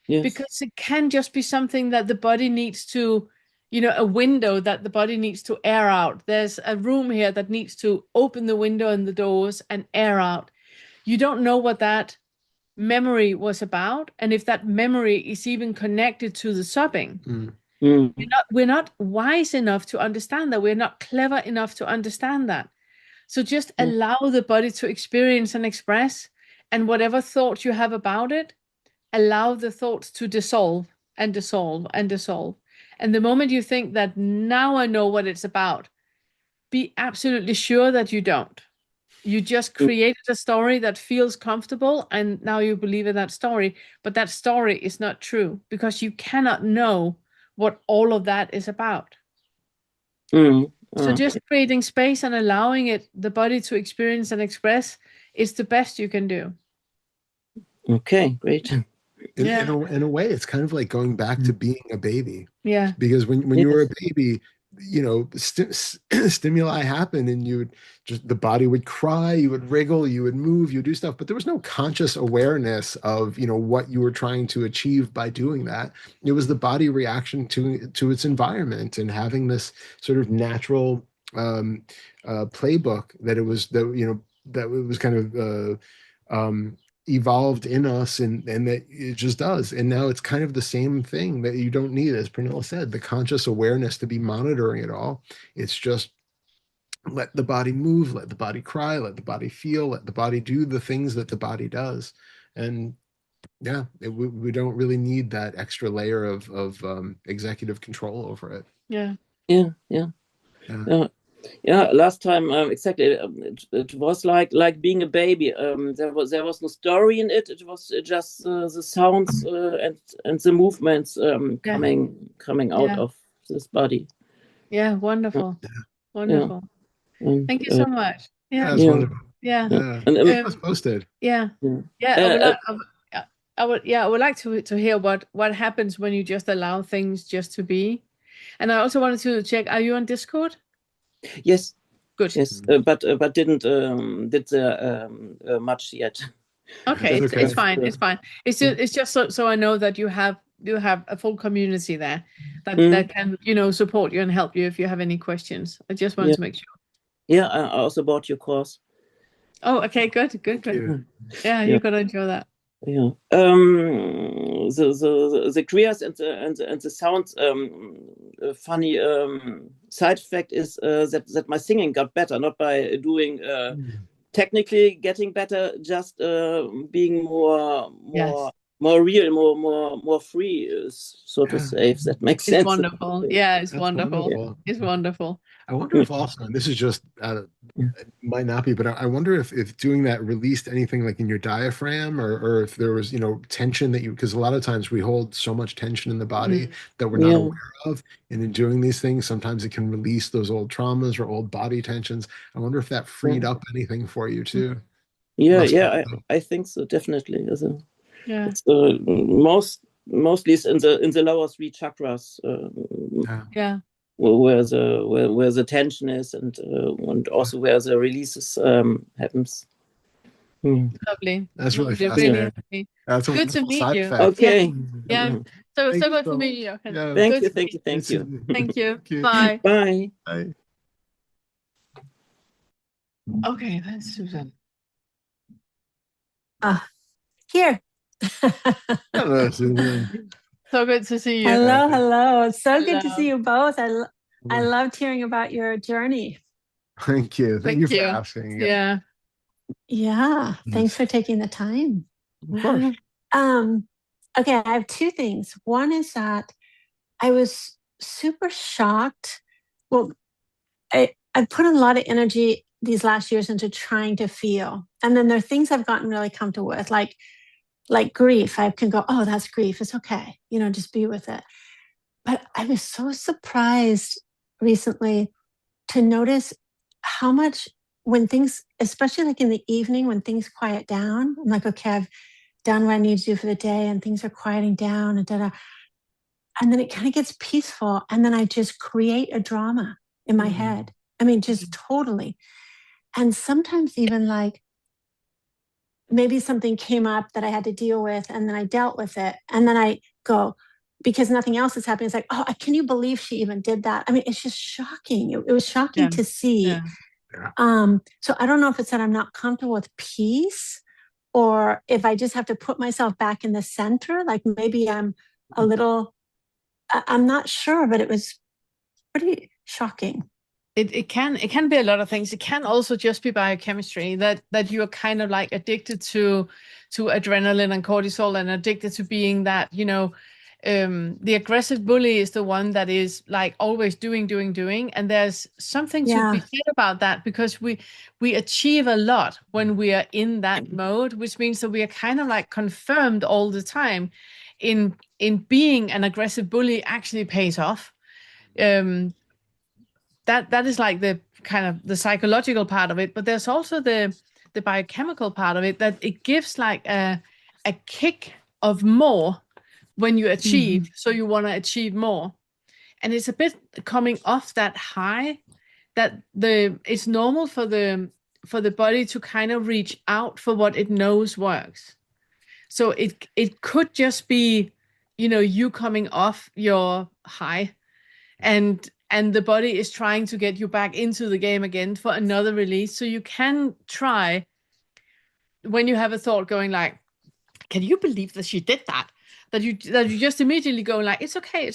Yes. Because it can just be something that the body needs to, a window that the body needs to air out. There's a room here that needs to open the window and the doors and air out. You don't know what that memory was about, and if that memory is even connected to the sobbing. We're not wise enough to understand that. We're not clever enough to understand that. So just allow the body to experience and express, and whatever thoughts you have about it, allow the thoughts to dissolve and dissolve and dissolve. And the moment you think that now I know what it's about, be absolutely sure that you don't. You just created a story that feels comfortable, and now you believe in that story, but that story is not true, because you cannot know what all of that is about. So just creating space and allowing the body to experience and express is the best you can do. Okay, great. In a way, it's kind of like going back to being a baby. Yeah. Because when you were a baby, stimuli happened, and the body would cry, you would wriggle, you would move, you would do stuff, but there was no conscious awareness of, what you were trying to achieve by doing that. It was the body reaction to its environment, and having this sort of natural playbook that it was kind of evolved in us, and that it just does. And now it's kind of the same thing, that you don't need, as Pernilla said, the conscious awareness to be monitoring it all. It's just let the body move, let the body cry, let the body feel, let the body do the things that the body does. And we don't really need that extra layer of executive control over it. Yeah, last time exactly. It was like being a baby. There was no story in it. It was just the sounds and the movements coming out of this body. Yeah, wonderful, wonderful. Thank you so much. That's wonderful. And it was posted. I would like to hear what happens when you just allow things just to be. And I also wanted to check, are you on Discord? Yes. Good. Yes, but didn't did much yet. Okay, That's it's okay. fine. It's fine. It's just so I know that you have a full community there that Mm. can, support you and help you if you have any questions. I just want Yeah. to make sure. Yeah, I also bought your course. Oh, okay, good. Thank you. Yeah, you're gonna enjoy that. Yeah. The clears and the sounds. A funny side effect is that my singing got better, not by doing technically getting better, just being more Yes. more real, more free, so to say, if that makes It's sense. wonderful. Yeah, it's That's wonderful. wonderful. It's wonderful. I wonder if also, and this is just, it might not be, but I wonder if doing that released anything like in your diaphragm, or if there was, tension that because a lot of times we hold so much tension in the body that we're not Yeah. aware of. And in doing these things, sometimes it can release those old traumas or old body tensions. I wonder if that freed up anything for you too. Yeah, Must yeah, have. I think so, definitely. Yeah. It's mostly it's in the lower three chakras, Yeah. where the tension is, and also where the releases happens. Lovely. That's really Lovely. fascinating. Really That's a good to wonderful meet side you. effect. Okay. Yeah. So Thank so you good so to much. meet you, Jochen. Yeah. Thank Good you, to thank meet you, thank you. Thank you. Thank you. Bye. Bye. Bye. Okay, that's Susan. Here. Hello, Susan. So good to see you. Hello, hello. It's so good to Hello. see you both. I loved hearing about your journey. Thank you. Thank you for you. asking. Yeah. Yeah, Yes. thanks for taking the time. Of course. Okay, I have two things. One is that I was super shocked. Well, I put a lot of energy these last years into trying to feel. And then there are things I've gotten really comfortable with, like grief. I can go, oh, that's grief. It's okay. Just be with it. But I was so surprised recently to notice how much when things, especially like in the evening, when things quiet down, I'm like, okay, I've done what I need to do for the day and things are quieting down and da-da. And then it kind of gets peaceful. And then I just create a drama in my head. I mean, just totally. And sometimes even like maybe something came up that I had to deal with and then I dealt with it. And then I go, because nothing else is happening. It's like, oh, can you believe she even did that? I mean, it's just shocking. It was shocking to see. Yeah. So I don't know if it's that I'm not comfortable with peace or if I just have to put myself back in the center. Like maybe I'm a little, I'm not sure, but it was pretty shocking. It can be a lot of things. It can also just be biochemistry that you are kind of like addicted to adrenaline and cortisol and addicted to being that, the aggressive bully is the one that is like always doing. And there's something to be said about that because we achieve a lot when we are in that mode, which means that we are kind of like confirmed all the time in being an aggressive bully actually pays off. That is like the kind of the psychological part of it, but there's also the biochemical part of it that it gives like a kick of more when you achieve, so you want to achieve more, and it's a bit coming off that high that it's normal for the body to kind of reach out for what it knows works. So it could just be you coming off your high and the body is trying to get you back into the game again for another release. So you can try when you have a thought going like, can you believe that she did that? That you just immediately go like, it's okay.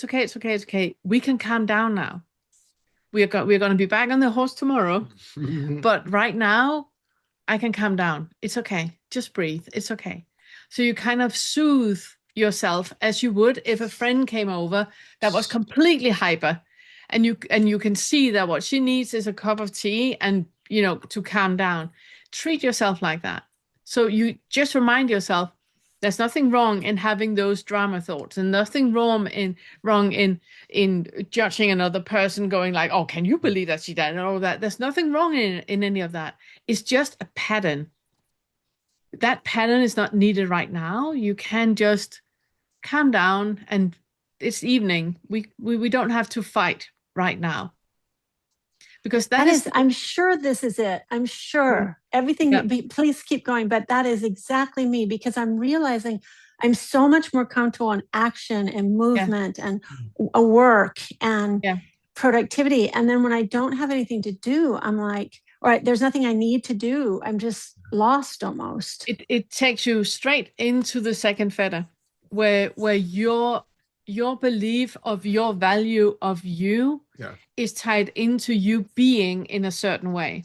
We can calm down now. We're going to be back on the horse tomorrow. But right now, I can calm down. It's okay. Just breathe. It's okay. So you kind of soothe yourself as you would if a friend came over that was completely hyper. And you can see that what she needs is a cup of tea and, to calm down. Treat yourself like that. So you just remind yourself there's nothing wrong in having those drama thoughts and nothing wrong in judging another person going like, oh, can you believe that she did and all that? There's nothing wrong in any of that. It's just a pattern. That pattern is not needed right now. You can just calm down and it's evening. We don't have to fight right now. because that is I'm sure this is it. I'm sure everything, please keep going. But that is exactly me, because I'm realizing I'm so much more comfortable in action and movement and work and productivity. And then when I don't have anything to do, I'm like, all right, there's nothing I need to do. I'm just lost almost. It takes you straight into the second fetter, where your belief of your value of you is tied into you being in a certain way.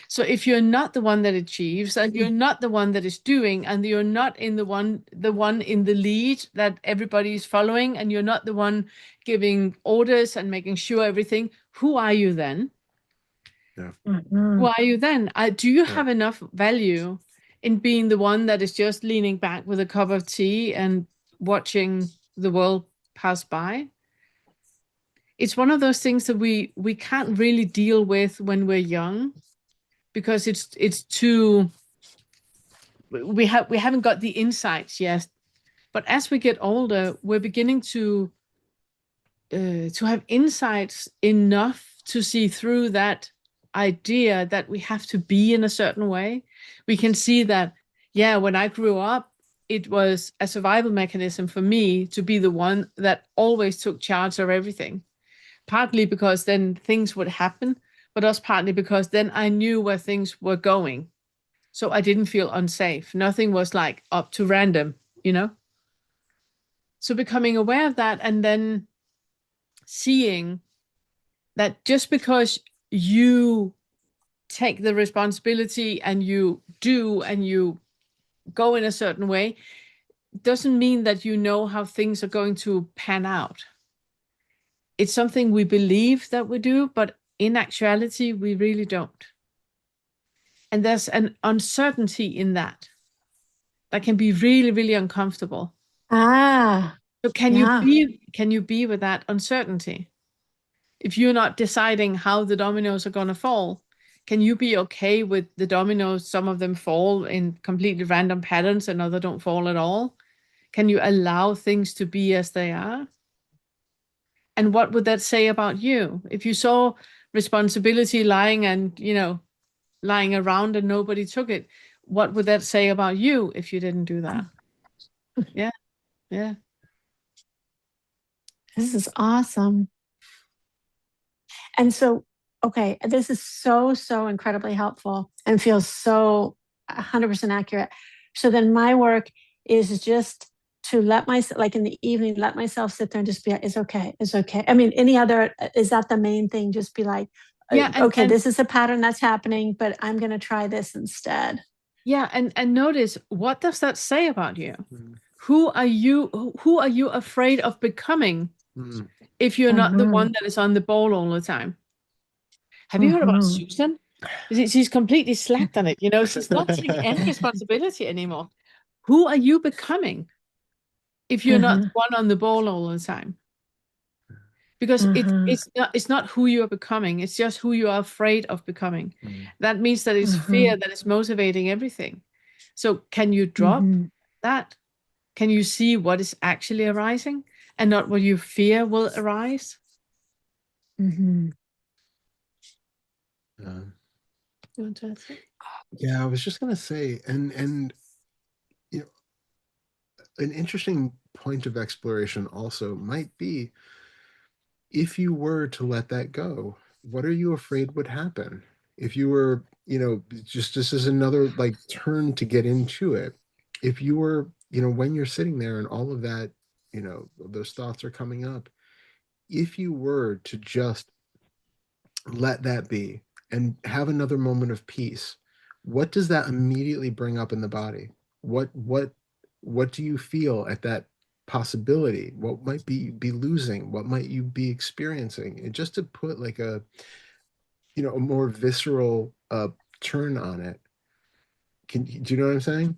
So if you're not the one that achieves, and you're not the one that is doing, and you're not in the one in the lead that everybody is following, and you're not the one giving orders and making sure everything, who are you then? Who are you then? Do you have enough value in being the one that is just leaning back with a cup of tea and watching the world pass by? It's one of those things that we can't really deal with when we're young, because it's too, we haven't got the insights yet. But as we get older, we're beginning to have insights enough to see through that idea that we have to be in a certain way. We can see that, when I grew up, it was a survival mechanism for me to be the one that always took charge of everything. Partly because then things would happen, but also partly because then I knew where things were going. So I didn't feel unsafe. Nothing was like up to random, So becoming aware of that, and then seeing that just because you take the responsibility and you do and you go in a certain way, doesn't mean that you know how things are going to pan out. It's something we believe that we do, but in actuality, we really don't. And there's an uncertainty in that can be really, really uncomfortable. So can you be with that uncertainty? If you're not deciding how the dominoes are going to fall, can you be okay with the dominoes? Some of them fall in completely random patterns and others don't fall at all. Can you allow things to be as they are? And what would that say about you? If you saw responsibility lying around and nobody took it, what would that say about you if you didn't do that? Yeah. This is awesome. And so, okay, this is so, so incredibly helpful and feels so 100% accurate. So then my work is just to let myself, like in the evening, let myself sit there and just be like, it's okay. I mean, is that the main thing? Just be like, okay, this is a pattern that's happening, but I'm going to try this instead. Yeah. And notice, what does that say about you? Who are you afraid of becoming if you're not the one that is on the ball all the time? Have you heard about Susan? She's completely slacked on it. She's not taking any responsibility anymore. Who are you becoming if you're not the one on the ball all the time? Because it's not who you are becoming. It's just who you are afraid of becoming. That means that it's fear that is motivating everything. So can you drop that? Can you see what is actually arising and not what you fear will arise? You want to answer? Yeah, I was just going to say, and an interesting point of exploration also might be, if you were to let that go, what are you afraid would happen? If you were, just this is another like turn to get into it. If you were, when you're sitting there and all of that, those thoughts are coming up, if you were to just let that be and have another moment of peace, what does that immediately bring up in the body? What do you feel at that possibility? What might be losing? What might you be experiencing? And just to put like a more visceral turn on it. Do you know what I'm saying?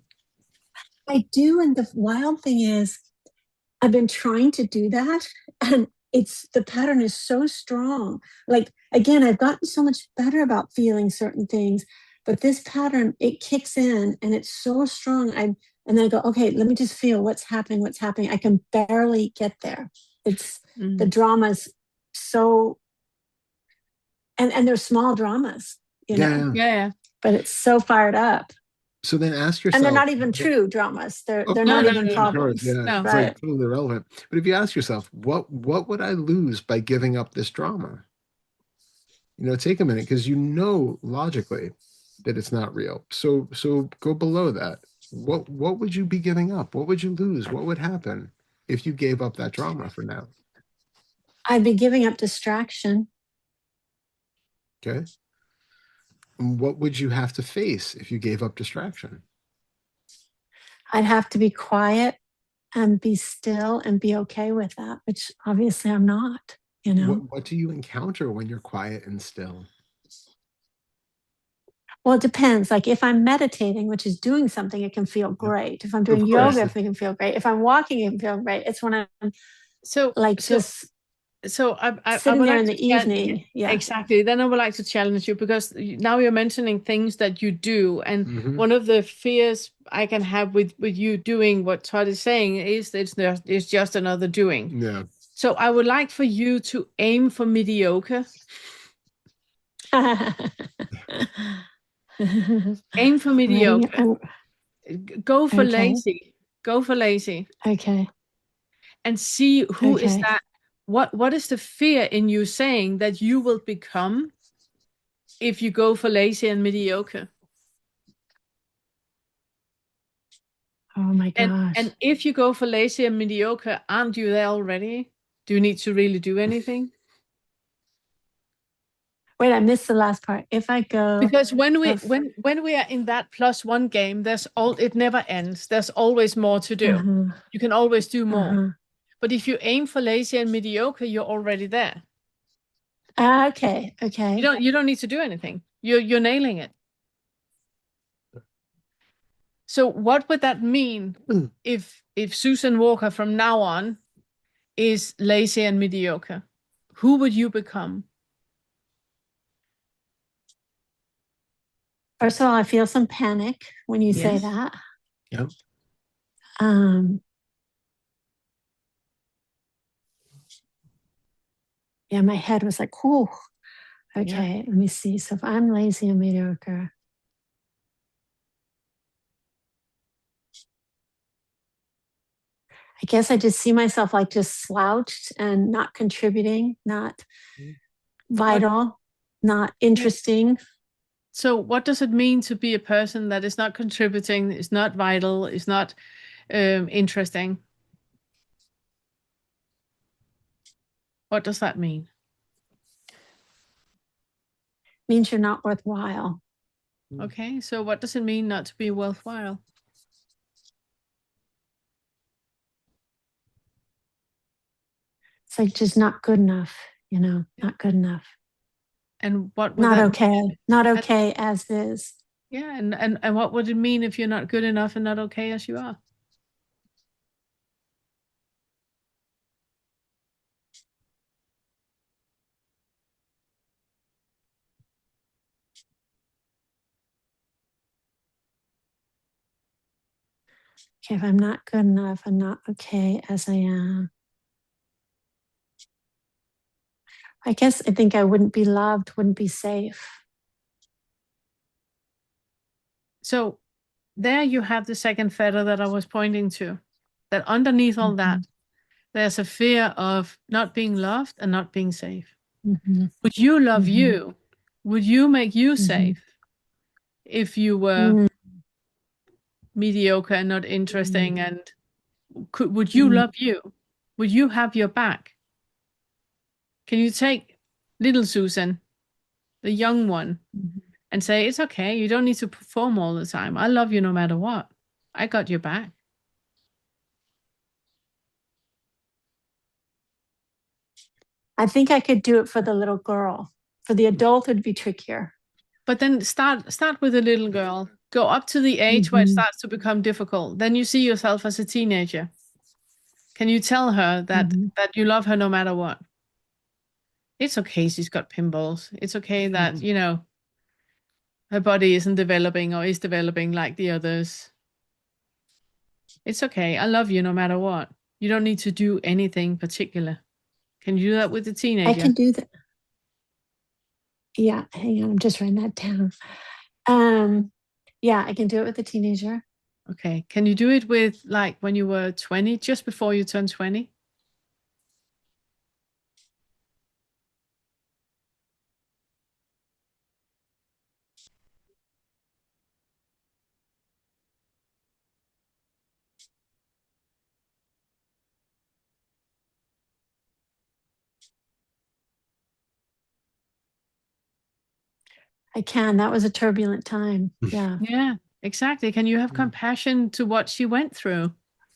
I do. And the wild thing is, I've been trying to do that, and the pattern is so strong. Like, again, I've gotten so much better about feeling certain things, but this pattern, it kicks in and it's so strong. And then I go, okay, let me just feel what's happening. I can barely get there. It's the drama's so and they're small dramas, you know, Yeah. but it's so fired up. So then ask yourself, And they're not even true dramas. They're oh, not no, even no, no. of course, problems. yeah, No. it's Right. like totally irrelevant. But if you ask yourself, what would I lose by giving up this drama? You know, take a minute, because you know logically that it's not real. So go below that. What would you be giving up? What would you lose? What would happen if you gave up that drama for now? I'd be giving up distraction. Okay. And what would you have to face if you gave up distraction? I'd have to be quiet and be still and be okay with that, which obviously I'm not, you know. What do you encounter when you're quiet and still? Well, it depends. Like if I'm meditating, which is doing something, it can feel great. If I'm doing Of course. yoga, it can feel great. If I'm walking, it can feel great. It's when I'm So like just I sitting would there like in to the evening. Yeah. exactly. Then I would like to challenge you, because now you're mentioning things that you do, and Mhm. one of the fears I can have with you doing what Todd is saying is it's just another doing. Yeah. So I would like for you to aim for mediocre. Aim for mediocre. Go for lazy. Go for lazy. Okay. And see who is Okay. that. What is the fear in you saying that you will become if you go for lazy and mediocre? Oh my gosh. And if you go for lazy and mediocre, aren't you there already? Do you need to really do anything? Wait, I missed the last part. If I go, Because when we are in that +1 game, it never ends. There's always more to do. You can always do more. But if you aim for lazy and mediocre, you're already there. Okay. You don't need to do anything. You're nailing it. So what would that mean if Susan Walker from now on is lazy and mediocre? Who would you become? First of all, I feel some panic when you say Yes. that. Yep. Yeah, my head was like, whew. Okay, let me see. So if I'm lazy and mediocre, I guess I just see myself like just slouched and not contributing, not vital, not interesting. So what does it mean to be a person that is not contributing, is not vital, is not interesting? What does that mean? Means you're not worthwhile. Okay, so what does it mean not to be worthwhile? It's like just not good enough, you know, not good enough. And what would Not that okay. mean? Not okay as is. Yeah, and what would it mean if you're not good enough and not okay as you are? Okay, if I'm not good enough, I'm not okay as I am. I guess I think I wouldn't be loved, wouldn't be safe. So there you have the second fetter that I was pointing to. That underneath all that, there's a fear of not being loved and not being safe. Would you love you? Would you make you safe if you were mediocre and not interesting? And would you love you? Would you have your back? Can you take little Susan, the young one, and say, it's okay, you don't need to perform all the time. I love you no matter what. I got your back. I think I could do it for the little girl. For the adult, it'd be trickier. But then start with a little girl. Go up to the age where it starts to become difficult. Then you see yourself as a teenager. Can you tell her that you love her no matter what? It's okay she's got pimples. It's okay that, you know, her body isn't developing or is developing like the others. It's okay. I love you no matter what. You don't need to do anything particular. Can you do that with the teenager? I can do that. Yeah, hang on, I'm just writing that down. Yeah, I can do it with a teenager. Okay. Can you do it with like when you were 20, just before you turned 20? I can. That was a turbulent time. Yeah. Yeah, exactly. Can you have compassion to what she went through?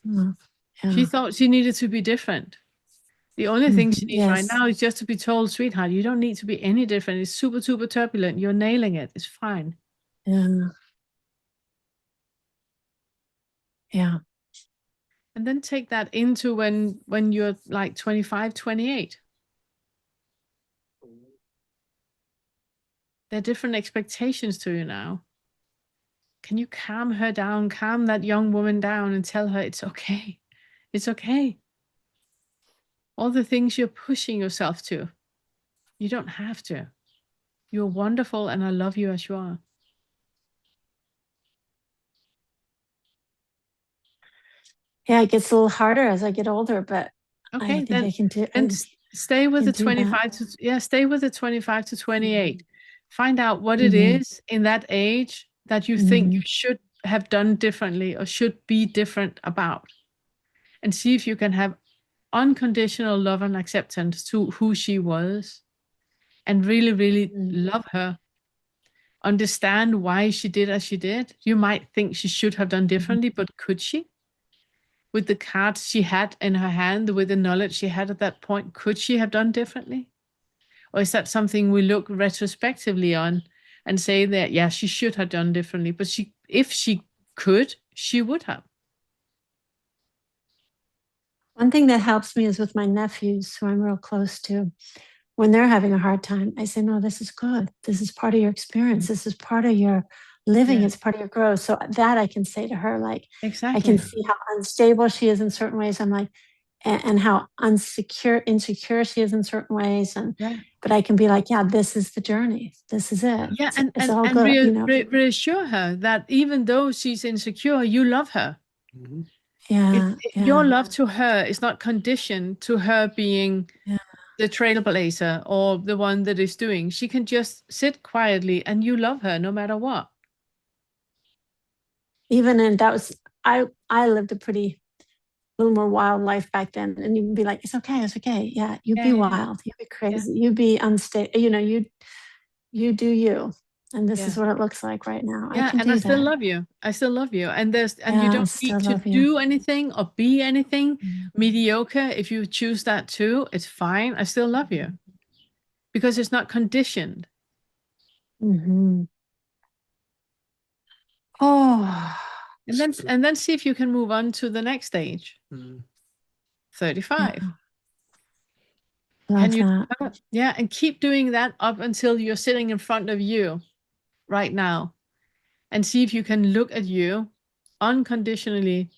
Mm, She yeah. thought she needed to be different. The only thing she needs right Yes. now is just to be told, sweetheart, you don't need to be any different. It's super, super turbulent. You're nailing it. It's fine. Yeah. Yeah. And then take that into when you're like 25, 28. There are different expectations to you now. Can you calm her down, calm that young woman down and tell her it's okay? It's okay. All the things you're pushing yourself to, you don't have to. You're wonderful and I love you as you are. Yeah, it gets a little harder as I get older, but I Okay, think I can do then stay with can the do that. 25 to stay with the 25 to 28. Find out what it Mhm. is in that age that you think you Mhm. should have done differently or should be different about. And see if you can have unconditional love and acceptance to who she was and really, really love her. Understand why she did as she did. You might think she should have done differently, but could she? With the cards she had in her hand, with the knowledge she had at that point, could she have done differently? Or is that something we look retrospectively on and say that, yeah, she should have done differently, but if she could, she would have. One thing that helps me is with my nephews, who I'm real close to. When they're having a hard time, I say, no, this is good. This is part of your experience. This is part of your living. Yeah. It's part of your growth. So that I can say to her, like, I can Exactly. see how unstable she is in certain ways. I'm like, and how insecure she is in certain ways. Yeah. But I can be like, yeah, this is the journey. This is it. Yeah, It's all good, reassure her that even though she's insecure, you love her. Mhm. Yeah, Your love to her is not conditioned to her being yeah. the trailblazer or the one that is doing. She can just sit quietly and you love her no matter what. Even and that was I lived a pretty little more wild life back then, and you can be like, it's okay, yeah, you be wild, you be crazy, you be unstable, you do you, and this is what it looks like right now. I can and I do still that. love you. I still love you. And you Yeah, I don't still need to love you. do anything or be anything mediocre. If you choose that too, it's fine. I still love you because it's not conditioned. Mm-hmm. Oh, And then see if you can move on to the next stage. 35. yeah. Love Can you that. yeah, and keep doing that up until you're sitting in front of you right now. And see if you can look at you unconditionally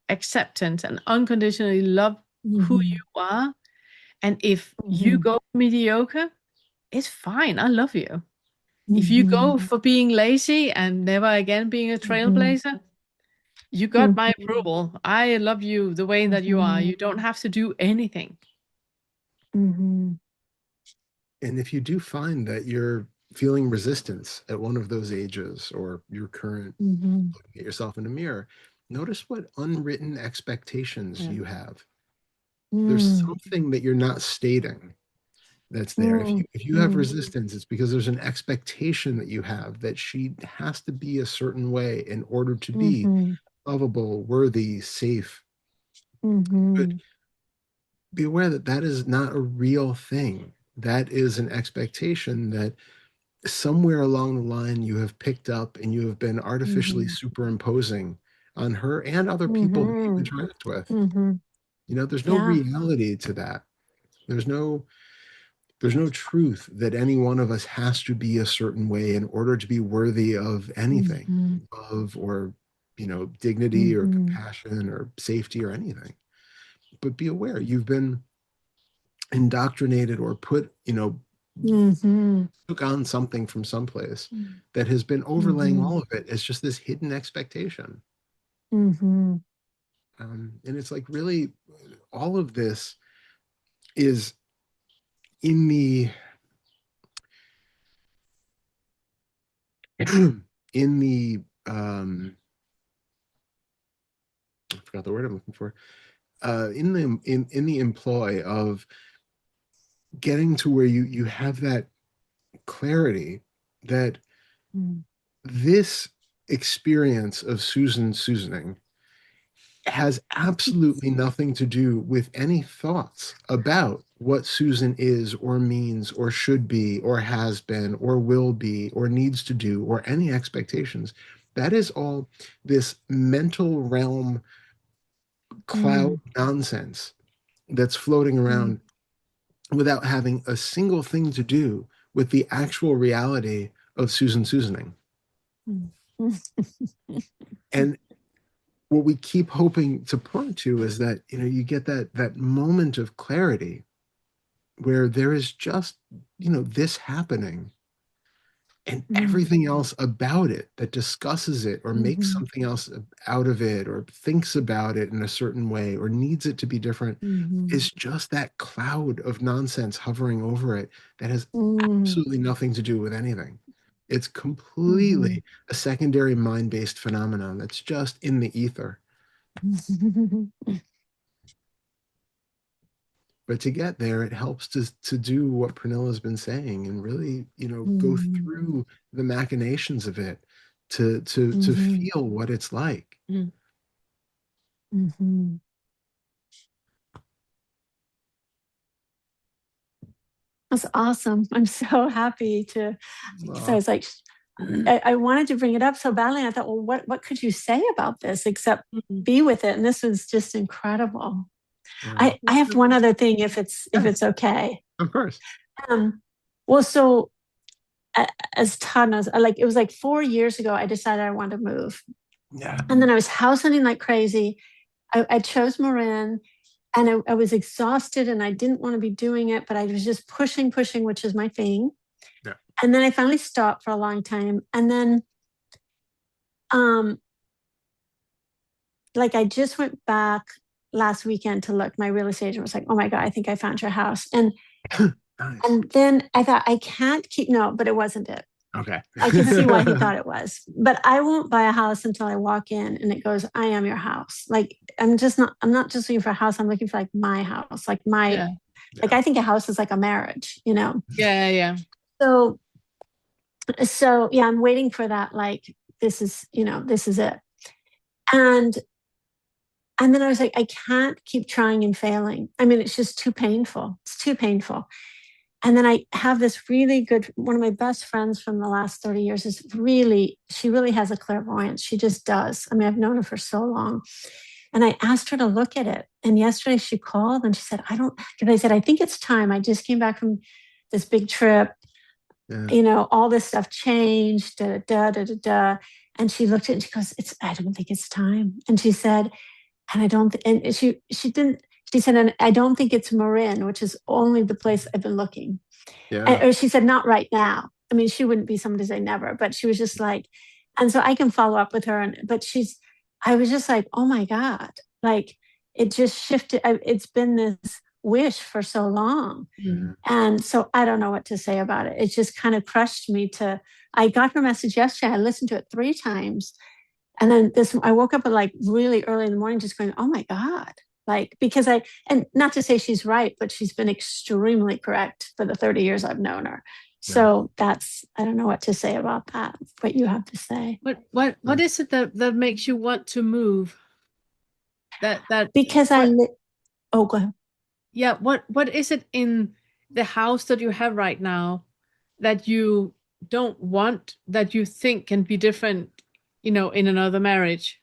acceptance and unconditionally love who Mm-hmm. you are. And if you Mm-hmm. go mediocre, it's fine. I love you. If you Mm-hmm. go for being lazy and never again being a Mm-hmm. trailblazer, you got my approval. I love you the way that you are. You don't have to do anything. Mm-hmm. And if you do find that you're feeling resistance at one of those ages or your current Mm-hmm. looking at yourself in a mirror, notice what unwritten expectations you have. There's Mm-hmm. something that you're not stating that's there. If you have Mm-hmm. resistance, it's because there's an expectation that you have that she has to be a certain way in order to be Mm-hmm. lovable, worthy, safe. But Mm-hmm. be aware that that is not a real thing. That is an expectation that somewhere along the line you have picked up and you have been artificially Mm-hmm. superimposing on her and other people that you Mm-hmm. interact with. Mm-hmm. There's no Yeah. reality to that. There's no truth that any one of us has to be a certain way in order to be worthy of anything, Mm-hmm. love or dignity or Mm-hmm. compassion or safety or anything. But be aware you've been indoctrinated or put Mm-hmm. Took on something from someplace Mm. that has been overlaying Mm-hmm. all of it as just this hidden expectation. Mm-hmm. And it's like really all of this is in the in the I forgot the word I'm looking for. In the employ of getting to where you have that clarity that Mm. this experience of Susaning has absolutely nothing to do with any thoughts about what Susan is or means or should be or has been or will be or needs to do or any expectations. That is all this mental realm cloud Mm. nonsense that's floating around without having a single thing to do with the actual reality of Susaning. Mm. And what we keep hoping to point to is that, you get that moment of clarity where there is just, this happening and Mm. everything else about it that discusses it or makes Mhm. something else out of it or thinks about it in a certain way or needs it to be different Mhm. is just that cloud of nonsense hovering over it that has Mm. absolutely nothing to do with anything. It's Mhm. completely a secondary mind-based phenomenon that's just in the ether. But to get there, it helps to do what Pernilla's been saying and really, go Mhm. through the machinations of it to Mhm. feel what it's like. Mhm. That's awesome. I'm so happy to, because I was like, I wanted to bring it up so badly. And I thought, well, what could you say about this except be with it? And this was just incredible. Yeah. I have one other thing, if Yeah, it's okay. of course. Um, well, so as Todd knows, it was like 4 years ago, I decided I wanted to move. Yeah. And then I was house hunting like crazy. I chose Marin, and I was exhausted and I didn't want to be doing it, but I was just pushing, which is my thing. Yeah. And then I finally stopped for a long time. And then, I just went back last weekend to look. My real estate agent was like, "Oh my God, I think I found your house." Nice. And then I thought, I can't keep, no, but it wasn't it. Okay. I could see why he thought it was. But I won't buy a house until I walk in and it goes, "I am your house." I'm not just looking for a house. I'm looking for my house, Yeah. I think a house is like a marriage, Yeah. So, yeah, I'm waiting for that. This is it. And then I was like, I can't keep trying and failing. I mean, it's just too painful. It's too painful. And then I have this really good, one of my best friends from the last 30 years she really has a clairvoyance. She just does. I mean, I've known her for so long. And I asked her to look at it. And yesterday she called and she said, because I said, I think it's time. I just came back from this big trip. Yeah. All this stuff changed, da, da, da, da, da. And she looked at it and she goes, I don't think it's time. And she said, and I don't, and she didn't, she said, and I don't think it's Marin, which is only the place I've been looking. Yeah. Or she said, not right now. I mean, she wouldn't be someone to say never, but she was just like, and so I can follow up with her. I was just like, oh my God, it just shifted. It's been this wish for so long. Yeah. And so I don't know what to say about it. It just kind of crushed me I got her message yesterday. I listened to it 3 times. And then I woke up at really early in the morning, just going, oh my God. Because and not to say she's right, but she's been extremely correct for the 30 years I've known her. So I don't know what to say about that, what you have to say. What is it that makes you want to move? Because oh, go ahead. Yeah, what is it in the house that you have right now that you don't want, that you think can be different, in another marriage?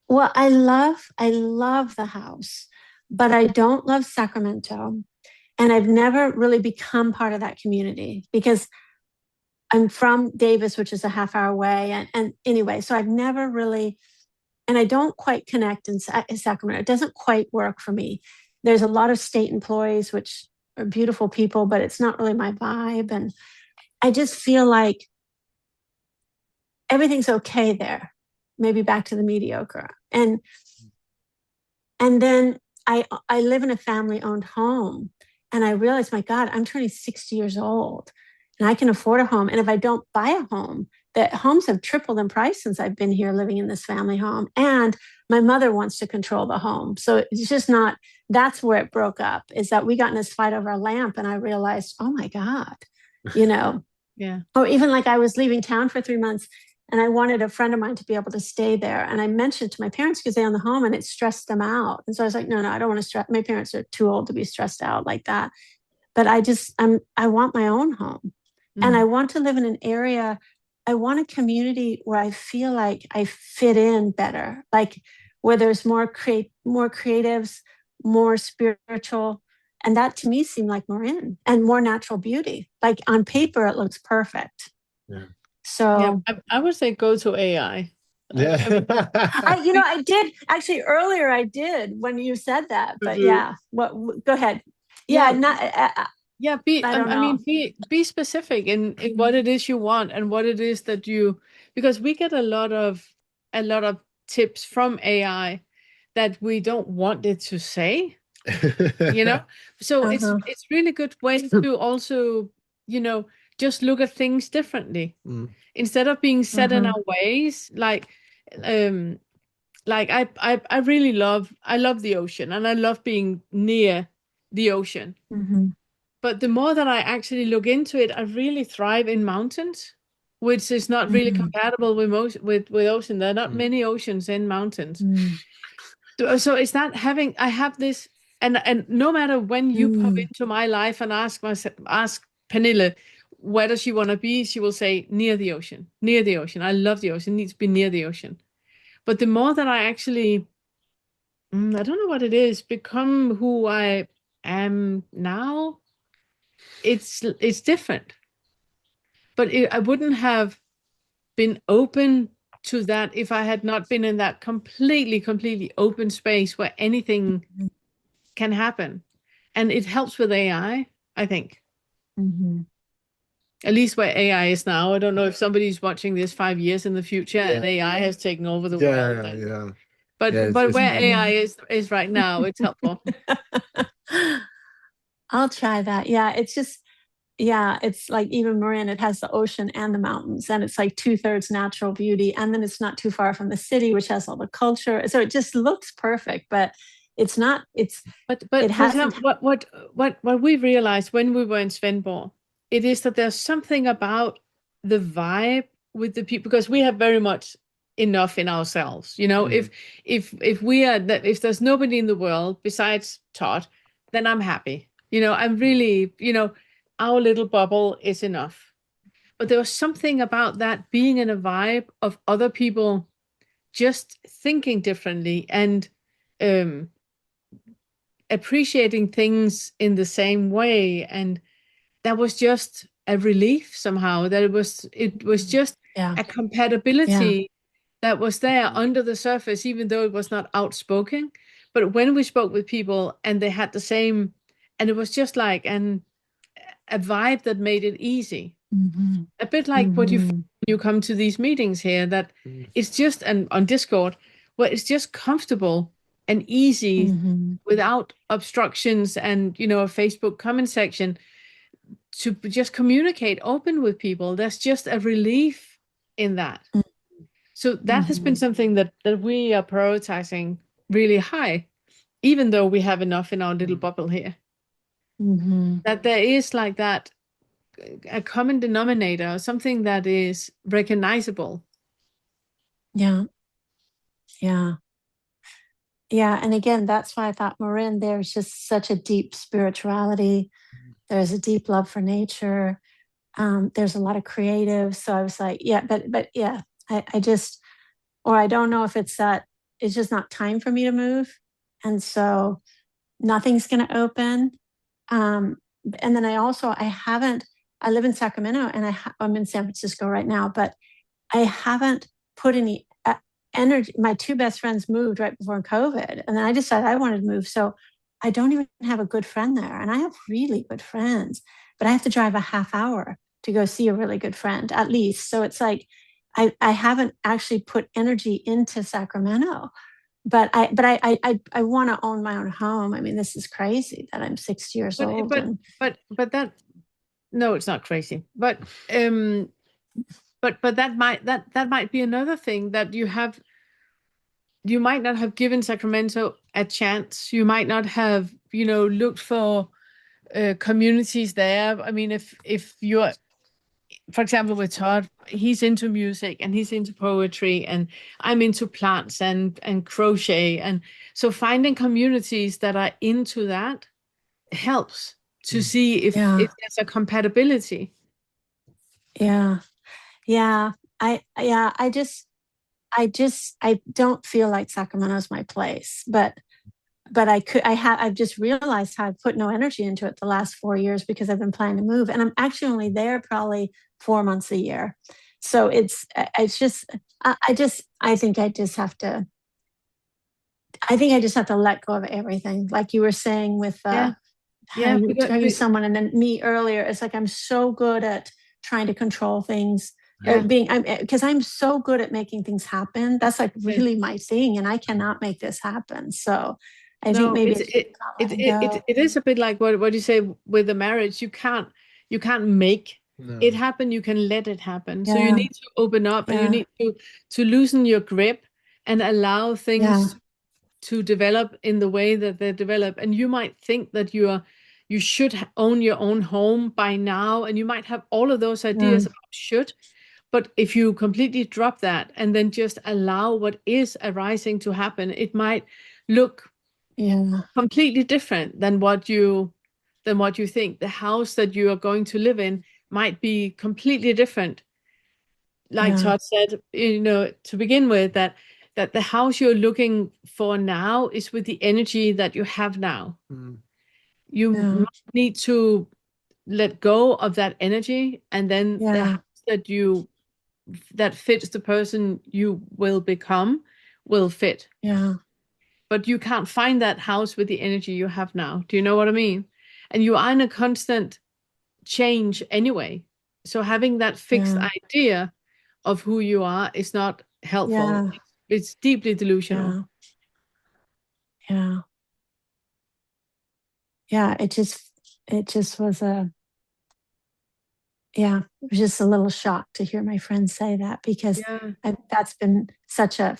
Well, I love the house, but I don't love Sacramento. And I've never really become part of that community because I'm from Davis, which is a half hour away. And anyway, so I've never really, and I don't quite connect in Sacramento. It doesn't quite work for me. There's a lot of state employees, which are beautiful people, but it's not really my vibe. And I just feel like everything's okay there. Maybe back to the mediocre. And then I live in a family-owned home, and I realize, my God, I'm turning 60 years old, and I can afford a home. And if I don't buy a home, that homes have tripled in price since I've been here living in this family home. And my mother wants to control the home. So it's just not, that's where it broke up, is that we got in this fight over a lamp, and I realized, oh my God, you know. Yeah. Or even like I was leaving town for 3 months, and I wanted a friend of mine to be able to stay there. And I mentioned to my parents because they own the home, and it stressed them out. And so I was like, no, I don't want to stress. My parents are too old to be stressed out like that. But I want my own home. And I want to live in an area. I want a community where I feel like I fit in better, like where there's more creatives, more spiritual. And that to me seemed like Marin, and more natural beauty. Like on paper, it looks perfect. Yeah. So I would say go to AI. Yeah. I did actually earlier. I did when you said that, but yeah. What? Go ahead. Yeah. Yeah, I mean, be specific in what it is you want and what it is that you, because we get a lot of tips from AI that we don't want it to say, you know. So it's really good way to also, you know, just look at things differently instead of being set in our ways. Like I really love the ocean, and I love being near the ocean. But the more that I actually look into it, I really thrive in mountains, which is not really compatible with ocean. There are not many oceans in mountains. So it's not having, I have this, and no matter when you pop into my life and ask Pernille, where does she want to be? She will say near the ocean, near the ocean. I love the ocean, needs to be near the ocean. But the more that I actually, I don't know what it is, become who I am now, it's different. But I wouldn't have been open to that if I had not been in that completely open space where anything can happen. And it helps with AI, I think. At least where AI is now. I don't know if somebody's watching this 5 years in the future and AI has taken over the world. Yeah. But it's where AI is right now, it's helpful. I'll try that. Yeah, it's just, yeah, it's like even Marin, it has the ocean and the mountains, and it's like 2/3 natural beauty. And then it's not too far from the city, which has all the culture. So it just looks perfect, but it's not, but it for hasn't. example, what we realized when we were in Svendborg, it is that there's something about the vibe with the people, because we have very much enough in ourselves. You know, if we are that, if there's nobody in the world besides Todd, then I'm happy. You know, I'm really, you know, our little bubble is enough. But there was something about that being in a vibe of other people just thinking differently and appreciating things in the same way. And that was just a relief somehow, that it was just a compatibility that was there under the surface, even though it was not outspoken. But when we spoke with people and they had the same, and it was just like a vibe that made it easy. A bit like what you feel when you come to these meetings here, that it's just, and on Discord, where it's just comfortable and easy without obstructions, and, you know, a Facebook comment section to just communicate open with people. There's just a relief in that. So that has been something that we are prioritizing really high, even though we have enough in our little bubble here. That there is like that, a common denominator, something that is recognizable. Yeah. And again, that's why I thought, Marin, there's just such a deep spirituality. There's a deep love for nature. There's a lot of creative. So I was like, yeah, but yeah, I just, or I don't know if it's that it's just not time for me to move. And so nothing's going to open. And then I live in Sacramento, and I'm in San Francisco right now, but I haven't put any energy. My two best friends moved right before COVID, and then I decided I wanted to move. So I don't even have a good friend there. And I have really good friends, but I have to drive a half hour to go see a really good friend at least. So it's like I haven't actually put energy into Sacramento, but I want to own my own home. I mean, this is crazy that I'm 60 years old. But that, no, it's not crazy. But that might be another thing that you might not have given Sacramento a chance. You might not have, looked for communities there. I mean, if you're, for example, with Todd, he's into music and he's into poetry, and I'm into plants and crochet, and so finding communities that are into that helps to see if there's a compatibility. Yeah. I don't feel like Sacramento's my place, but I've just realized how I've put no energy into it the last 4 years because I've been planning to move, and I'm actually only there probably 4 months a year. So I think I just have to let go of everything. Like you were saying with how you were talking to someone and then me earlier, it's like I'm so good at trying to control things. Because I'm so good at making things happen. That's like really my thing, and I cannot make this happen. So I think maybe it is a bit like what you say with the marriage. You can't make it happen. You can let it happen. So you need to open up and you need to loosen your grip and allow things to develop in the way that they develop. And you might think that you should own your own home by now, and you might have all of those ideas about should. But if you completely drop that and then just allow what is arising to happen, it might look completely different than what you think. The house that you are going to live in might be completely different. Like Todd said, to begin with, that the house you're looking for now is with the energy that you have now. You need to let go of that energy, and then the house that fits the person you will become will fit. But you can't find that house with the energy you have now. Do you know what I mean? And you are in a constant change anyway. So having that fixed idea of who you are is not helpful. It's deeply delusional. It just was it was just a little shock to hear my friend say that, because that's been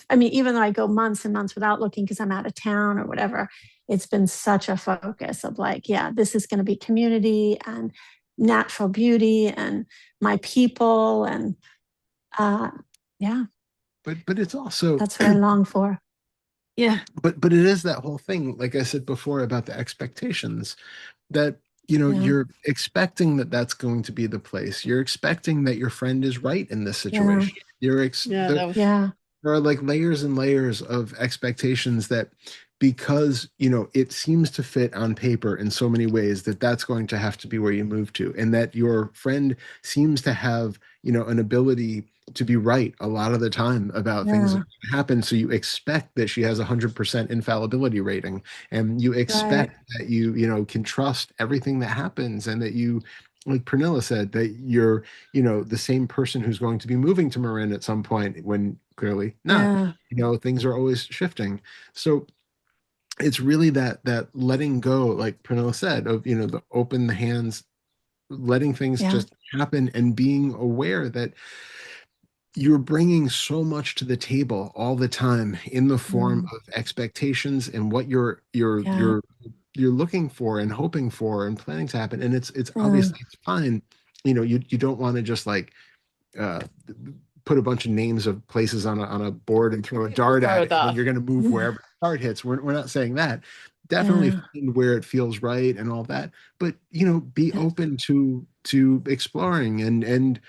even though I go months and months without looking because I'm out of town or whatever, it's been such a focus of like, this is going to be community and natural beauty and my people. And but it's also, that's what I long for. But it is that whole thing, like I said before, about the expectations that you're expecting that that's going to be the place. You're expecting that your friend is right in this situation. There are like layers and layers of expectations that, because it seems to fit on paper in so many ways, that that's going to have to be where you move to, and that your friend seems to have an ability to be right a lot of the time about things that happen. So you expect that she has 100% infallibility rating, and you expect that you can trust everything that happens, and that you, like Pernilla said, that you're the same person who's going to be moving to Marin at some point, when clearly not. Things are always shifting. So it's really that letting go, like Pernilla said, of the open the hands, letting things just happen, and being aware that you're bringing so much to the table all the time in the form of expectations and what you're looking for and hoping for and planning to happen. And it's obviously it's fine. You don't want to just like put a bunch of names of places on a board and throw a dart at it, and you're going to move wherever the dart hits. We're not saying that. Definitely find where it feels right and all that, but be open to exploring, and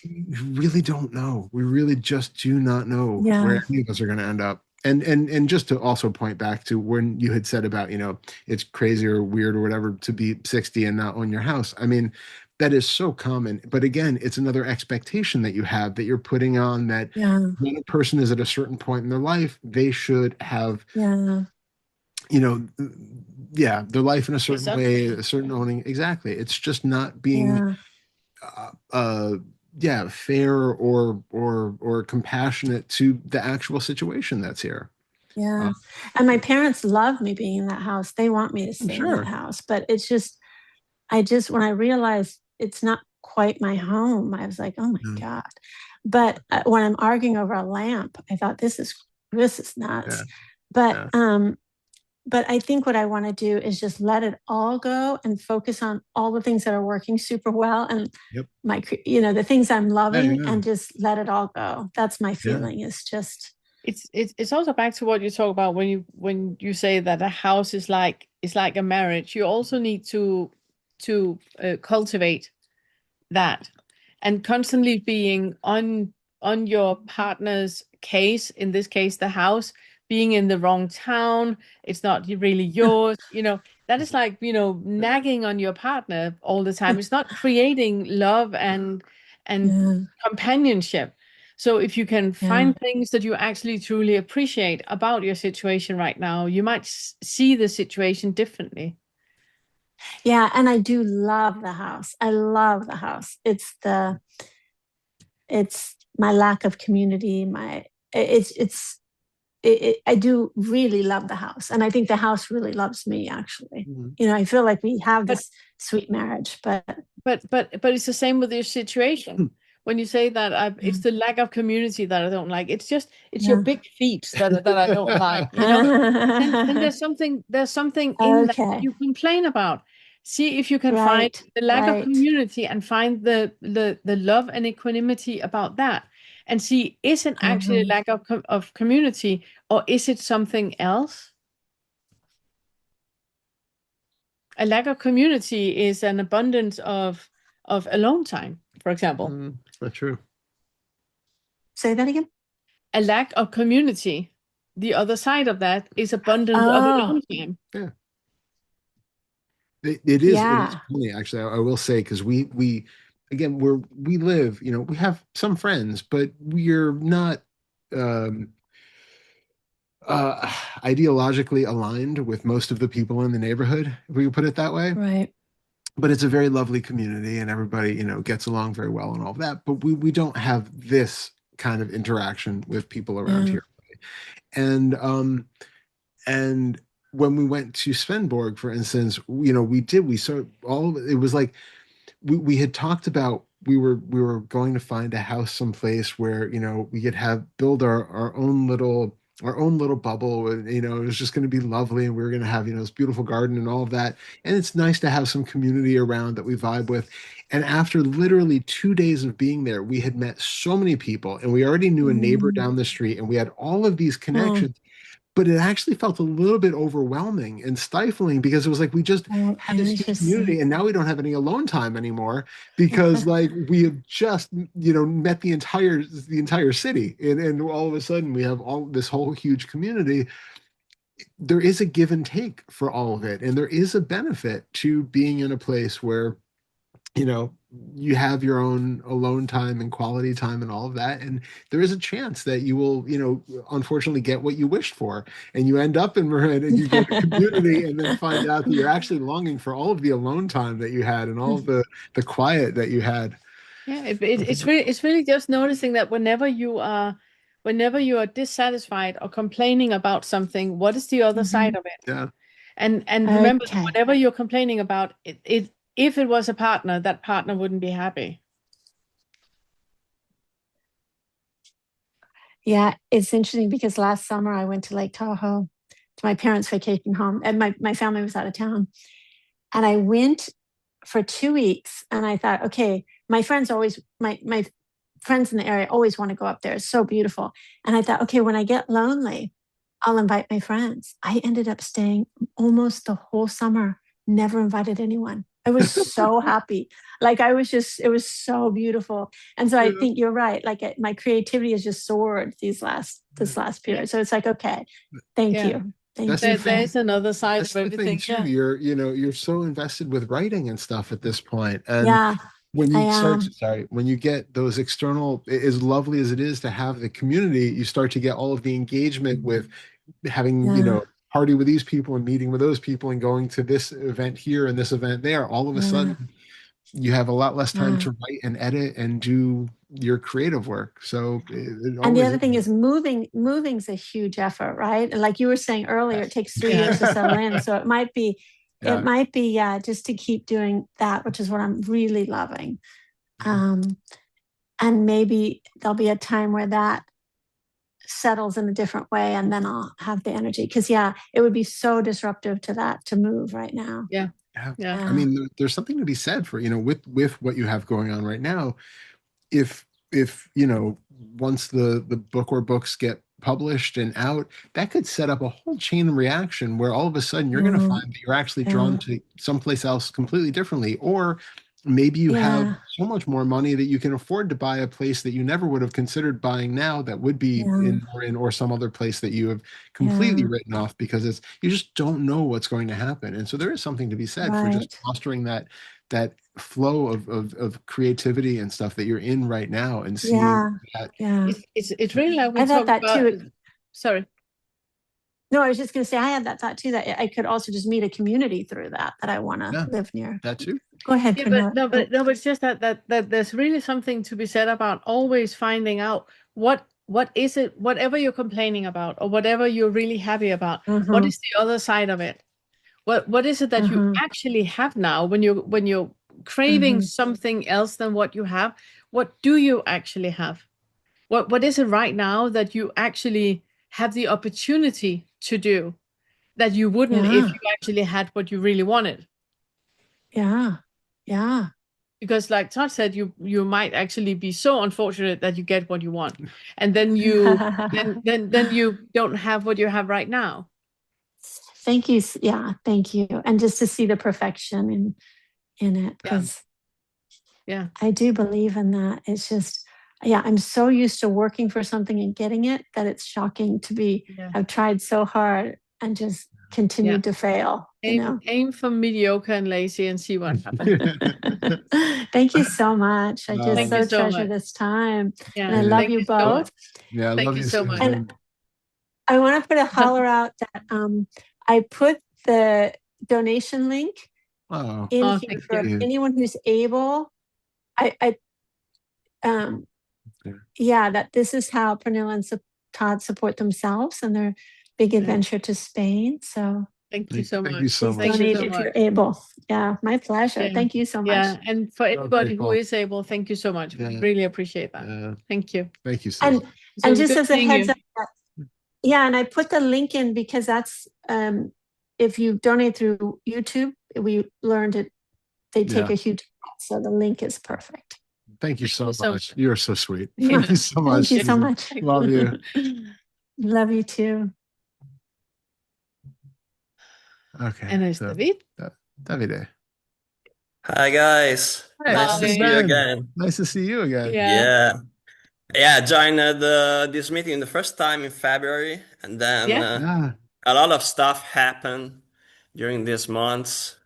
we really don't know. We really just do not know where any of us are going to end up. And just to also point back to when you had said about, it's crazy or weird or whatever to be 60 and not own your house. I mean, that is so common. But again, it's another expectation that you have, that you're putting on, that when a person is at a certain point in their life, they should have you know, yeah, their life in a certain way, Presumption. a certain owning. Exactly. It's just not being, Yeah. uh, uh, yeah, fair or compassionate to the actual situation that's here. Yeah. And my parents love me being in that house. They want me to I'm stay in that sure. house. But it's just, when I realized it's not quite my home, I was like, oh my Mm. God. But when I'm arguing over a lamp, I thought this is nuts. Yeah. But Yeah. but I think what I want to do is just let it all go and focus on all the things that are working super well and Yep. the things I'm Yeah. loving, Yeah. and just let it all go. That's my Yeah. feeling. Is just It's also back to what you talk about when you say that a house is like a marriage. You also need to cultivate that, and constantly being on your partner's case, in this case the house, being in the wrong town, it's not really yours, that is like, nagging on your partner all the time. It's not creating love and yeah, companionship. So if you can yeah, find things that you actually truly appreciate about your situation right now, you might see the situation differently. yeah. And I do love the house. I love the house. It's my lack of community. I do really love the house, and I think the house really loves me. Actually, Mhm. I feel like we have But this sweet marriage. But but it's the same with your situation. When you say that it's yeah, the lack of community that I don't like, it's your yeah. big feet that I don't like, then there's something in that Okay, you complain about. See if you can find right, the lack of right. community and find the love and equanimity about that, and see, is it actually a Uh-huh. lack of community, or is it something else? A lack of community is an abundance of alone time, for example. That's true. Say that again. A lack of community, the other side of that is abundance of Oh, alone time. Yeah. It is yeah, funny, actually. I will say, because we again, we live, we have some friends, but we're not um uh ideologically aligned with most of the people in the neighborhood, if we could put it that way. right. But it's a very lovely community, and everybody, gets along very well and all of that. But we don't have this kind of interaction with people around Yeah. here. And when we went to Svenborg, for instance, we saw all of it. It was like we had talked about, we were going to find a house someplace where we could have build our own little bubble, and it was just going to be lovely, and we were going to have this beautiful garden and all of that. And it's nice to have some community around that we vibe with. And after literally 2 days of being there, we had met so many people, and we already knew a neighbor Mm. down the street, and we had all of these Oh, connections. But it actually felt a little bit overwhelming and stifling, because it was like we just oh, had this huge interesting. community, and now we don't have any alone time anymore, because like we have just met the entire city, and all of a sudden we have all this whole huge community. There is a give and take for all of it, and there is a benefit to being in a place where you know you have your own alone time and quality time and all of that, and there is a chance that you will unfortunately get what you wished for, and you end up in Marin, and you go to community, and then find out that you're actually longing for all of the alone time that you had, and all of the quiet that you had. Yeah, it's really just noticing that whenever you are dissatisfied or complaining about something, what is the other side Mhm. of it? Yeah. And remember that Okay. whatever you're complaining about, if it was a partner, that partner wouldn't be happy. Yeah, it's interesting because last summer I went to Lake Tahoe to my parents' vacation home, and my family was out of town. And I went for 2 weeks, and I thought, okay, my friends in the area always want to go up there. It's so beautiful. And I thought, okay, when I get lonely, I'll invite my friends. I ended up staying almost the whole summer, never invited anyone. I was so happy. Like it was so beautiful. And so I Yeah. think you're right. Like my creativity has just soared this last Yeah, period. So it's like, okay, thank yeah. you. Thank That's you the There thing. is another side That's of the thing everything. too. Yeah. You're so invested with writing and stuff at this point. And yeah, when I you start am. sorry, when you get those external, as lovely as it is to have the community, you start to get all of the engagement with having, Yeah. party with these people and meeting with those people and going to this event here and this event there, all of a sudden you have a lot less time to write and edit and do your creative work. So and the other thing is moving's a huge effort, right? And like you were saying earlier, it takes 3 years to settle in. So it might be just to keep doing that, which is what I'm really loving. And maybe there'll be a time where that settles in a different way, and then I'll have the energy. Because it would be so disruptive to that to move right now. Yeah. I mean, there's something to be said for, with what you have going on right now. If once the book or books get published and out, that could set up a whole chain reaction where all of a sudden you're going to find that you're actually drawn to someplace else completely differently, or maybe you have so much more money that you can afford to buy a place that you never would have considered buying now that would be in or some other place that you have completely written off because you just don't know what's going to happen. And so there is something to be said for just fostering that flow of creativity and stuff that you're in right now and seeing that. It's really like we I thought talk that about, too. Sorry. No, I was just going to say I had that thought too, that I could also just meet a community through that I want to live near. That too. Go ahead. But it's just that there's really something to be said about always finding out what is it, whatever you're complaining about or whatever you're really happy about, what is the other side of it? What is it that you actually have now when you're craving something else than what you have? What do you actually have? What is it right now that you actually have the opportunity to do that you wouldn't if you actually had what you really wanted? Yeah. Because like Todd said, you might actually be so unfortunate that you get what you want. And then you then you don't have what you have right now. Thank you. Yeah, thank you. And just to see the perfection in it, because I do believe in that. It's just, I'm so used to working for something and getting it that it's shocking to have tried so hard and just continued to fail. Aim for mediocre and lazy and see what happens. Thank you so much. I just treasure this time. Yeah. And I love you both. Yeah, I Thank love you so much. And I want to put a holler out that I put the donation link in here for anyone who's able. That this is how Pernilla and Todd support themselves and their big adventure to Spain. So thank you so much. Thank you so much. Donate if you're able. Yeah, my pleasure. Thank you so much. Yeah, and for everybody who is able, thank you so much. We really appreciate that. Thank you. Thank you so much. And just as a heads up, and I put the link in because that's if you donate through YouTube, we learned it. They take a huge cut, so the link is perfect. Thank you so much. You're so sweet. Thank you so much. Thank you so much. Love you. Love you too. Okay. And it's David. Davide. Hi guys. Nice to see you again. Nice to see you again. Yeah. Joined this meeting the first time in February, and then a lot of stuff happened during these months.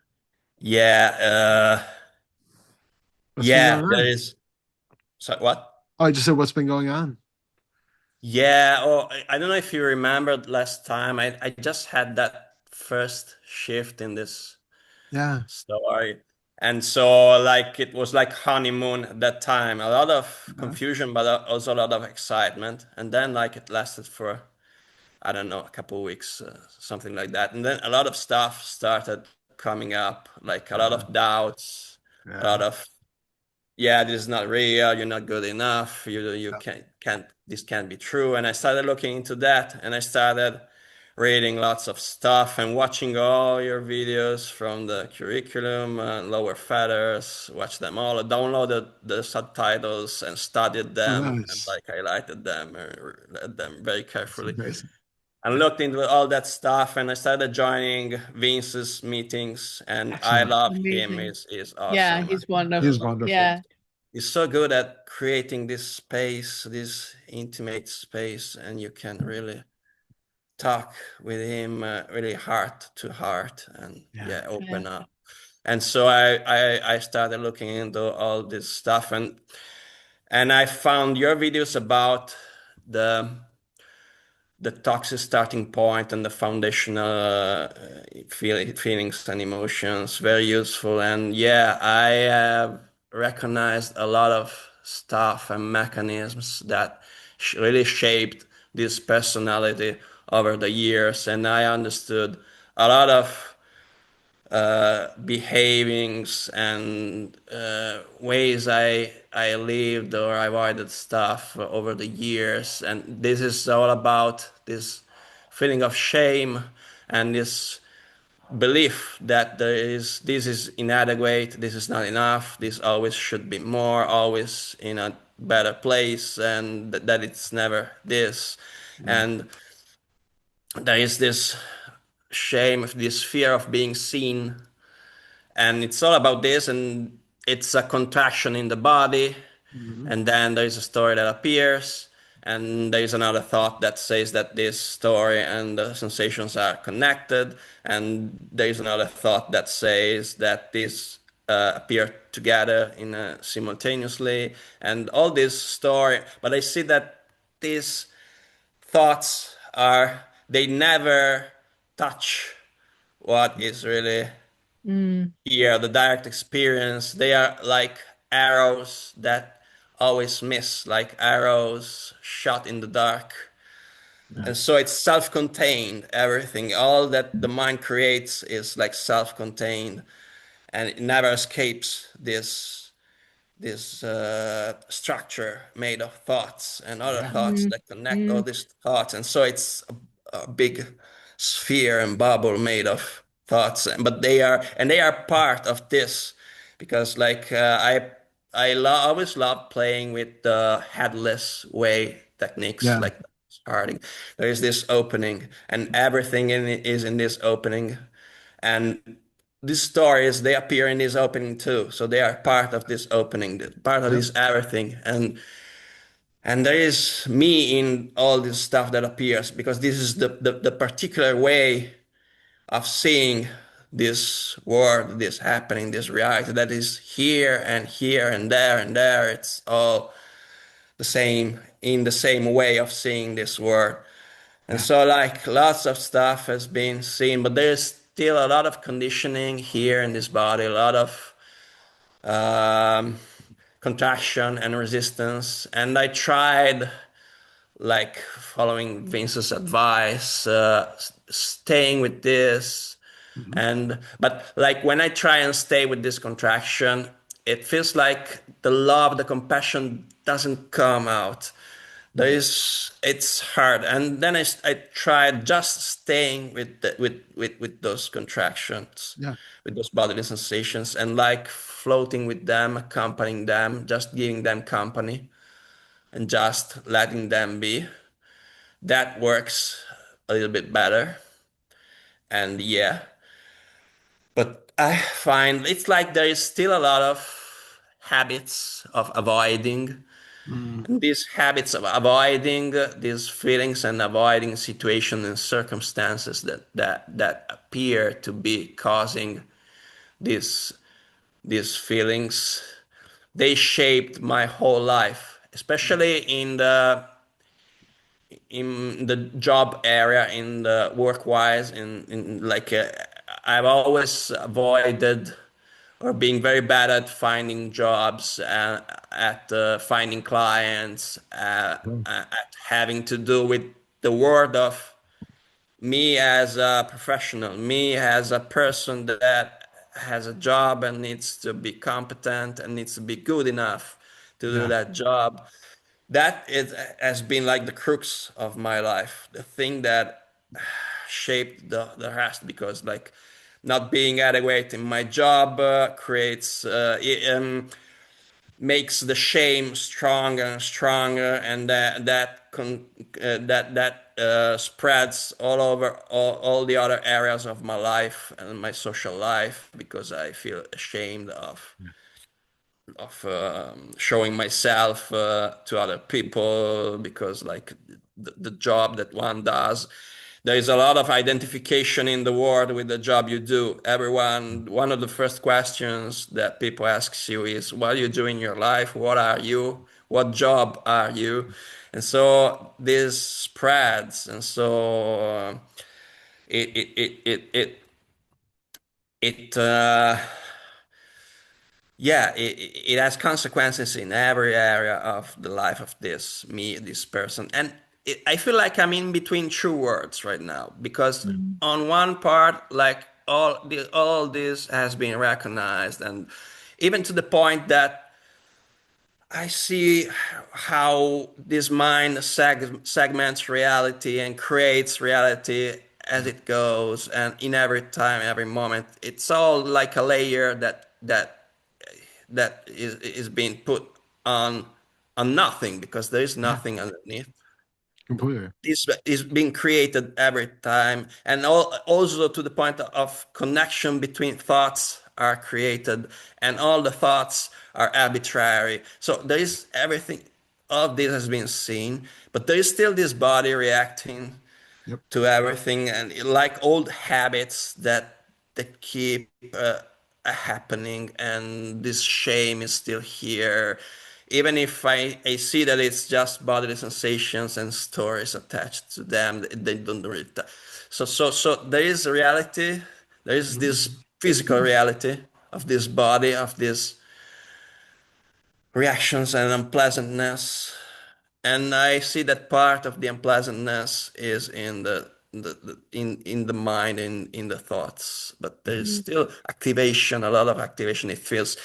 There is. So what? Oh, I just said what's been going on. I don't know if you remembered last time. I just had that first shift in this story. And so it was like honeymoon at that time. A lot of confusion, but also a lot of excitement. And then it lasted for, I don't know, a couple of weeks, something like that. And then a lot of stuff started coming up, a lot of doubts, a lot of, this is not real, you're not good enough, you can't, this can't be true. And I started looking into that, and I started reading lots of stuff and watching all your videos from the curriculum, lower Fetters, watched them all, downloaded the subtitles and studied them, and highlighted them and read them very carefully. And looked into all that stuff, and I started joining Vince's meetings, and I love him. He's awesome. Yeah, he's wonderful. He's wonderful. Yeah. He's so good at creating this space, this intimate space, and you can really talk with him really heart to heart and open up. And so I started looking into all this stuff, and I found your videos about the toxic starting point and the foundational feelings and emotions. Very useful. And yeah, I have recognized a lot of stuff and mechanisms that really shaped this personality over the years. And I understood a lot of behavings and ways I lived or avoided stuff over the years. And this is all about this feeling of shame and this belief that this is inadequate, this is not enough, this always should be more, always in a better place, and that it's never this. And there is this shame, this fear of being seen, and it's all about this, and it's a contraction in the body, and then there's a story that appears, and there's another thought that says that this story and the sensations are connected, and there's another thought that says that this appear together in simultaneously, and all this story. But I see that these thoughts are, they never touch what is really here, the direct experience. They are like arrows that always miss, like arrows shot in the dark. And so it's self-contained, everything. All that the mind creates is like self-contained, and it never escapes this structure made of thoughts and other thoughts that connect all these thoughts. And so it's a big sphere and bubble made of thoughts, but they are part of this, because like always love playing with the headless way techniques, Yeah. like starting. There is this opening, and everything in it is in this opening, and these stories, they appear in this opening too, so they are part of this opening, part of Yep. this everything. And there is me in all this stuff that appears, because this is the particular way of seeing this world, this happening, this reality that is here and here and there and there. It's all the same, in the same way of seeing this world. And so like lots of stuff has been seen, but there's still a lot of conditioning here in this body, a lot of contraction and resistance. And I tried like following Vince's advice, staying with this. But like when I try and stay with this contraction, it feels like the love, the compassion doesn't come out. It's hard. And then I tried just staying with with those contractions, Yeah. with those bodily sensations, and like floating with them, accompanying them, just giving them company and just letting them be. That works a little bit better. And yeah, but I find it's like there is still a lot of habits of avoiding. And these habits of avoiding these feelings and avoiding situations and circumstances that appear to be causing these these feelings, they shaped my whole life, especially in the job area, in the work wise, in like I've always avoided or being very bad at finding jobs, at finding clients, at having to do with the world of me as a professional, me as a person that has a job and needs to be competent and needs to be good enough to do Yeah. that job. Has been like the crux of my life, the thing that shaped the rest, because like not being adequate in my job creates makes the shame stronger and stronger, and that spreads all over all the other areas of my life and my social life, because I feel ashamed of showing myself to other people, because like the job that one does, there is a lot of identification in the world with the job you do. Everyone, one of the first questions that people ask you is, what do you do in your life? What are you? what job are you? And so this spreads, and so it it it it it, it yeah, it has consequences in every area of the life of this person. And I feel like I'm in between two words right now, because on one part, like all this has been recognized, and even to the point that I see how this mind segments reality and creates reality as it goes, and in every time, every moment, it's all like a layer that is being put on nothing, because there is nothing underneath. Completely. This is being created every time, and also to the point of connection between thoughts are created, and all the thoughts are arbitrary. So there is everything. All of this has been seen, but there is still this body reacting to everything, and like old habits that keep happening, and this shame is still here, even if I see that it's just bodily sensations and stories attached to them. They don't really so there is a reality, there is this physical reality of this body, of these reactions and unpleasantness. And I see that part of the unpleasantness is in in the mind, in the thoughts, but there's still activation, a lot of activation. It feels,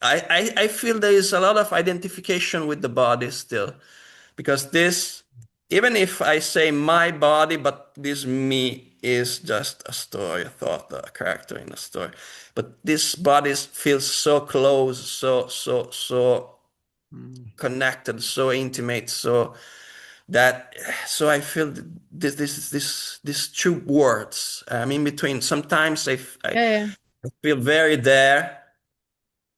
I feel there is a lot of identification with the body still, because this, even if I say my body, but this me is just a story, a thought, a character in a story, but this body feels so close, so connected, so intimate, so that, so I feel this two words, I'm in between. Sometimes I feel very there,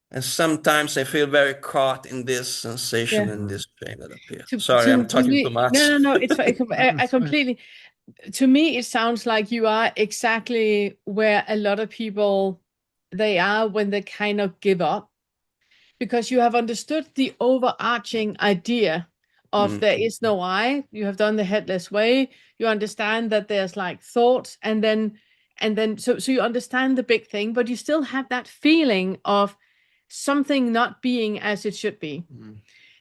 and sometimes I feel very caught in this sensation and this pain that appear. Sorry, I'm To talking too me, much. no, it's fine. I completely. To me, it sounds like you are exactly where a lot of people they are when they kind of give up, because you have understood the overarching idea of there is no I. You have done the headless way. You understand that there's like thoughts, and then so you understand the big thing, but you still have that feeling of something not being as it should be.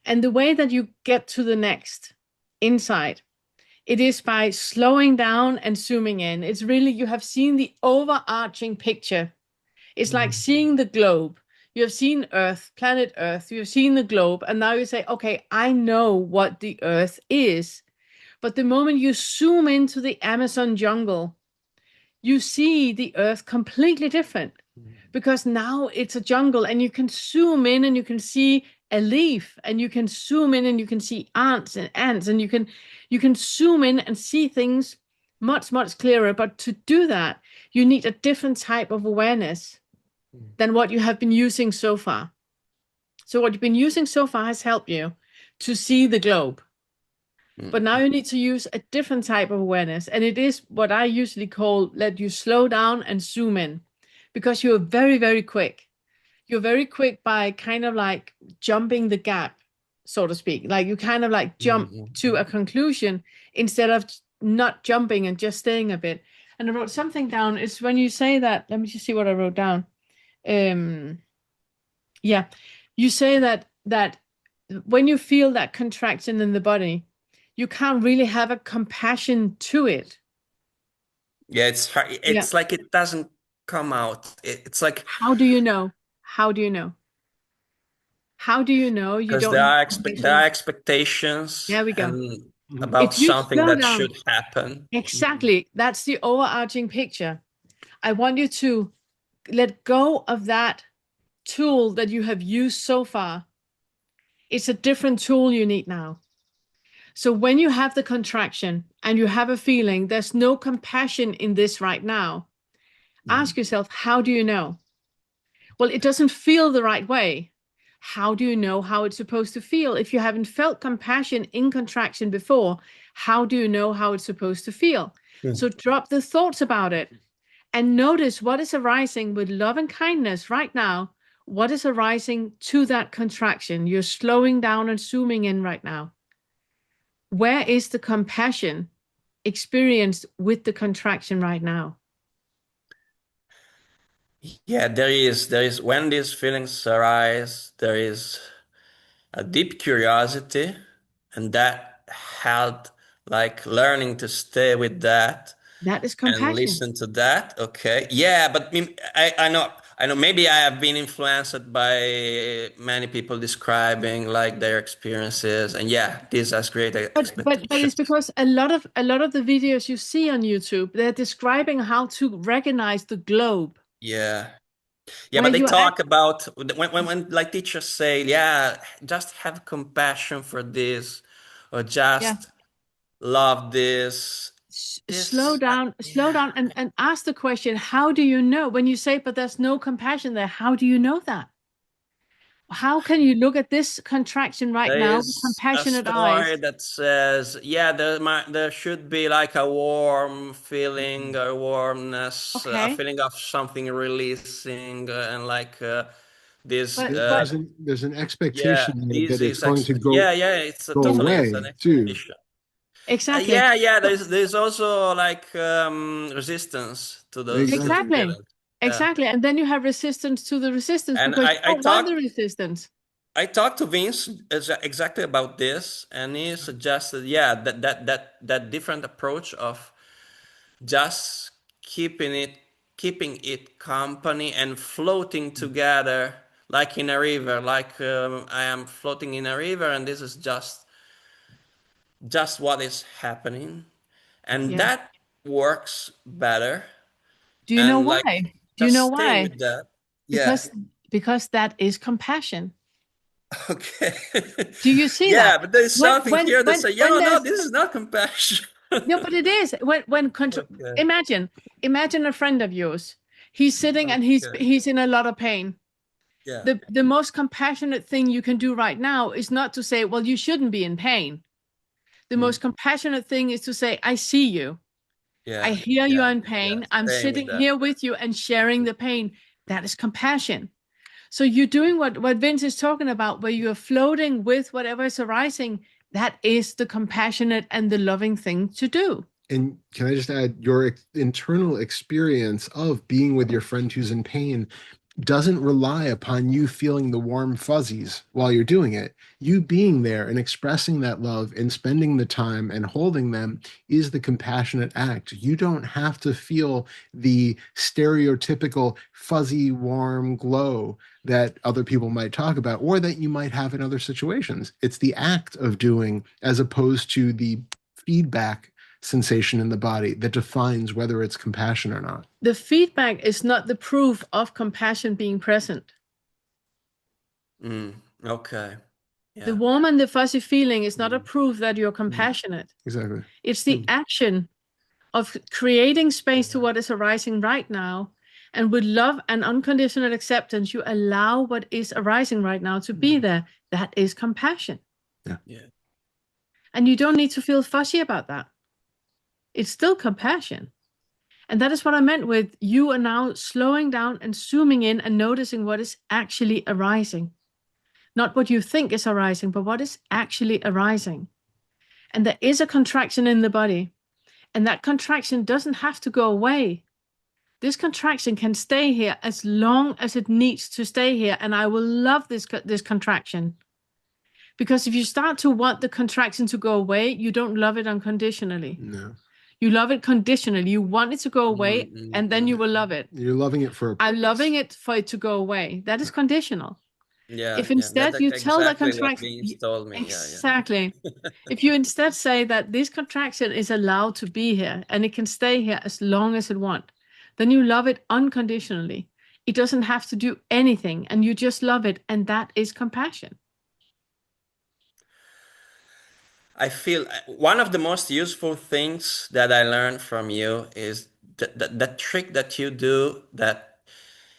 And the way that you get to the next insight, it is by slowing down and zooming in. It's really, you have seen the overarching picture. It's like seeing the globe. You have seen Earth, planet Earth, you have seen the globe, and now you say, okay, I know what the Earth is. But the moment you zoom into the Amazon jungle, you see the Earth completely different, because now it's a jungle, and you can zoom in and you can see a leaf, and you can zoom in and you can see ants, and you can zoom in and see things much clearer. But to do that, you need a different type of awareness than what you have been using so far. So what you've been using so far has helped you to see the globe. But now you need to use a different type of awareness. And it is what I usually call, let you slow down and zoom in, because you're very quick. You're very quick by kind of like jumping the gap, so to speak. Like you kind of like jump to a conclusion instead of not jumping and just staying a bit. And I wrote something down. It's when you say that, let me just see what I wrote down. Yeah, you say that when you feel that contraction in the body, you can't really have a compassion to it. Yeah, it's hard. It's like it doesn't come out. It's like, how do you know? How do you know? How do you know you because don't there are expectations, there we go. and about If you something slow that down, should happen. exactly, that's the overarching picture. I want you to let go of that tool that you have used so far. It's a different tool you need now. So when you have the contraction and you have a feeling there's no compassion in this right now, ask yourself, how do you know? Well, it doesn't feel the right way. How do you know how it's supposed to feel? If you haven't felt compassion in contraction before, how do you know how it's supposed to feel? So drop the thoughts about it and notice what is arising with love and kindness right now what is arising to that contraction. You're slowing down and zooming in right now. Where is the compassion experienced with the contraction right now? Yeah, there is when these feelings arise, there is a deep curiosity, and that helped like learning to stay with that That is and compassion. listen to that. Okay. Yeah, but I know maybe I have been influenced by many people describing like their experiences, and yeah, this has great But it's expectations. because a lot of the videos you see on YouTube, they're describing how to recognize the globe. Yeah. Yeah, Where but they you act, talk about when like teachers say, yeah, just have compassion for this, or yeah, just love this. slow This, slow yeah. down and ask the question, how do you know? When you say, but there's no compassion there, how do you know that? How can you look at this contraction right There now with is a compassionate story eyes? that says, yeah, there should be like a warm feeling, a warmness, a Okay, feeling of something releasing, and like this. but There's an Yeah, expectation there this that it's is going to yeah, it's go totally it's an away too. expectation. exactly, Yeah, there's also like resistance to those Exactly. exactly, feelings. Yeah, exactly. And then you have resistance to the resistance and because you I don't want the talked resistance. I talked to Vince exactly about this, and he suggested, yeah, that different approach of just keeping it company and floating together like in a river, like I am floating in a river, and this is just what is happening, and Yeah. that works better, Do you know and like why? Do you know just stay why? with that. Yeah. Because because that is compassion. Okay. Do you see that? Yeah, but there's When something when here that when say, when yo, no, there's this is not compassion. no, but it is when control. Okay. Imagine a friend of yours. He's sitting and Okay. he's in a lot of pain. Yeah. The most compassionate thing you can do right now is not to say, well, you shouldn't be in pain. The most compassionate thing is to say, I see you. I Yeah. hear you Yeah. are in Yeah. pain. I'm Staying with sitting that. here with you and sharing the pain. That is compassion. So you're doing what Vince is talking about, where you're floating with whatever is arising. That is the compassionate and the loving thing to do. And can I just add, your internal experience of being with your friend who's in pain doesn't rely upon you feeling the warm fuzzies while you're doing it. You being there and expressing that love and spending the time and holding them is the compassionate act. You don't have to feel the stereotypical fuzzy, warm glow that other people might talk about or that you might have in other situations. It's the act of doing as opposed to the feedback sensation in the body that defines whether it's compassion or not. The feedback is not the proof of compassion being present. Okay. The Yeah. warm and the fuzzy feeling is not a proof that you're compassionate. Exactly. It's the action of creating space to what is arising right now. And with love and unconditional acceptance, you allow what is arising right now to be there. That is compassion. Yeah. And you don't need to feel fuzzy about that. It's still compassion. And that is what I meant with you are now slowing down and zooming in and noticing what is actually arising. Not what you think is arising, but what is actually arising. And there is a contraction in the body. And that contraction doesn't have to go away. This contraction can stay here as long as it needs to stay here. And I will love this contraction. Because if you start to want the contraction to go away, you don't love it unconditionally. No. You love it conditionally. You want it to go away, and then you will love it. You're loving it for a I'm loving it for it to go away. That is conditional. Yeah. If Yeah. instead That's you tell that exactly what contraction, Vince told me. Yeah. exactly. If you instead say that this contraction is allowed to be here and it can stay here as long as it wants, then you love it unconditionally. It doesn't have to do anything, and you just love it, and that is compassion. I feel one of the most useful things that I learned from you is that trick that you do, that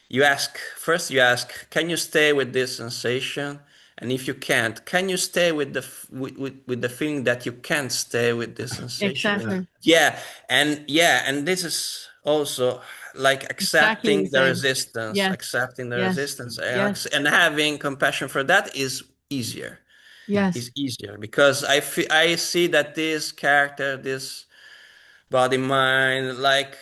you ask, can you stay with this sensation? And if you can't, can you stay with with the feeling that you can't stay with this sensation? Exactly. Yeah, and this is also like Exactly the accepting the same. resistance, Yes. accepting the Yes. resistance, Yes. and having compassion for that is easier. Yes. Is easier because I see that this character, this body mind, like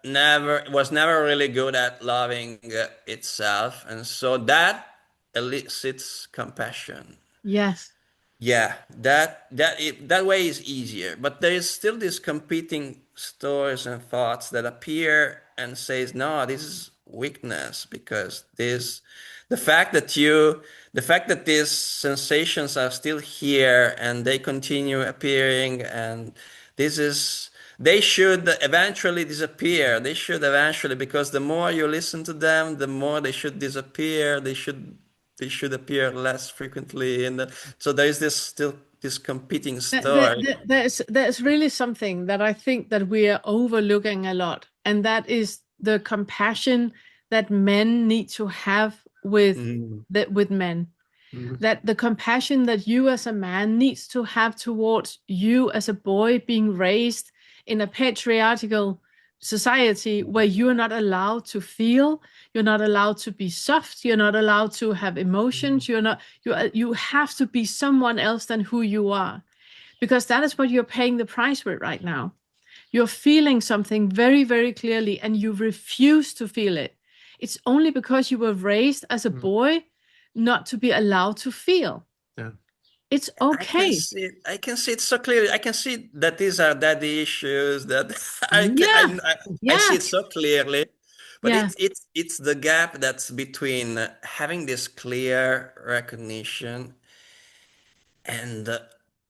never really good at loving itself, and so that elicits compassion. Yes. Yeah, that way is easier, but there is still these competing stories and thoughts that appear and says, no, this is weakness because the fact that the fact that these sensations are still here and they continue appearing, and this is they should eventually disappear. They should eventually, because the more you listen to them, the more they should disappear. They should appear less frequently, and so there is this still this competing story. There's really something that I think that we are overlooking a lot, and that is the compassion that men need to have with Mm. with men. Mhm. That the compassion that you as a man needs to have towards you as a boy being raised in a patriarchal society where you're not allowed to feel, you're not allowed to be soft, you're not allowed to have emotions, you have to be someone else than who you are, because that is what you're paying the price with right now. You're feeling something very, very clearly and you refuse to feel it. It's only because you were raised as a boy not to be allowed to feel. Yeah. It's I can okay. see it. I can see it so clearly. I can see that these are daddy issues. That Yeah. I see it Yes. so clearly. But Yeah. it's the gap that's between having this clear recognition and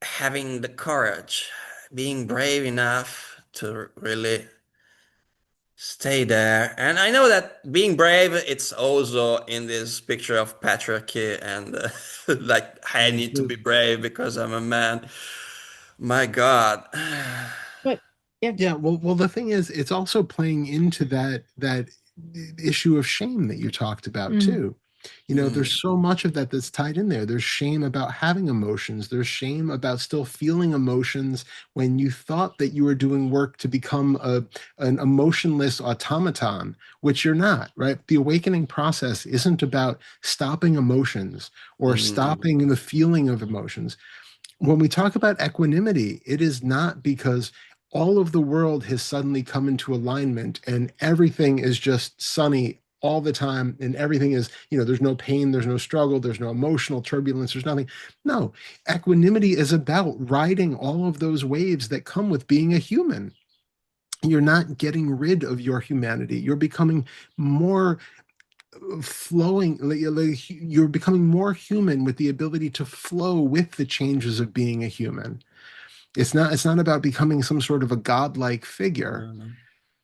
having the courage, being brave enough to really stay there. And I know that being brave, it's also in this picture of patriarchy and like I need to be brave because I'm a man. My God. But yeah. Yeah, well, the thing is, it's also playing into that issue of shame that you talked about too. Mm, There's so much of that that's tied in there. There's shame about having emotions. There's shame about still feeling emotions when you thought that you were doing work to become an emotionless automaton, which you're not, right? The awakening process isn't about stopping emotions or mm, stopping the feeling of emotions. When we talk about equanimity, it is not because all of the world has suddenly come into alignment and everything is just sunny all the time and everything is, there's no pain, there's no struggle, there's no emotional turbulence, there's nothing. No, equanimity is about riding all of those waves that come with being a human. You're not getting rid of your humanity. You're becoming more flowing, you're becoming more human with the ability to flow with the changes of being a human. It's not about becoming some sort of a godlike figure. mm,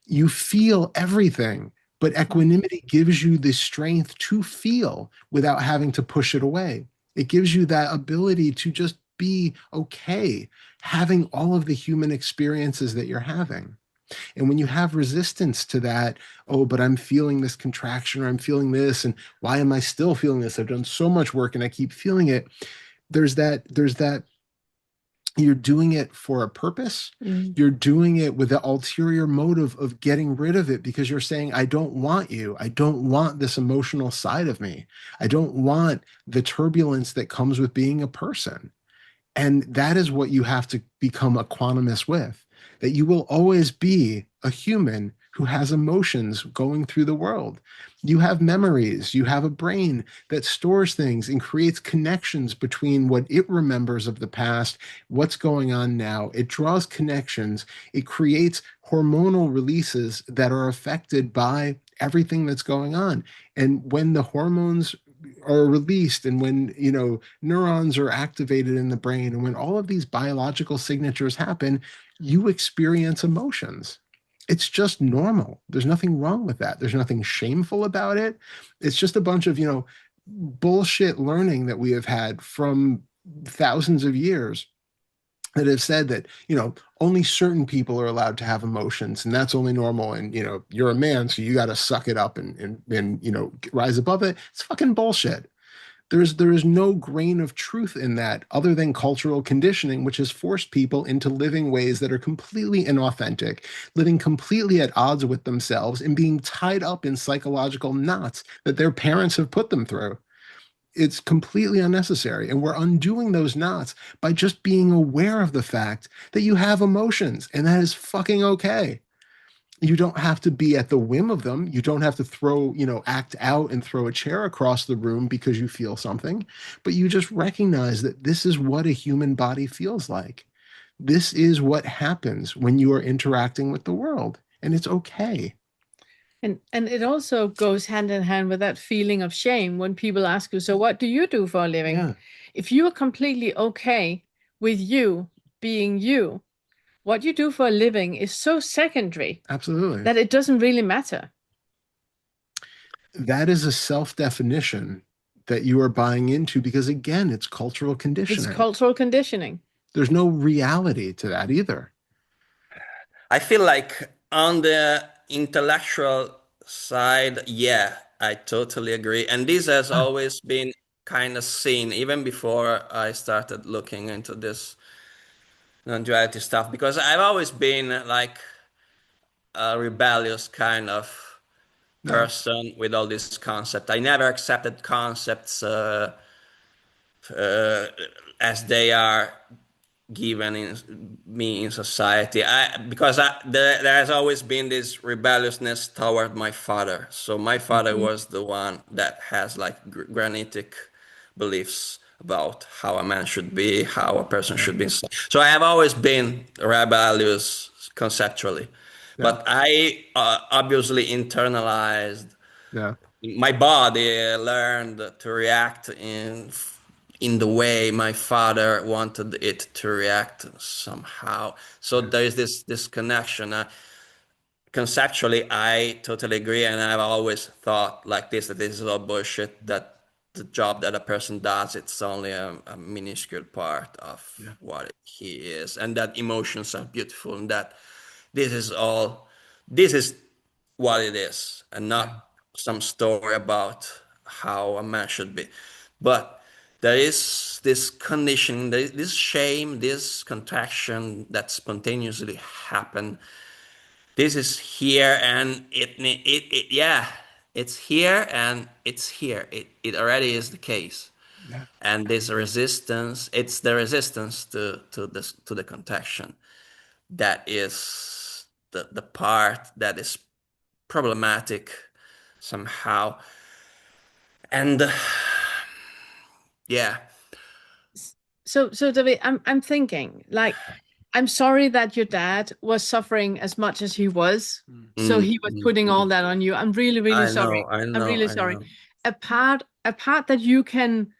You feel everything, but equanimity gives you the strength to feel without having to push it away. It gives you that ability to just be okay having all of the human experiences that you're having. And when you have resistance to that, oh, but I'm feeling this contraction or I'm feeling this, and why am I still feeling this? I've done so much work and I keep feeling it. There's that you're doing it for a purpose. You're doing it with the ulterior motive of getting rid of it because you're saying, I don't want you. I don't want this emotional side of me. I don't want the turbulence that comes with being a person. And that is what you have to become equanimous with, that you will always be a human who has emotions going through the world. You have memories, you have a brain that stores things and creates connections between what it remembers of the past, what's going on now. It draws connections, it creates hormonal releases that are affected by everything that's going on. And when the hormones are released and when neurons are activated in the brain and when all of these biological signatures happen, you experience emotions. It's just normal. There's nothing wrong with that. There's nothing shameful about it. It's just a bunch of bullshit learning that we have had from thousands of years that have said that only certain people are allowed to have emotions and that's only normal, and you're a man so you got to suck it up and rise above it. It's fucking bullshit. There is no grain of truth in that other than cultural conditioning, which has forced people into living ways that are completely inauthentic, living completely at odds with themselves, and being tied up in psychological knots that their parents have put them through. It's completely unnecessary. And we're undoing those knots by just being aware of the fact that you have emotions, and that is fucking okay. You don't have to be at the whim of them. You don't have to throw, act out and throw a chair across the room because you feel something, but you just recognize that this is what a human body feels like. This is what happens when you are interacting with the world, and it's okay. And it also goes hand in hand with that feeling of shame when people ask you, so what do you do for a living? Yeah. If you are completely okay with you being you, what you do for a living is so secondary Absolutely. that it doesn't really matter. That is a self-definition that you are buying into because, again, it's cultural conditioning. It's cultural conditioning. There's no reality to that either. I feel like on the intellectual side, yeah, I totally agree. And this has always been kind of seen even before I started looking into this non-duality stuff, because I've always been like a rebellious kind of person with all this concept. I never accepted concepts as they are given me in society. There has always been this rebelliousness toward my father. So my father was the one that has like granitic beliefs about how a man should be, how a person should be. So I have always been rebellious conceptually, but I obviously internalized. Yeah. My body learned to react in the way my father wanted it to react somehow. So there is this connection. Conceptually, I totally agree, and I've always thought like this, that this is all bullshit, that the job that a person does, it's only a minuscule part of what he is, and that emotions are beautiful, and that this is what it is, and not some story about how a man should be. But there is this conditioning, this shame, this contraction that spontaneously happen. This is here, and it's here, and it's here. It already is the case. Yeah. And this resistance, it's the resistance to the contraction that is the part that is problematic somehow. And yeah. So David, I'm thinking, like, I'm sorry that your dad was suffering as much as he was. So he was putting all that on you. I'm really, really sorry. I'm really sorry. A part that you can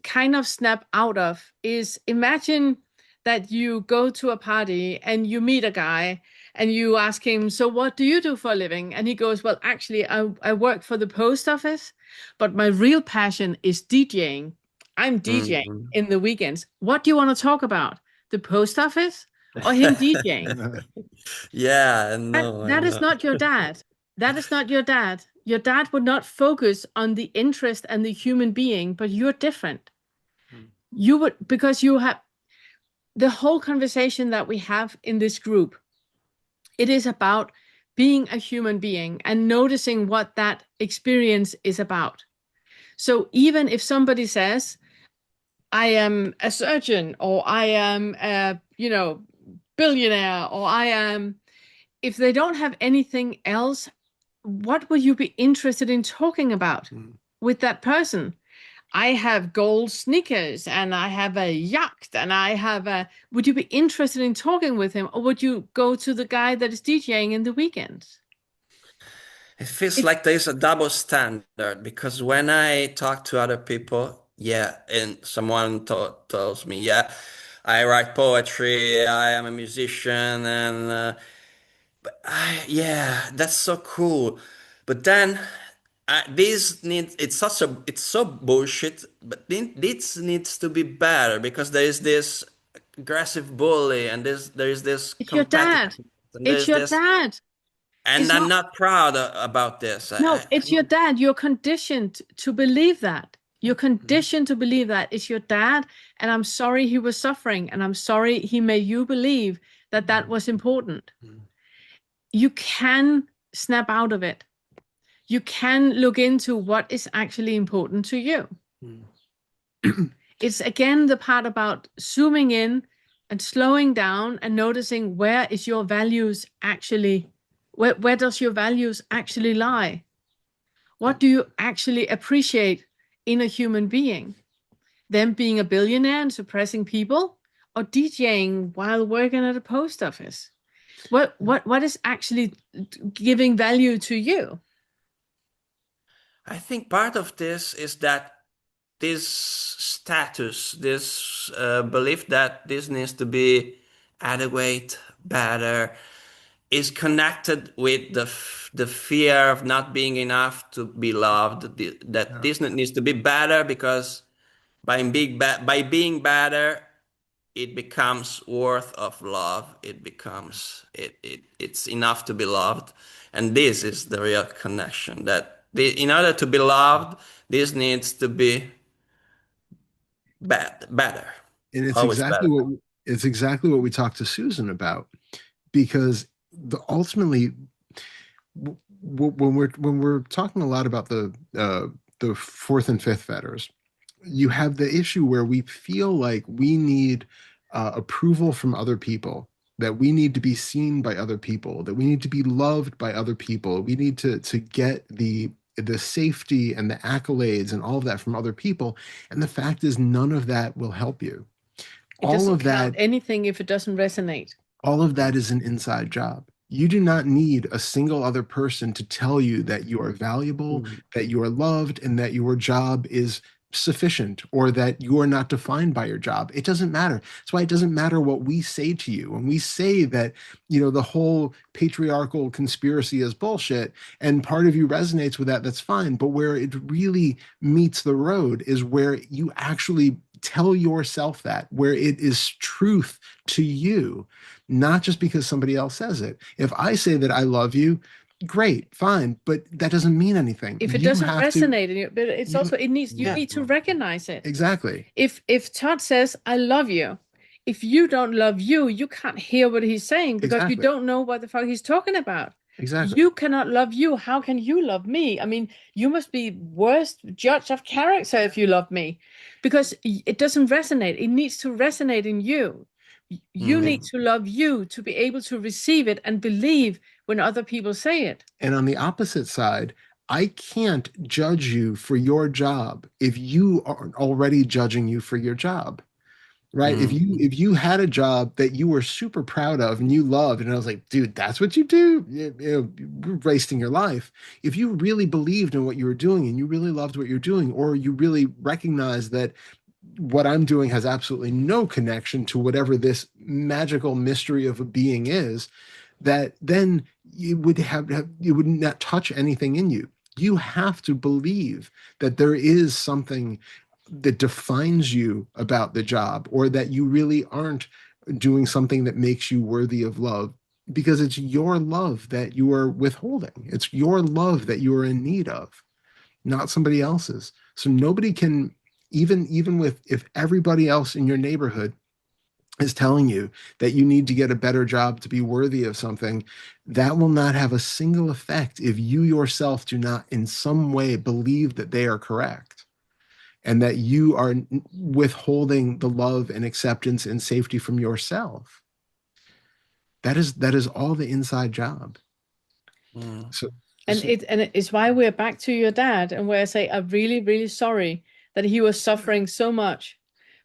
kind of snap out of is, imagine that you go to a party and you meet a guy and you ask him, so what do you do for a living? And he goes, well, actually, I work for the post office, but my real passion is DJing. I'm DJing in the weekends. What do you want to talk about? The post office or him DJing? Yeah, no, That is not your dad. That is not your dad. Your dad would not focus on the interest and the human being, but you're different. You would, because you have the whole conversation that we have in this group. It is about being a human being and noticing what that experience is about. So even if somebody says, I am a surgeon, or I am a, billionaire, or I am, if they don't have anything else, what would you be interested in talking about with that person? I have gold sneakers and I have a yacht and I have a, would you be interested in talking with him, or would you go to the guy that is DJing in the weekends? It feels like there's a double standard, because when I talk to other people, and someone tells me, I write poetry, I am a musician, and that's so cool. But then it's so bullshit. But this needs to be better, because there is this aggressive bully, and there is this It's your dad. and It's there's your this, dad. and I'm not proud about this. No, it's your dad. You're conditioned to believe that. You're conditioned to believe that it's your dad, and I'm sorry he was suffering, and I'm sorry he made you believe that that was important. You can snap out of it. You can look into what is actually important to you. It's again the part about zooming in and slowing down and noticing where is your values actually, where does your values actually lie? What do you actually appreciate in a human being? Them being a billionaire and suppressing people, or DJing while working at a post office? What is actually giving value to you? I think part of this is that this status, this belief that this needs to be adequate, better, is connected with the fear of not being enough to be loved. That this needs to be better because by being better, it becomes worth of love. It becomes it's enough to be loved, and this is the real connection. That in order to be loved, this needs to be better, And always better. it's exactly what we talked to Susan about, because ultimately when we're talking a lot about the fourth and fifth fetters, you have the issue where we feel like we need approval from other people, that we need to be seen by other people, that we need to be loved by other people, we need to get the safety and the accolades and all of that from other people. And the fact is, none of that will help you. It All doesn't of that, count anything if it doesn't resonate. all of that is an inside job. You do not need a single other person to tell you that you are valuable, that you are loved, and that your job is sufficient, or that you are not defined by your job. It doesn't matter. That's why it doesn't matter what we say to you. When we say that, the whole patriarchal conspiracy is bullshit, and part of you resonates with that, that's fine. But where it really meets the road is where you actually tell yourself that, where it is truth to you, not just because somebody else says it. If I say that I love you, great, fine, but that doesn't mean anything. If it doesn't resonate, but it's also you need to recognize it. Exactly. If Todd says I love you, if you don't love you, you can't hear what he's saying because you don't know what the fuck he's talking about. Exactly. You cannot love you. How can you love me? I mean, you must be worst judge of character if you love me, because it doesn't resonate. It needs to resonate in you. You need to love you to be able to receive it and believe when other people say it. And on the opposite side, I can't judge you for your job if you aren't already judging you for your job. Right? If you had a job that you were super proud of and you loved, and I was like, dude, that's what you do, you're wasting your life. If you really believed in what you were doing and you really loved what you're doing, or you really recognize that what I'm doing has absolutely no connection to whatever this magical mystery of a being is, that then you would you would not touch anything in you. You have to believe that there is something that defines you about the job, or that you really aren't doing something that makes you worthy of love, because it's your love that you are withholding. It's your love that you are in need of, not somebody else's. So nobody can, even with, if everybody else in your neighborhood is telling you that you need to get a better job to be worthy of something, that will not have a single effect if you yourself do not in some way believe that they are correct, and that you are withholding the love and acceptance and safety from yourself. That is all the inside job. It's why we're back to your dad, and where I say I'm really, really sorry that he was suffering so much,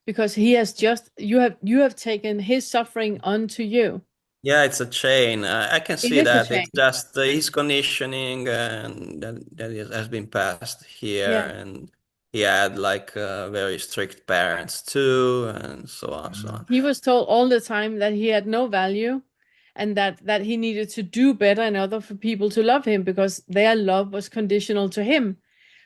because he has just you have taken his suffering onto you. Yeah, it's a chain. I can see that. It's just his conditioning, and that has been passed here, and he had like very strict parents too, and so on, so on. He was told all the time that he had no value, and that he needed to do better in order for people to love him, because their love was conditional to him.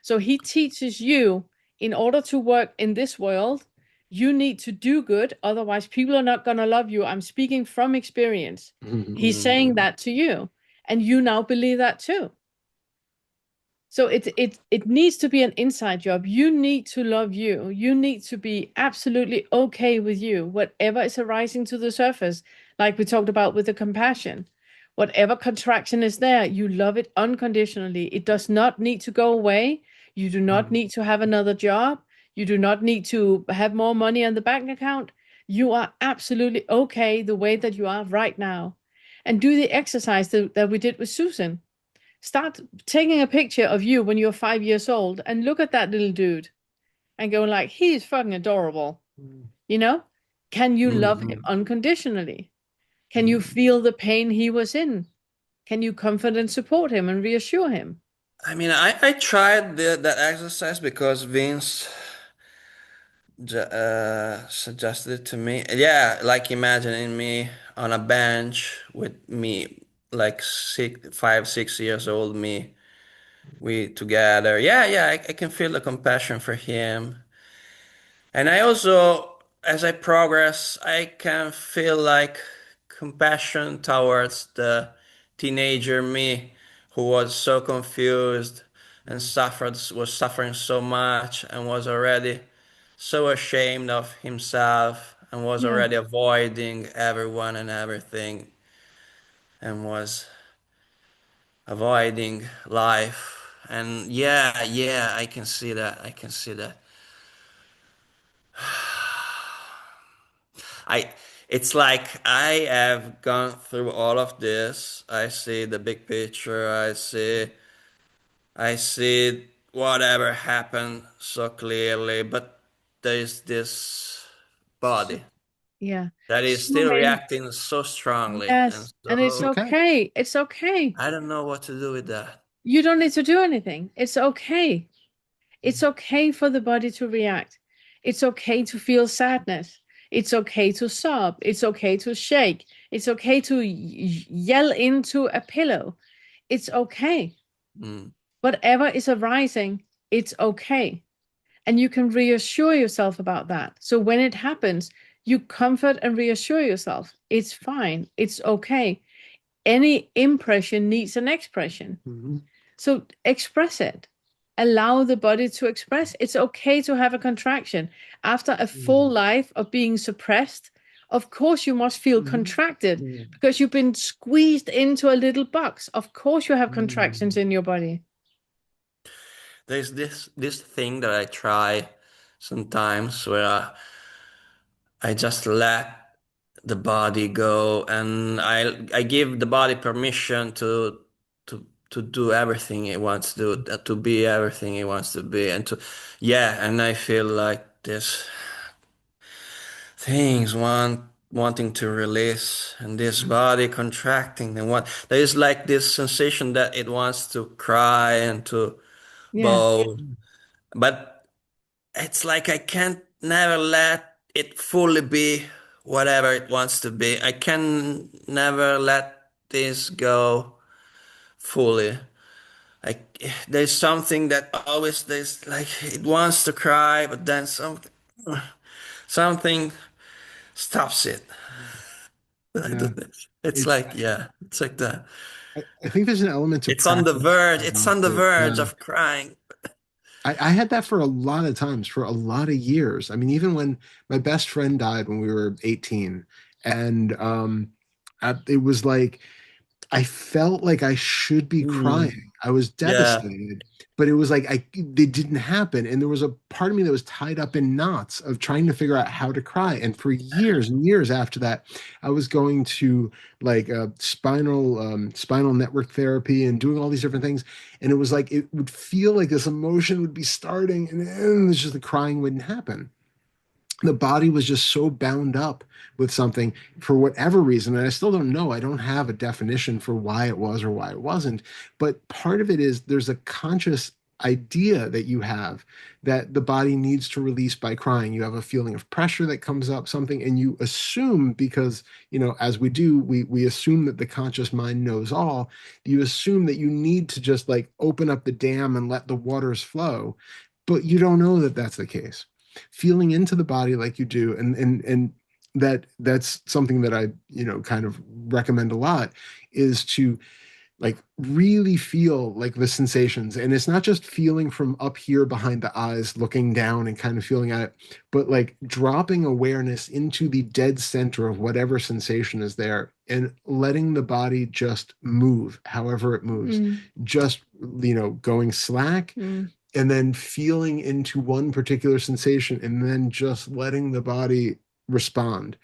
So he teaches you, in order to work in this world, you need to do good, otherwise people are not going to love you. I'm speaking from experience. He's saying that to you, and you now believe that too. So it needs to be an inside job. You need to love you. You need to be absolutely okay with you, whatever is arising to the surface, like we talked about with the compassion. Whatever contraction is there, you love it unconditionally. It does not need to go away. You do not need to have another job. You do not need to have more money on the bank account. You are absolutely okay the way that you are right now. And do the exercise that we did with Susan. Start taking a picture of you when you're 5 years old and look at that little dude and go like, he's fucking adorable. You know? Can you love him unconditionally? Can you feel the pain he was in? Can you comfort and support him and reassure him? I mean, I tried that exercise because Vince suggested it to me. Yeah, like imagining me on a bench with me, like 6 years old, me, we together. Yeah, yeah, I can feel the compassion for him. And I also, as I progress, I can feel like compassion towards the teenager me who was so confused and was suffering so much and was already so ashamed of himself and was Yeah. already avoiding everyone and everything and was avoiding life. And yeah, yeah, I can see that. I can see that. I it's like I have gone through all of this. I see the big picture. I see whatever happened so clearly, but there is this body Yeah. that is So still many. reacting so strongly. And Yes. And it's It's so okay. okay. It's okay. I don't know what to do with that. You don't need to do anything. It's okay. It's okay for the body to react. It's okay to feel sadness. It's okay to sob. It's okay to shake. It's okay to yell into a pillow. It's okay. Mm. Whatever is arising, it's okay. And you can reassure yourself about that. So when it happens, you comfort and reassure yourself. It's fine. It's okay. Any impression needs an expression. So express it. Allow the body to express. It's okay to have a contraction. After a full life of being suppressed, of course you must feel contracted because you've been squeezed into a little box. Of course you have contractions in your body. There's this thing that I try sometimes where I just let the body go, and I give the body permission to do everything it wants to do, to be everything it wants to be, and to yeah, and I feel like this things wanting to release, and this body contracting, and what there is like this sensation that it wants to cry and to Yeah. bow, but it's like I can't never let it fully be whatever it wants to be. I can never let this go fully. Like there's something that always there's like it wants to cry, but then something stops it. Yeah. It's It's like yeah, it's like that. I think there's an element of It's on the practice verge. It's about on the it. verge Yeah. of crying. I had that for a lot of times, for a lot of years. I mean, even when my best friend died when we were 18, and it was like I felt like I should be crying. I was Yeah. devastated, but it was like it didn't happen. And there was a part of me that was tied up in knots of trying to figure out how to cry. And for years and years after that, I was going to like spinal network therapy and doing all these different things. And it was like it would feel like this emotion would be starting, and then it's just the crying wouldn't happen. The body was just so bound up with something for whatever reason. And I still don't know. I don't have a definition for why it was or why it wasn't. But part of it is there's a conscious idea that you have that the body needs to release by crying. You have a feeling of pressure that comes up, something, and you assume, because, as we do, we assume that the conscious mind knows all. You assume that you need to just like open up the dam and let the waters flow. But you don't know that that's the case. Feeling into the body like you do, and that's something that I kind of recommend a lot, is to Like really feel like the sensations. And it's not just feeling from up here behind the eyes, looking down and kind of feeling at it, but like dropping awareness into the dead center of whatever sensation is there and letting the body just move however it moves. Just, going slack and then feeling into one particular sensation and then just letting the body respond.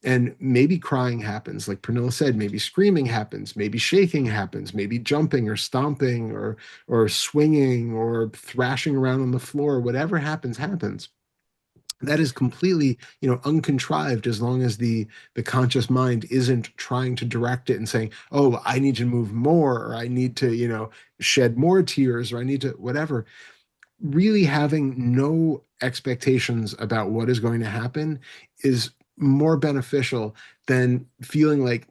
And maybe crying happens, like Pernilla said, maybe screaming happens, maybe shaking happens, maybe jumping or stomping or swinging or thrashing around on the floor, whatever happens, happens. That is completely, uncontrived as long as the conscious mind isn't trying to direct it and saying, oh, I need to move more, or I need to, shed more tears, or I need to whatever. Really having no expectations about what is going to happen is more beneficial than feeling like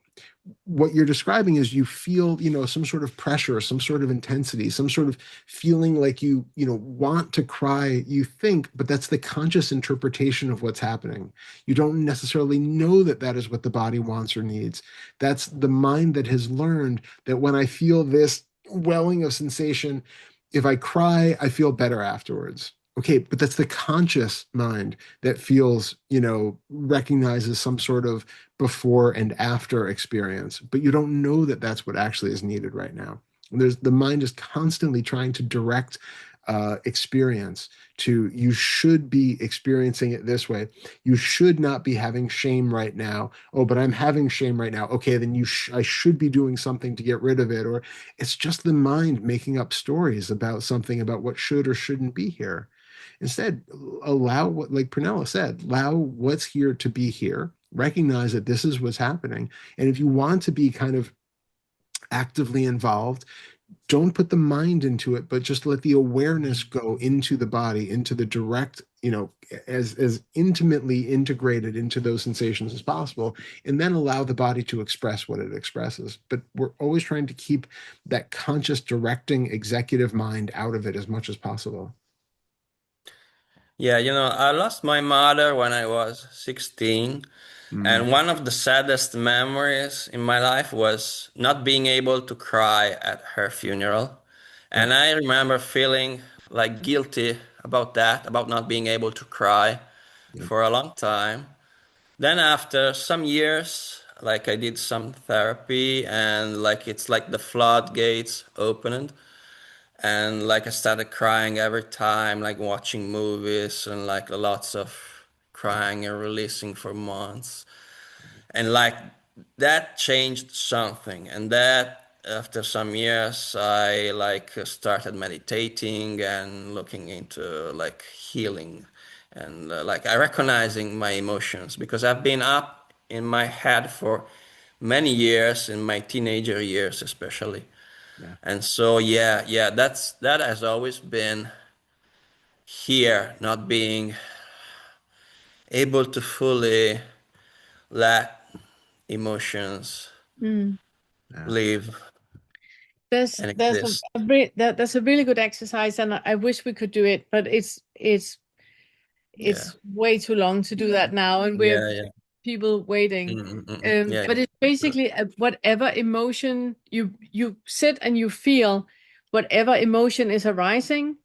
what you're describing is you feel, some sort of pressure, some sort of intensity, some sort of feeling like you want to cry, you think, but that's the conscious interpretation of what's happening. You don't necessarily know that that is what the body wants or needs. That's the mind that has learned that when I feel this welling of sensation, if I cry, I feel better afterwards. Okay, but that's the conscious mind that feels, recognizes some sort of before and after experience, but you don't know that that's what actually is needed right now. The mind is constantly trying to direct experience to, you should be experiencing it this way. You should not be having shame right now. Oh, but I'm having shame right now. Okay, then I should be doing something to get rid of it. Or it's just the mind making up stories about something, about what should or shouldn't be here. Instead, allow what, like Pernilla said, allow what's here to be here. Recognize that this is what's happening. And if you want to be kind of actively involved, don't put the mind into it, but just let the awareness go into the body, into the direct, as intimately integrated into those sensations as possible, and then allow the body to express what it expresses. But we're always trying to keep that conscious directing executive mind out of it as much as possible. Yeah, I lost my mother when I was 16. And one of the saddest memories in my life was not being able to cry at her funeral. And I remember feeling like guilty about that, about not being able to cry for a long time. Then after some years, like I did some therapy and like it's like the floodgates opened and like I started crying every time, like watching movies and like lots of crying and releasing for months. And like that changed something. And that after some years, I like started meditating and looking into like healing and like I recognizing my emotions because I've been up in my head for many years, in my teenager years especially. Yeah. And so that has always been here, not being able to fully let emotions live There's and there's exist. that's a really good exercise, and I wish we could do it, but Yeah, it's way too long to do that now, and we're yeah. people waiting. Yeah, But it's basically whatever emotion you sit and you feel, whatever emotion is arising,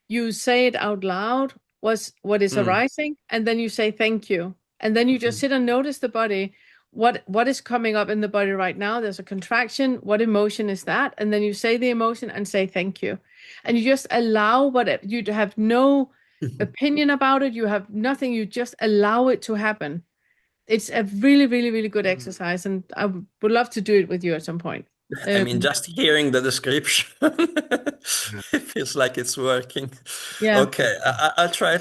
you say it out loud. What is arising, and then you say thank you, and then you just sit and notice the body. What is coming up in the body right now? There's a contraction. What emotion is that? And then you say the emotion and say thank you, and you just allow you have no opinion about it. You have nothing. You just allow it to happen. It's a really, really, really good exercise, and I would love to do it with you at some point. I mean, just hearing the description, it feels like it's working. Yeah. Okay, I'll try.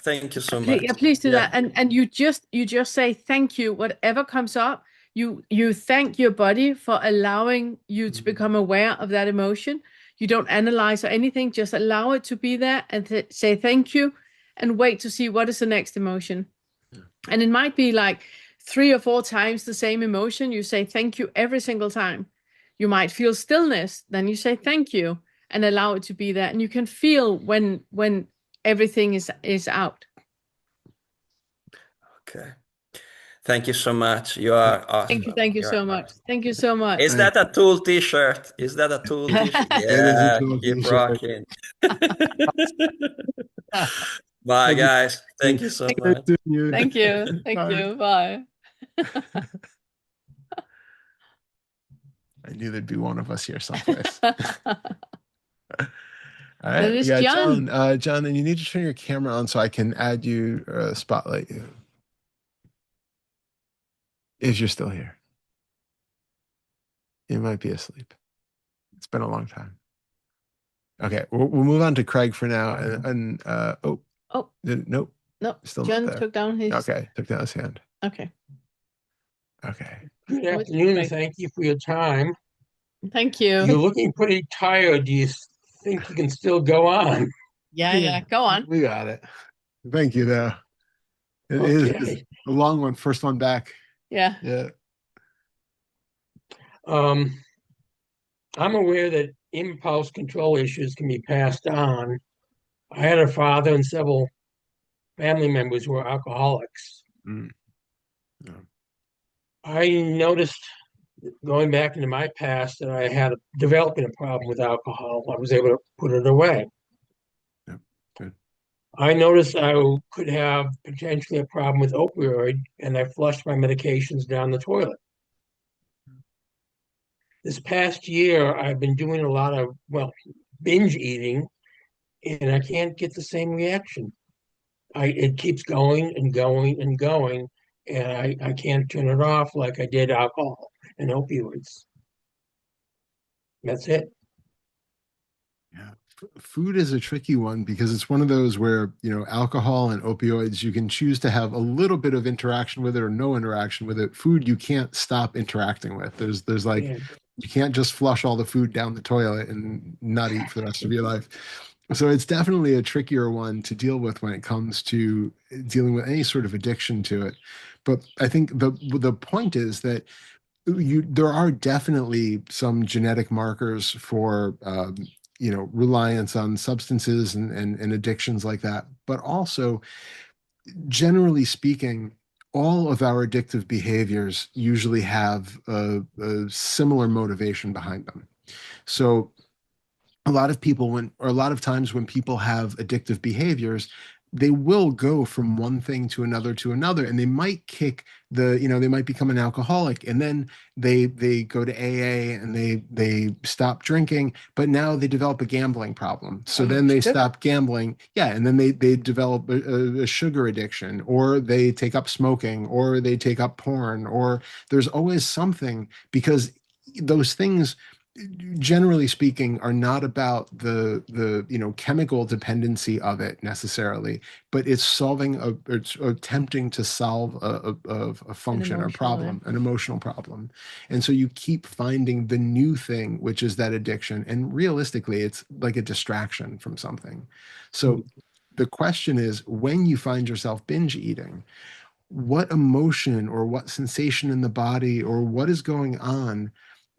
Thank you so much. Yeah, please do Yeah. that. And you just say thank you. Whatever comes up, you thank your body for allowing you to become aware of that emotion. You don't analyze or anything, just allow it to be there and say thank you and wait to see what is the next emotion. And it might be like 3 or 4 times the same emotion. You say thank you every single time. You might feel stillness, then you say thank you and allow it to be there. And you can feel when everything is out. Okay. Thank you so much. You are awesome. Thank you so much. Thank you so much. Is that a Tool t-shirt? Is that a Tool t-shirt? It is a Yeah, Tool keep t-shirt. rocking. Bye, guys. Thank you so much. Thank you. Thank you. Bye. I knew there'd be one of us here someplace. All That right, is yeah, John. John, and you need to turn your camera on so I can add you, spotlight you, if you're still here. You might be asleep. It's been a long time. Okay, we'll move on to Craig for now, and nope, No, still John not there. took down his. Okay, took down his hand. Okay. Okay. Good afternoon, and thank you for your time. Thank you. You're looking pretty tired. Do you think you can still go on? Yeah. Go on. We got it. Thank you, though. It is Okay. a long one. First one back. Yeah. Yeah. I'm aware that impulse control issues can be passed on. I had a father and several family members who were alcoholics. Mm. Yeah. I noticed going back into my past that I had developing a problem with alcohol. I was able to put it away. Yeah. Good. I noticed I could have potentially a problem with opioid, and I flushed my medications down the toilet. This past year, I've been doing a lot of, binge eating, and I can't get the same reaction. It keeps going and going and going, and I can't turn it off like I did alcohol and opioids. That's it. Yeah. Food is a tricky one because it's one of those where, alcohol and opioids, you can choose to have a little bit of interaction with it or no interaction with it. Food, you can't stop interacting with. There's like, Yeah. you can't just flush all the food down the toilet and not eat for the rest of your life. So it's definitely a trickier one to deal with when it comes to dealing with any sort of addiction to it. But I think the point is that there are definitely some genetic markers for reliance on substances and addictions like that. But also, generally speaking, all of our addictive behaviors usually have a similar motivation behind them. So a lot of times when people have addictive behaviors, they will go from one thing to another, and they might they might become an alcoholic, and then they go to AA and they stop drinking, but now they develop a gambling problem. So then they stop gambling, and then they develop a sugar addiction, or they take up smoking, or they take up porn, or there's always something, because those things, generally speaking, are not about the chemical dependency of it necessarily, but it's attempting to solve a function or problem, an emotional problem. And so you keep finding the new thing, which is that addiction, and realistically it's like a distraction from something. So the question is, when you find yourself binge eating, what emotion or what sensation in the body or what is going on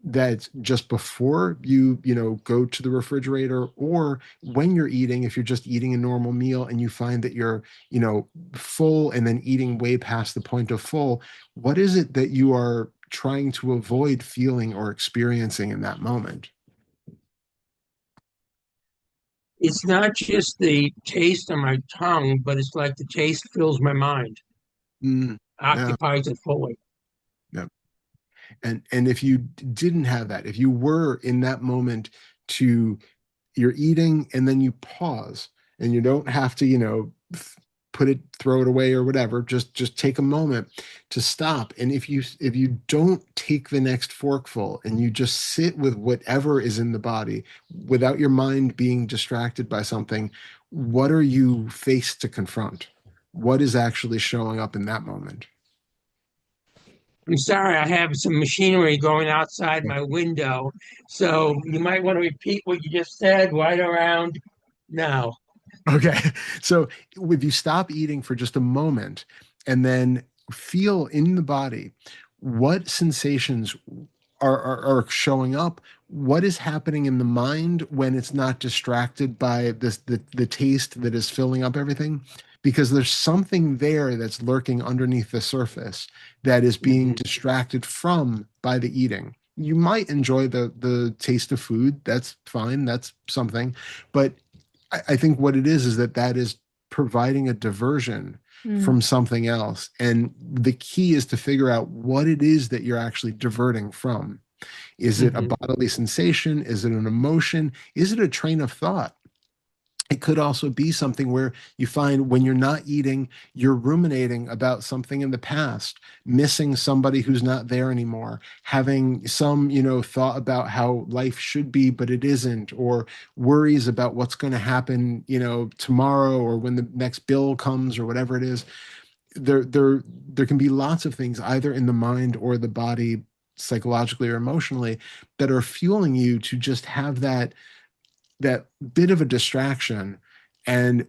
that just before you go to the refrigerator, or when you're eating, if you're just eating a normal meal and you find that you're full and then eating way past the point of full, what is it that you are trying to avoid feeling or experiencing in that moment? It's not just the taste on my tongue, but it's like the taste fills my mind, occupies it fully. Yeah. And if you didn't have that, if you were in that moment you're eating and then you pause, and you don't have to, throw it away or whatever, just take a moment to stop. And if you don't take the next forkful and you just sit with whatever is in the body without your mind being distracted by something, what are you faced to confront? What is actually showing up in that moment? I'm sorry, I have some machinery going outside my window, so you might want to repeat what you just said right around now. Okay. So if you stop eating for just a moment and then feel in the body what sensations are showing up, what is happening in the mind when it's not distracted by the taste that is filling up everything, because there's something there that's lurking underneath the surface that is being distracted from by the eating. You might enjoy the taste of food. That's fine. That's something. But I think what it is that is providing a diversion from something else. And the key is to figure out what it is that you're actually diverting from. Is it a bodily sensation? Is it an emotion? Is it a train of thought? It could also be something where you find when you're not eating, you're ruminating about something in the past, missing somebody who's not there anymore, having some, thought about how life should be, but it isn't, or worries about what's going to happen, tomorrow or when the next bill comes or whatever it is. There can be lots of things either in the mind or the body, psychologically or emotionally, that are fueling you to just have that bit of a distraction. And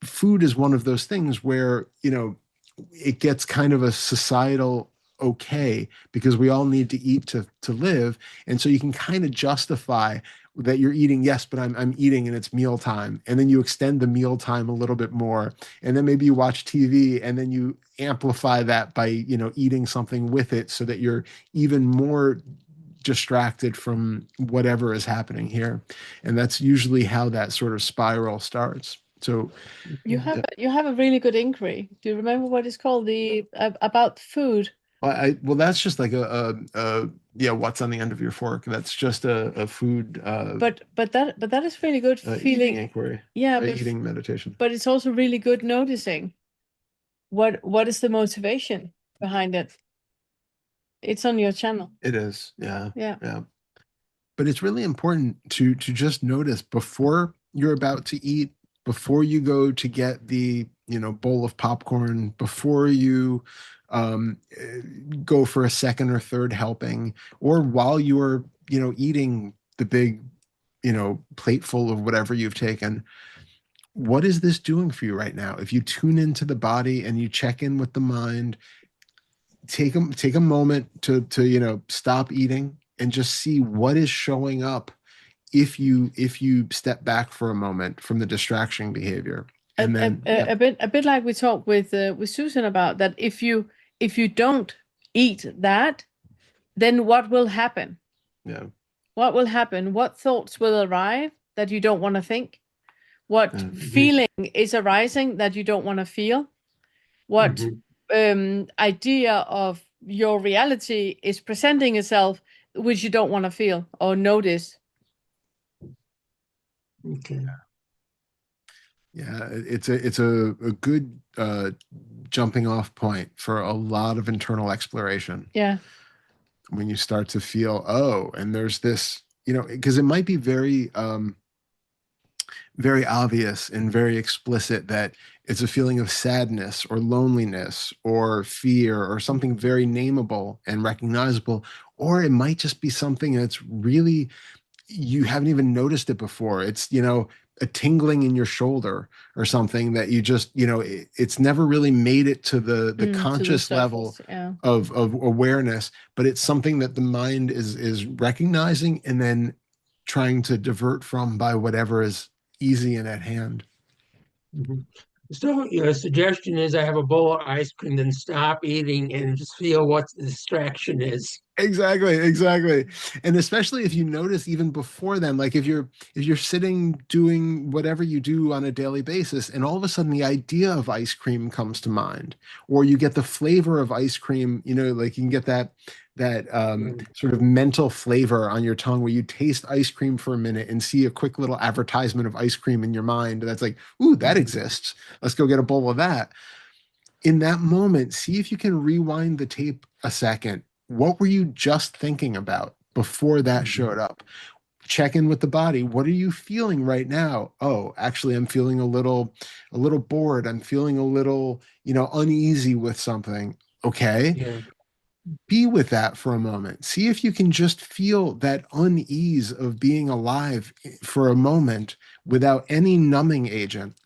food is one of those things where it gets kind of a societal okay, because we all need to eat to live, and so you can kind of justify that you're eating, yes, but I'm eating and it's mealtime, and then you extend the mealtime a little bit more, and then maybe you watch TV and then you amplify that by eating something with it so that you're even more distracted from whatever is happening here. And that's usually how that sort of spiral starts. So you have a really good inquiry. Do you remember what it's called? About food? Well, that's just like what's on the end of your fork? That's just a food. But that is really good feeling eating inquiry. Yeah, eating meditation. But it's also really good noticing what is the motivation behind it. It's on your channel. It is. Yeah. Yeah. Yeah. But it's really important to just notice before you're about to eat, before you go to get the bowl of popcorn, before you go for a second or third helping, or while you're eating the big plate full of whatever you've taken. What is this doing for you right now? If you tune into the body and you check in with the mind, take a moment to stop eating and just see what is showing up if you step back for a moment from the distraction behavior. And then a bit like we talked with Susan about that. If you don't eat that, then what will happen? Yeah. What will happen? What thoughts will arrive that you don't want to think? What feeling is arising that you don't want to feel? What idea of your reality is presenting itself which you don't want to feel or notice? Okay. Yeah, it's a good jumping off point for a lot of internal exploration. Yeah. When you start to feel, and there's this, because it might be very very obvious and very explicit that it's a feeling of sadness or loneliness or fear or something very nameable and recognizable, or it might just be something that's really, you haven't even noticed it before. It's a tingling in your shoulder or something that you just it's never really made it to the conscious level of awareness, but it's something that the mind is recognizing and then trying to divert from by whatever is easy and at hand. So your suggestion is I have a bowl of ice cream, then stop eating and just feel what the distraction is. Exactly. And especially if you notice even before then, like if you're sitting doing whatever you do on a daily basis, and all of a sudden the idea of ice cream comes to mind, or you get the flavor of ice cream, like you can get that sort of mental flavor on your tongue where you taste ice cream for a minute and see a quick little advertisement of ice cream in your mind that's like, ooh, that exists. Let's go get a bowl of that. In that moment, see if you can rewind the tape a second. What were you just thinking about before that showed up? Check in with the body. What are you feeling right now? Oh, actually, I'm feeling a little bored. I'm feeling a little, uneasy with something. Okay. Yeah. Be with that for a moment. See if you can just feel that unease of being alive for a moment without any numbing agent.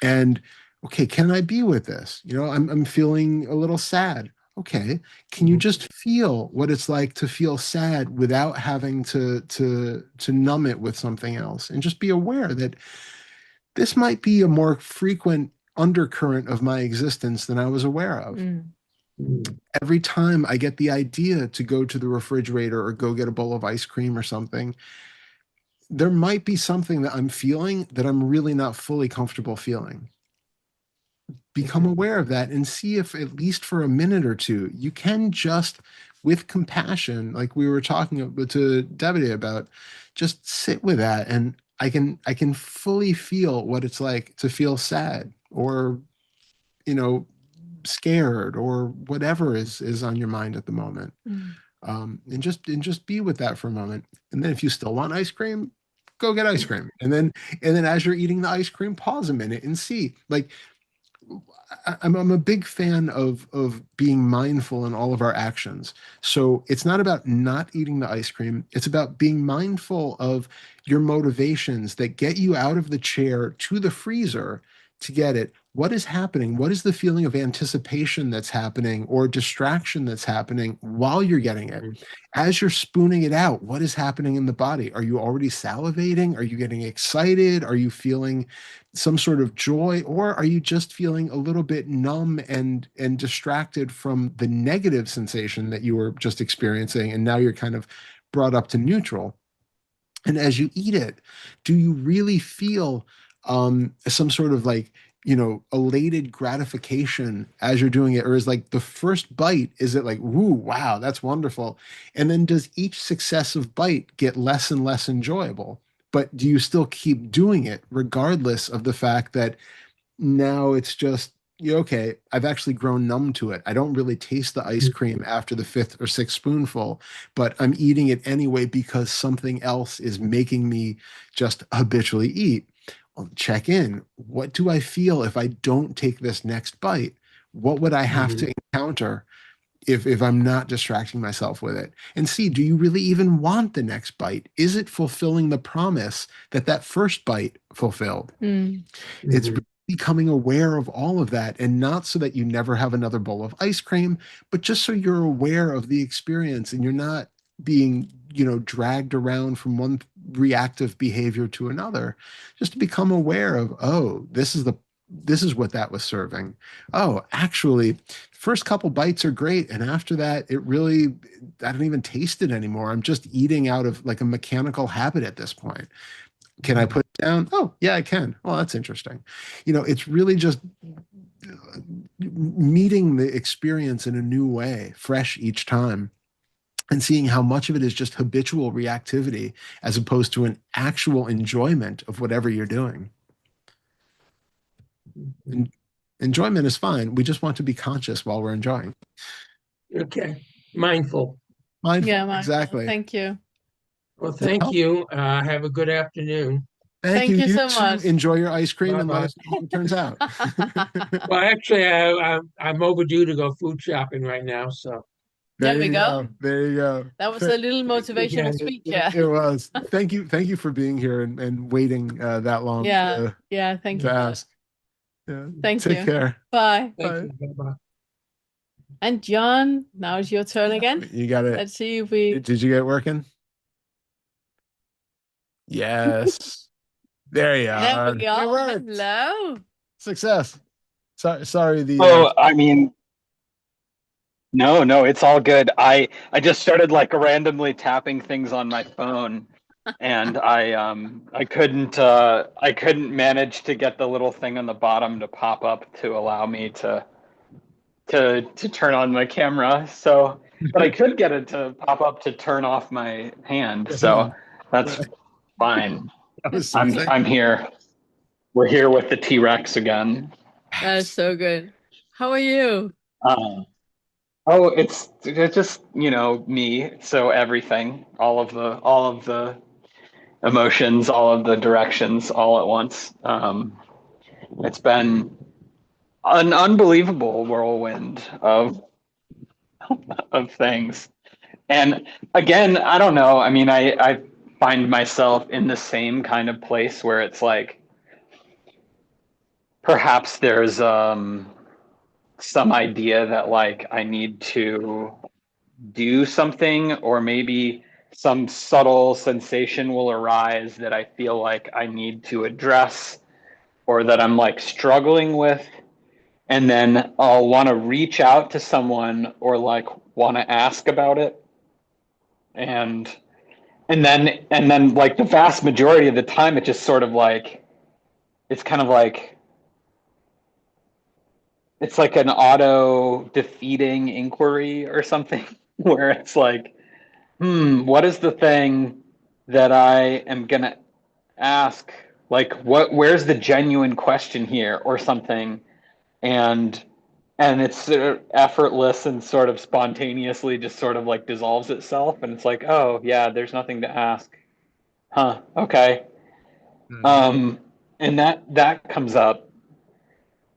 And okay, can I be with this? I'm feeling a little sad. Okay, can you just feel what it's like to feel sad without having to numb it with something else, and just be aware that this might be a more frequent undercurrent of my existence than I was aware of. Mm. Every time I get the idea to go to the refrigerator or go get a bowl of ice cream or something, there might be something that I'm feeling that I'm really not fully comfortable feeling. Become aware of that and see if, at least for a minute or two, you can just, with compassion, like we were talking to Debbie about, just sit with that. And I can fully feel what it's like to feel sad or, scared or whatever is on your mind at the moment. And just be with that for a moment. And then if you still want ice cream, go get ice cream. And then as you're eating the ice cream, pause a minute and see. Like, I'm a big fan of being mindful in all of our actions. So it's not about not eating the ice cream. It's about being mindful of your motivations that get you out of the chair to the freezer to get it. What is happening? What is the feeling of anticipation that's happening or distraction that's happening while you're getting it? As you're spooning it out, what is happening in the body? Are you already salivating? Are you getting excited? Are you feeling some sort of joy, or are you just feeling a little bit numb and distracted from the negative sensation that you were just experiencing, and now you're kind of brought up to neutral? And as you eat it, do you really feel some sort of like, elated gratification as you're doing it? Or is like the first bite, is it like, woo, wow, that's wonderful? And then does each successive bite get less and less enjoyable? But do you still keep doing it regardless of the fact that now it's just, okay, I've actually grown numb to it. I don't really taste the ice cream after the fifth or sixth spoonful, but I'm eating it anyway because something else is making me just habitually eat. Well, check in. What do I feel if I don't take this next bite? What would I have to encounter if I'm not distracting myself with it? And see, do you really even want the next bite? Is it fulfilling the promise that first bite fulfilled? It's becoming aware of all of that, and not so that you never have another bowl of ice cream, but just so you're aware of the experience and you're not being, dragged around from one reactive behavior to another. Just to become aware of, oh, this is what that was serving. Oh, actually, first couple bites are great, and after that, I don't even taste it anymore. I'm just eating out of like a mechanical habit at this point. Can I put it down? Oh, yeah, I can. Well, that's interesting. It's really just meeting the experience in a new way, fresh each time, and seeing how much of it is just habitual reactivity as opposed to an actual enjoyment of whatever you're doing. Enjoyment is fine. We just want to be conscious while we're enjoying. Okay. Mindful. Yeah, mindful. Exactly. Thank you. Well, thank you. Have a good afternoon. Thank you. You You so too. much. Enjoy your ice cream and let Bye-bye. us know how it turns out. Well, actually, I'm overdue to go food shopping right now. So There we go. There you go. That was a little motivational speech. Yeah. It was. Thank you. Thank you for being here and waiting that long Yeah. Yeah. Thank to you. ask. Yeah. Thank Take you. care. Bye. thank you. Bye-bye. And John, now it's your turn again. You got it. Let's see if we. Did you get it working? Yes. There you There are. we go. It worked. Hello. Success. Sorry. Oh, I mean, no, it's all good. I just started like randomly tapping things on my phone, and I couldn't manage to get the little thing on the bottom to pop up to allow me to turn on my camera. So, but I could get it to pop up to turn off my hand. So that's fine. That was something. I'm here. We're here with the T-Rex again. That is so good. How are you? Oh, it's just, me. So everything, all of the emotions, all of the directions, all at once. It's been an unbelievable whirlwind of things. And again, I don't know. I mean, I find myself in the same kind of place where it's like perhaps there's some idea that like I need to do something, or maybe some subtle sensation will arise that I feel like I need to address. or that I'm like struggling with, and then I'll want to reach out to someone or like want to ask about it. And then like the vast majority of the time it just sort of like, it's kind of like, it's like an auto defeating inquiry or something where it's like, what is the thing that I am gonna ask? Like, where's the genuine question here or something? And it's sort of effortless and sort of spontaneously just sort of like dissolves itself, and it's like, oh yeah, there's nothing to ask. Huh, okay. And that comes up.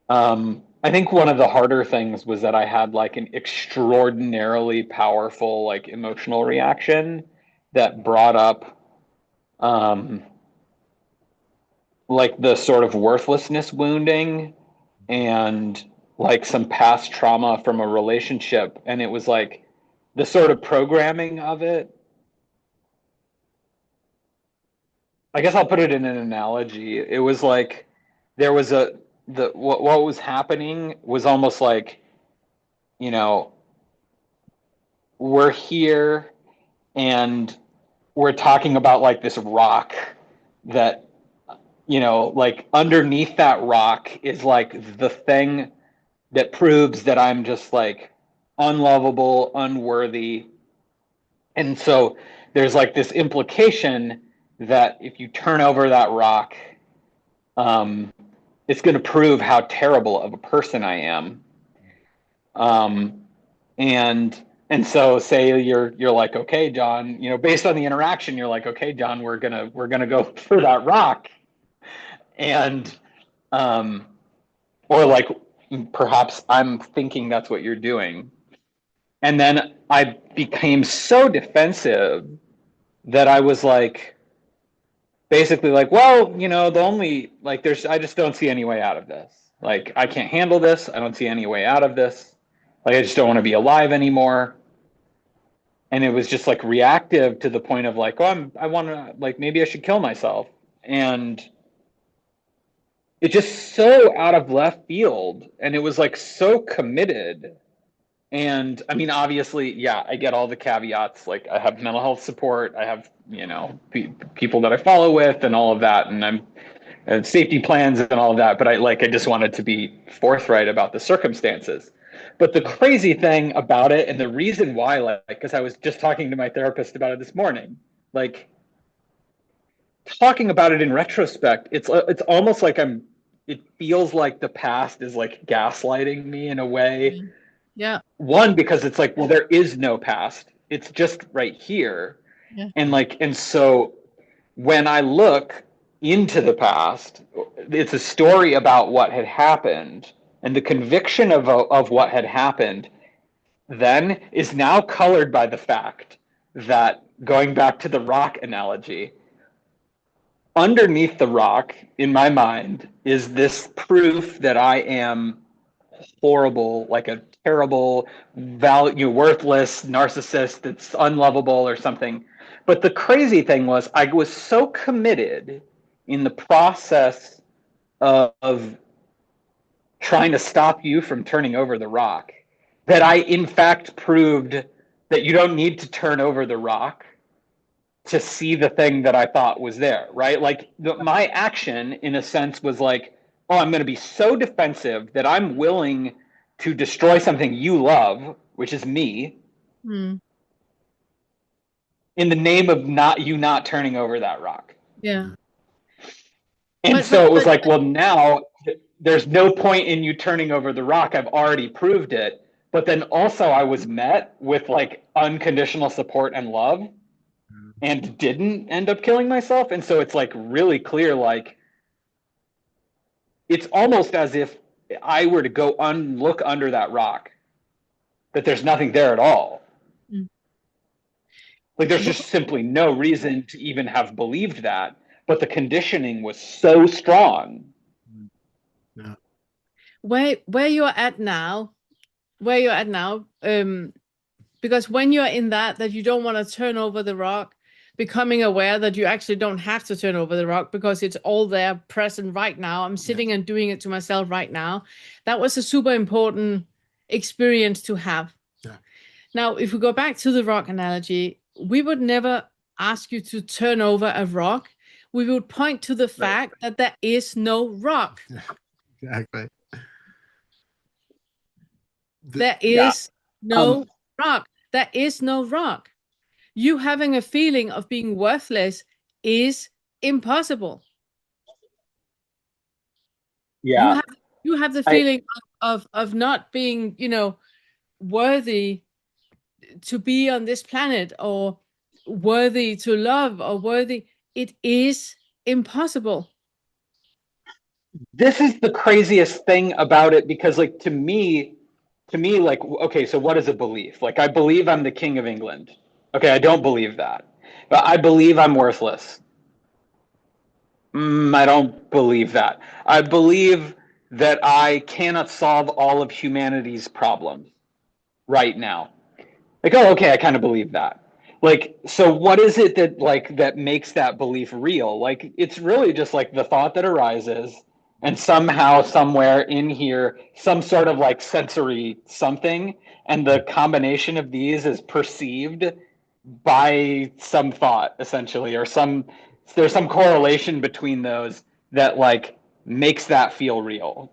I think one of the harder things was that I had like an extraordinarily powerful like emotional reaction that brought up like the sort of worthlessness wounding and like some past trauma from a relationship. And it was like the sort of programming of it. I guess I'll put it in an analogy. It was like there was what was happening was almost like, you know, we're here and we're talking about like this rock that, you know, like underneath that rock is like the thing that proves that I'm just like unlovable, unworthy. And so there's like this implication that if you turn over that rock, it's going to prove how terrible of a person I am. And so say you're like, okay, John, you know, based on the interaction, you're like, okay, John, we're gonna go for that rock. And or like perhaps I'm thinking that's what you're doing. And then I became so defensive that I was like, basically like, well, you know, the only like I just don't see any way out of this. Like, I can't handle this. I don't see any way out of this. Like, I just don't want to be alive anymore. And it was just like reactive to the point of like, oh, I want to, like, maybe I should kill myself. And it just so out of left field. And it was like so committed. And I mean, obviously, yeah, I get all the caveats. Like, I have mental health support. I have, you know, people that I follow with and all of that. And I'm safety plans and all of that. But I just wanted to be forthright about the circumstances. But the crazy thing about it, and the reason why, like, because I was just talking to my therapist about it this morning, like, talking about it in retrospect, it's almost like it feels like the past is like gaslighting me in a way. Yeah. One, because it's like, well, there is no past. It's just right here. Yeah. And so when I look into the past, it's a story about what had happened, and the conviction of what had happened then is now colored by the fact that, going back to the rock analogy, underneath the rock in my mind is this proof that I am horrible, like a terrible, worthless narcissist that's unlovable or something. But the crazy thing was, I was so committed in the process of trying to stop you from turning over the rock that I, in fact, proved that you don't need to turn over the rock to see the thing that I thought was there, right? Like, my action, in a sense, was like, oh, I'm going to be so defensive that I'm willing to destroy something you love, which is me, in the name of not turning over that rock. Yeah. And so it was like, well, now there's no point in you turning over the rock. I've already proved it. But then also I was met with like unconditional support and love, and didn't end up killing myself. And so it's like really clear, like, it's almost as if I were to go look under that rock, that there's nothing there at all. Like, there's just simply no reason to even have believed that, but the conditioning was so strong. Yeah. Where you're at now, because when you're in that you don't want to turn over the rock, becoming aware that you actually don't have to turn over the rock because it's all there present right now. I'm sitting and doing it to myself right now. That was a super important experience to have. Yeah. Now, if we go back to the rock analogy, we would never ask you to turn over a rock. We would point to the fact that there is no rock. Yeah, exactly. There is no rock. There is no rock. You having a feeling of being worthless is impossible. Yeah. You have the feeling of not being, worthy to be on this planet, or worthy to love, or worthy. It is impossible. This is the craziest thing about it, because like to me, like, okay, so what is a belief? Like, I believe I'm the king of England. Okay, I don't believe that, but I believe I'm worthless. I don't believe that. I believe that I cannot solve all of humanity's problems right now. Like, oh, okay, I kind of believe that. Like, so what is it that makes that belief real? Like, it's really just like the thought that arises, and somehow, somewhere in here, some sort of like sensory something, and the combination of these is perceived by some thought, essentially, or there's some correlation between those that like makes that feel real.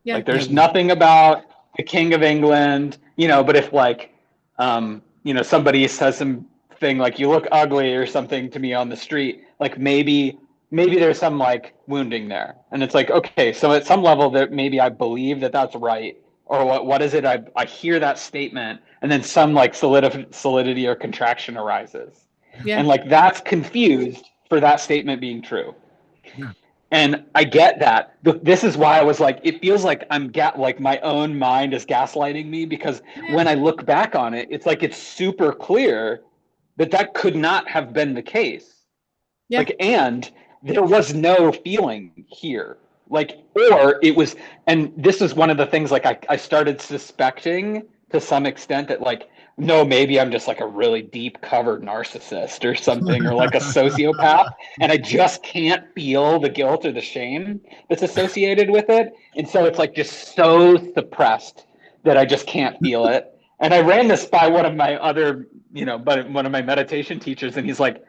Yeah. Like, there's nothing about the King of England, but if like somebody says something like you look ugly or something to me on the street, like maybe there's some like wounding there, and it's like, okay, so at some level that maybe I believe that that's right, or what is it, I hear that statement, and then some like solidity or contraction arises, and like that's confused for that statement being true. And I get that. This is why I was like, it feels like like my own mind is gaslighting me, because when I look back on it, it's like it's super clear that could not have been the case. Yeah. Like, and there was no feeling here. Like, or it was, and this is one of the things like I started suspecting to some extent that like, no, maybe I'm just like a really deep covered narcissist or something, or like a sociopath, and I just can't feel the guilt or the shame that's associated with it. And so it's like just so suppressed that I just can't feel it. And I ran this by one of my other, one of my meditation teachers, and he's like,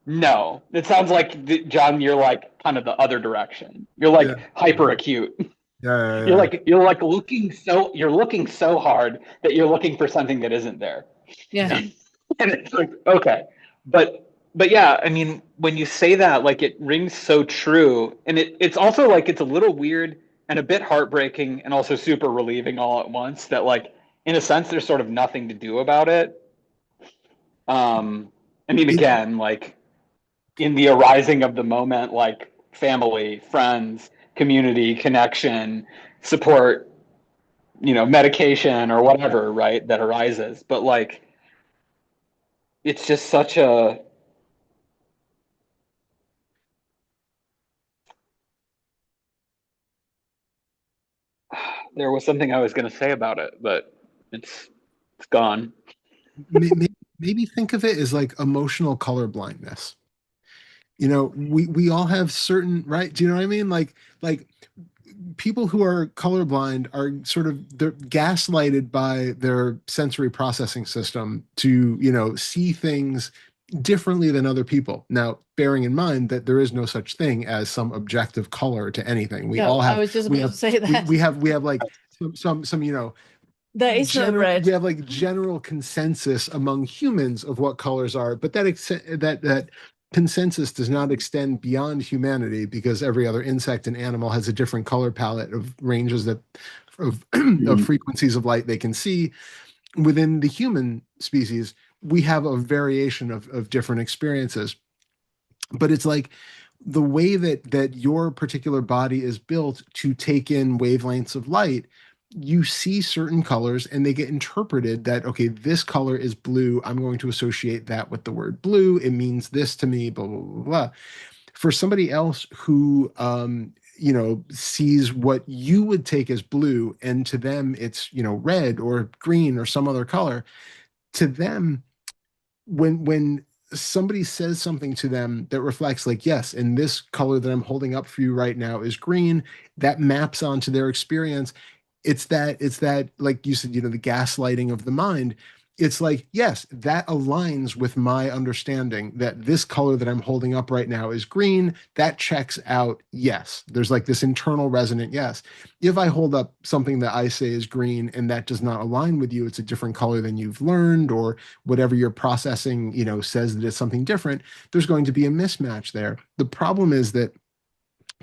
no, it sounds like, John, you're like kind of the other direction. You're like hyper acute. Yeah. You're looking so hard that you're looking for something that isn't there. Yeah. And it's like, okay, but yeah, I mean, when you say that, like, it rings so true, and it's also like it's a little weird and a bit heartbreaking and also super relieving all at once that, like, in a sense, there's sort of nothing to do about it. I mean, again, like, in the arising of the moment, like family, friends, community, connection, support, medication or whatever, right, that arises. But like, it's just such a, there was something I was going to say about it, but it's gone. Maybe think of it as like emotional color blindness. We all have certain, right? Do you know what I mean? Like people who are colorblind are they're gaslighted by their sensory processing system to, see things differently than other people. Now, bearing in mind that there is no such thing as some objective color to anything. We all have. I was just about to say that. We have like some there is no red. We have like general consensus among humans of what colors are, but that consensus does not extend beyond humanity, because every other insect and animal has a different color palette of ranges of frequencies of light they can see. Within the human species, we have a variation of different experiences. But it's like the way that your particular body is built to take in wavelengths of light, you see certain colors and they get interpreted that, okay, this color is blue. I'm going to associate that with the word blue. It means this to me, blah, blah, blah, blah. For somebody else who, sees what you would take as blue, and to them it's, red or green or some other color, to them, when somebody says something to them that reflects like, yes, and this color that I'm holding up for you right now is green, that maps onto their experience. It's that, like you said, the gaslighting of the mind. It's like, yes, that aligns with my understanding that this color that I'm holding up right now is green. That checks out. Yes, there's like this internal resonant yes. If I hold up something that I say is green and that does not align with you, it's a different color than you've learned, or whatever you're processing, says that it's something different, there's going to be a mismatch there. The problem is that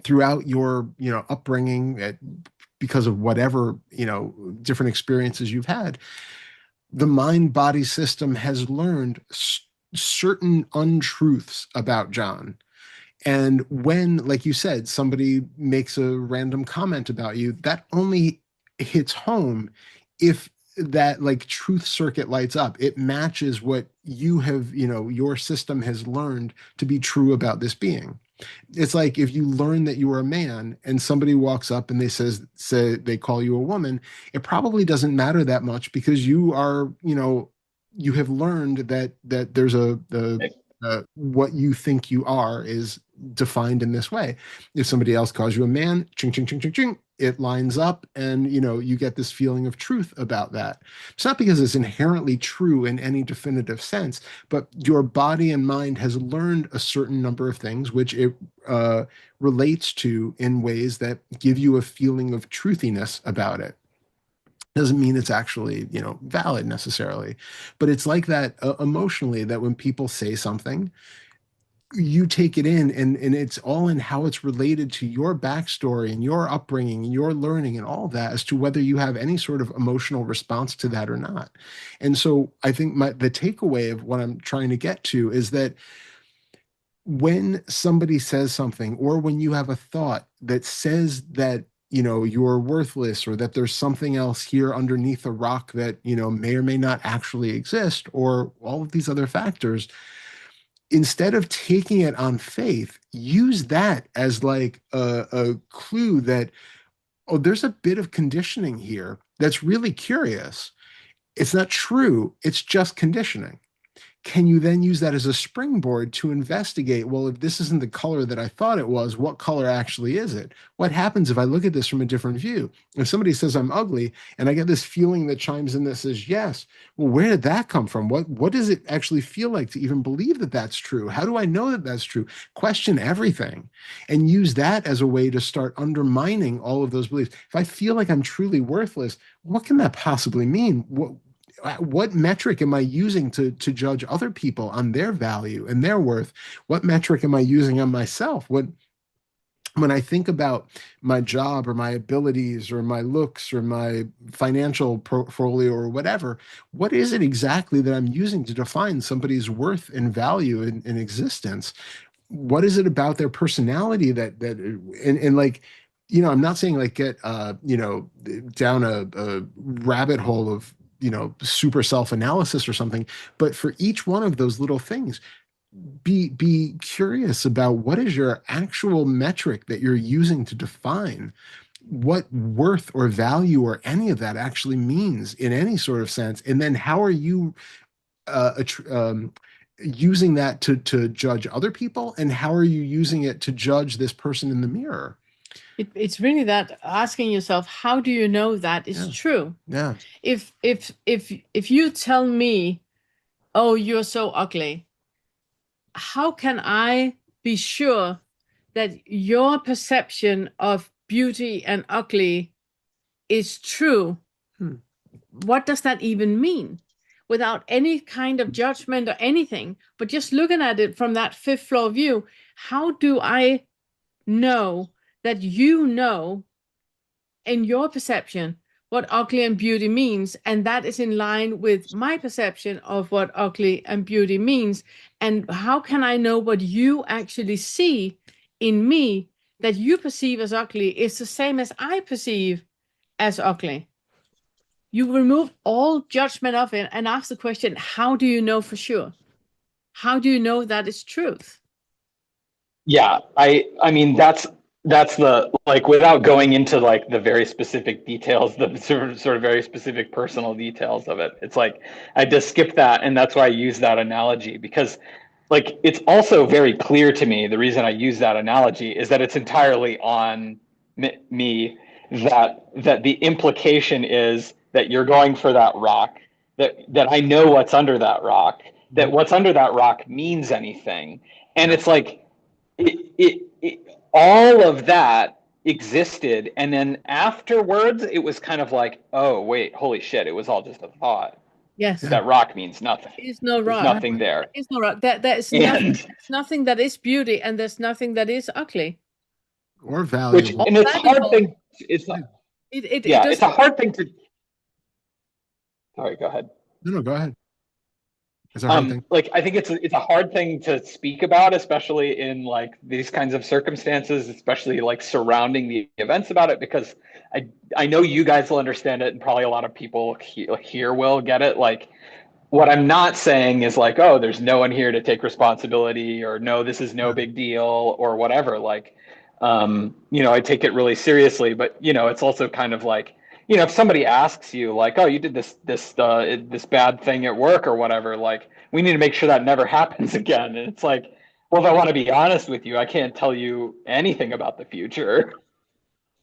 throughout your, upbringing, because of whatever, different experiences you've had, the mind body system has learned certain untruths about John. And when, like you said, somebody makes a random comment about you, that only hits home if that like truth circuit lights up. It matches what you have, your system has learned to be true about this being. It's like if you learn that you are a man and somebody walks up and say they call you a woman, it probably doesn't matter that much because you are, you have learned that there's what you think you are is defined in this way. If somebody else calls you a man, ching ching ching ching ching, it lines up, and you get this feeling of truth about that. It's not because it's inherently true in any definitive sense, but your body and mind has learned a certain number of things which it relates to in ways that give you a feeling of truthiness about it. Doesn't mean it's actually valid necessarily, but it's like that emotionally, that when people say something, you take it in, and it's all in how it's related to your backstory and your upbringing and your learning and all that, as to whether you have any sort of emotional response to that or not. And so I think the takeaway of what I'm trying to get to is that when somebody says something, or when you have a thought that says that you're worthless, or that there's something else here underneath a rock that may or may not actually exist, or all of these other factors, instead of taking it on faith, use that as like a clue that, oh, there's a bit of conditioning here that's really curious. It's not true, it's just conditioning. Can you then use that as a springboard to investigate, well, if this isn't the color that I thought it was, what color actually is it? What happens if I look at this from a different view? If somebody says I'm ugly and I get this feeling that chimes in that says yes, well, where did that come from? What does it actually feel like to even believe that that's true? How do I know that that's true? Question everything and use that as a way to start undermining all of those beliefs. If I feel like I'm truly worthless, what can that possibly mean? What metric am I using to judge other people on their value and their worth? What metric am I using on myself? When I think about my job or my abilities or my looks or my financial portfolio or whatever, what is it exactly that I'm using to define somebody's worth and value in existence? What is it about their personality and like, I'm not saying like get down a rabbit hole of super self-analysis or something, but for each one of those little things, be curious about what is your actual metric that you're using to define what worth or value or any of that actually means in any sort of sense, and then how are you using that to judge other people, and how are you using it to judge this person in the mirror? It's really that asking yourself, how do you know that is true? Yeah. If you tell me, oh, you're so ugly, how can I be sure that your perception of beauty and ugly is true? What does that even mean? Without any kind of judgment or anything, but just looking at it from that fifth floor view, how do I know that in your perception what ugly and beauty means, and that is in line with my perception of what ugly and beauty means? And how can I know what you actually see in me that you perceive as ugly is the same as I perceive as ugly? You remove all judgment of it and ask the question, how do you know for sure? How do you know that is truth? Yeah, I mean that's the, like, without going into like the very specific details, the sort of very specific personal details of it. It's like I just skip that, and that's why I use that analogy, because like, it's also very clear to me, the reason I use that analogy is that it's entirely on me, that the implication is that you're going for that rock, that I know what's under that rock, that what's under that rock means anything. And it's like, all of that existed, and then afterwards it was kind of like, oh wait, holy shit, it was all just a thought. Yes. That rock means nothing. There's no There's rock. nothing there. There is no rock. There is nothing. There's nothing that is beauty, and there's nothing that is ugly or valuable. And it's a hard thing. It's it's a hard thing to. Sorry, go ahead. No, go ahead. It's a hard thing. Like, I think it's a hard thing to speak about, especially in like these kinds of circumstances, especially like surrounding the events about it, because I know you guys will understand it, and probably a lot of people here will get it. Like, what I'm not saying is like, oh, there's no one here to take responsibility, or no, this is no big deal, or whatever. Like, I take it really seriously, but it's also kind of like, if somebody asks you like, oh, you did this bad thing at work or whatever, like, we need to make sure that never happens again. And it's like, well, if I want to be honest with you, I can't tell you anything about the future.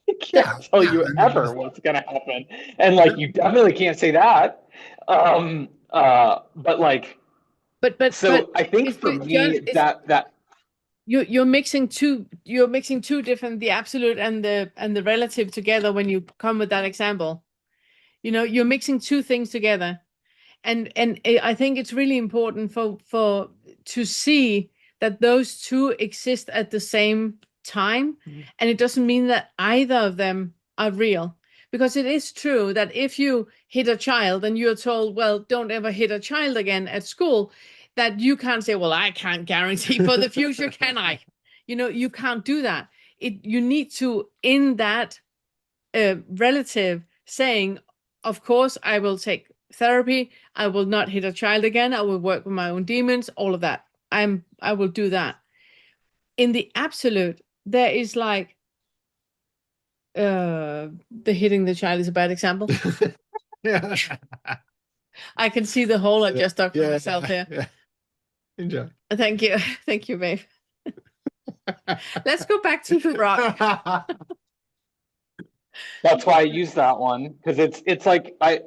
I can't tell you ever what's going to happen. And like, you definitely can't say that. But like, so I think for me that you're mixing two different, the absolute and the relative together when you come with that example. You're mixing two things together, and I think it's really important for to see that those two exist at the same time, and it doesn't mean that either of them are real, because it is true that if you hit a child and you're told, well, don't ever hit a child again at school, that you can't say, well, I can't guarantee for the future, can I? You can't do that. You need to, in that relative, saying, of course, I will take therapy. I will not hit a child again. I will work with my own demons, all of that. I will do that. In the absolute, there is like, the hitting the child is a bad example. Yeah. I can see the hole I just dug for myself here. Yeah. Enjoy. Thank you. Thank you, babe. Let's go back to the rock. That's why I use that one, because it's like I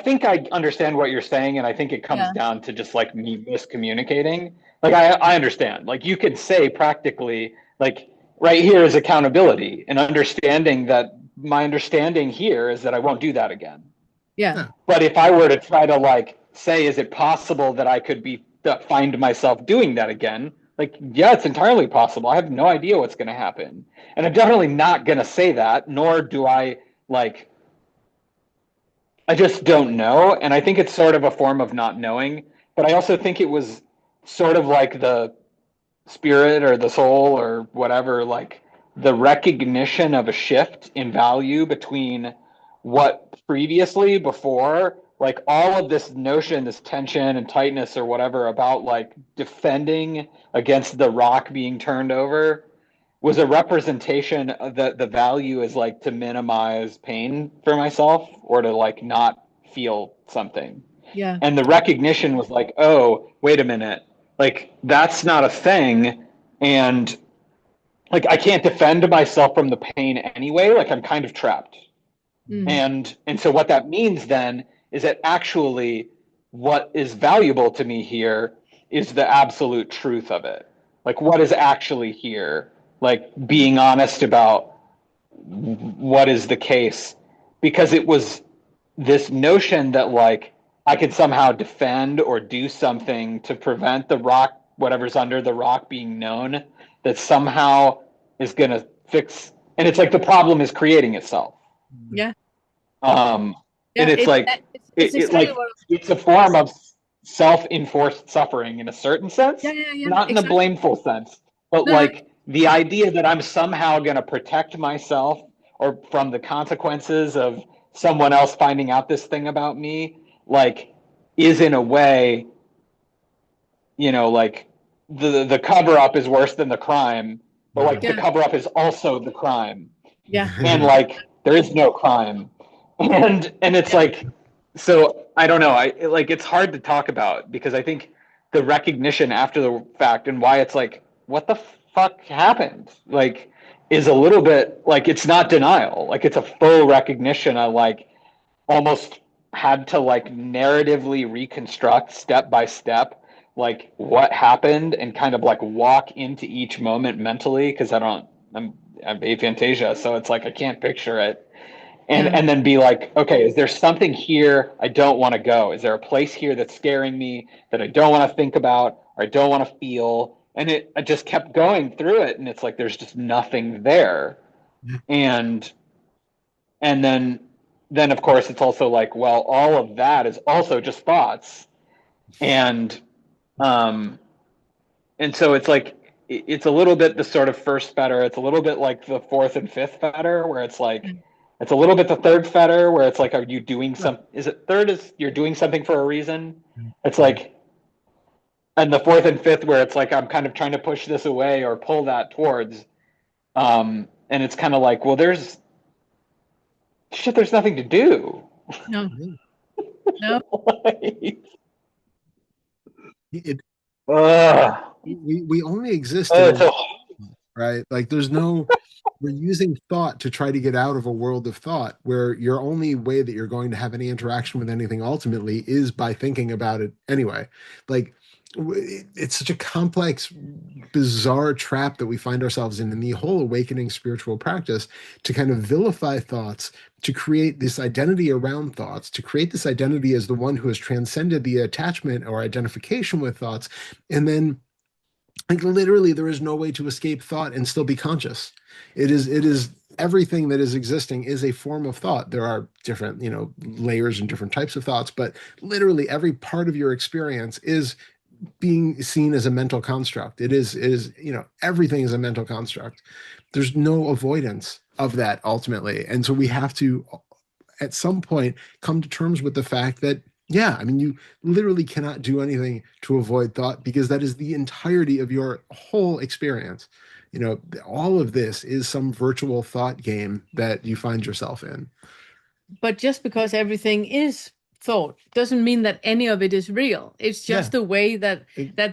think I understand what you're saying, and I think it comes down to just like me miscommunicating. Like, I understand. Like, you could say practically, like, right here is accountability, and understanding that my understanding here is that I won't do that again. Yeah. But if I were to try to like say, is it possible that I could find myself doing that again? Like, yeah, it's entirely possible. I have no idea what's going to happen. And I'm definitely not going to say that, nor do I like, I just don't know. And I think it's sort of a form of not knowing, but I also think it was sort of like the spirit or the soul or whatever, like the recognition of a shift in value between what previously, before, like all of this notion, this tension and tightness or whatever about like defending against the rock being turned over, was a representation of the value is like to minimize pain for myself, or to like not feel something. Yeah. And the recognition was like, oh, wait a minute, like that's not a thing. And like, I can't defend myself from the pain anyway. Like, I'm kind of trapped. And so what that means then is that actually what is valuable to me here is the absolute truth of it. Like, what is actually here, like being honest about what is the case, because it was this notion that like I could somehow defend or do something to prevent the rock, whatever's under the rock, being known, that somehow is going to fix. And it's like the problem is creating itself. Yeah. And it's it's a form of self-enforced suffering in a certain sense, not in a blameful sense, but like the idea that I'm somehow going to protect myself or from the consequences of someone else finding out this thing about me, like, is in a way, like the cover-up is worse than the crime, but like the cover-up is also the crime. Yeah. And like there is no crime. And it's like, so I don't know. It's hard to talk about, because I think the recognition after the fact and why it's like, what the fuck happened? Like, is a little bit like, it's not denial. Like, it's a full recognition. I like almost had to like narratively reconstruct step by step, like what happened and kind of like walk into each moment mentally. Cause I'm aphantasia. So it's like, I can't picture it. And then be like, okay, is there something here I don't want to go? Is there a place here that's scaring me that I don't want to think about or I don't want to feel? And I just kept going through it, and it's like there's just nothing there. And then of course it's also like, well, all of that is also just thoughts. And so it's like it's a little bit the sort of first fetter. It's a little bit like the fourth and fifth fetter, where it's like it's a little bit the third fetter, where it's like, are you doing some? Is it third? Is you're doing something for a reason? It's like, and the fourth and fifth, where it's like I'm kind of trying to push this away or pull that towards. And it's kind of like, well, there's nothing to do. No. No. We only exist right? Like there's no, we're using thought to try to get out of a world of thought where your only way that you're going to have any interaction with anything ultimately is by thinking about it anyway. Like it's such a complex, bizarre trap that we find ourselves in the whole awakening spiritual practice, to kind of vilify thoughts, to create this identity around thoughts, to create this identity as the one who has transcended the attachment or identification with thoughts. And then like literally there is no way to escape thought and still be conscious. It is everything that is existing is a form of thought. There are different, layers and different types of thoughts, but literally every part of your experience is being seen as a mental construct. It is everything is a mental construct. There's no avoidance of that ultimately. And so we have to at some point come to terms with the fact that you literally cannot do anything to avoid thought, because that is the entirety of your whole experience. All of this is some virtual thought game that you find yourself in. But just because everything is thought doesn't mean that any of it is real. It's just the way that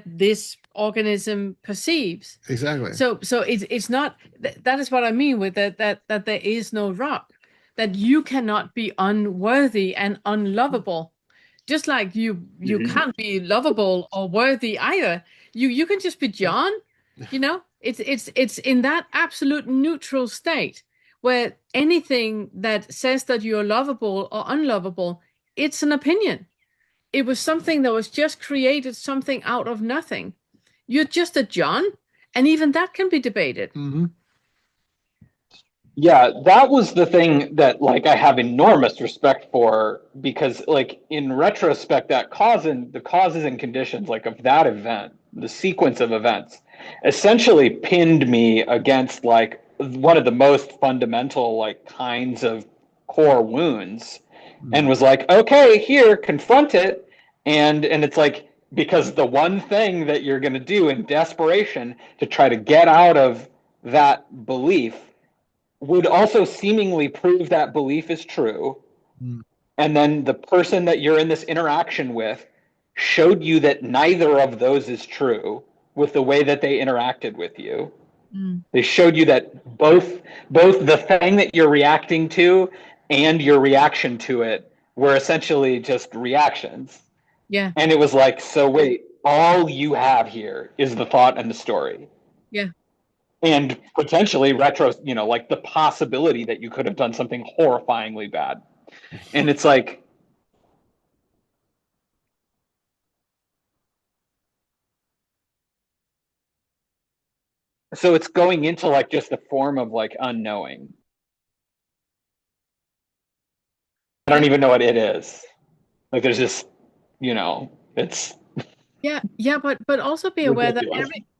this organism perceives. Exactly. So it's not, that is what I mean with that there is no rock, that you cannot be unworthy and unlovable. Just like you can't be lovable or worthy either. You can just be John. It's in that absolute neutral state where anything that says that you're lovable or unlovable, it's an opinion. It was something that was just created, something out of nothing. You're just a John, and even that can be debated. Mm-hmm. Yeah, that was the thing that like I have enormous respect for, because like in retrospect, the causes and conditions like of that event, the sequence of events, essentially pinned me against like one of the most fundamental like kinds of core wounds, and was like, okay, here, confront it, and it's like, because the one thing that you're going to do in desperation to try to get out of that belief would also seemingly prove that belief is true. And then the person that you're in this interaction with showed you that neither of those is true with the way that they interacted with you. They showed you that both the thing that you're reacting to and your reaction to it were essentially just reactions. Yeah. And it was like, so wait, all you have here is the thought and the story. Yeah. And potentially like the possibility that you could have done something horrifyingly bad. And it's like, so it's going into like just a form of like unknowing. I don't even know what it is. Like there's just, it's but also be aware that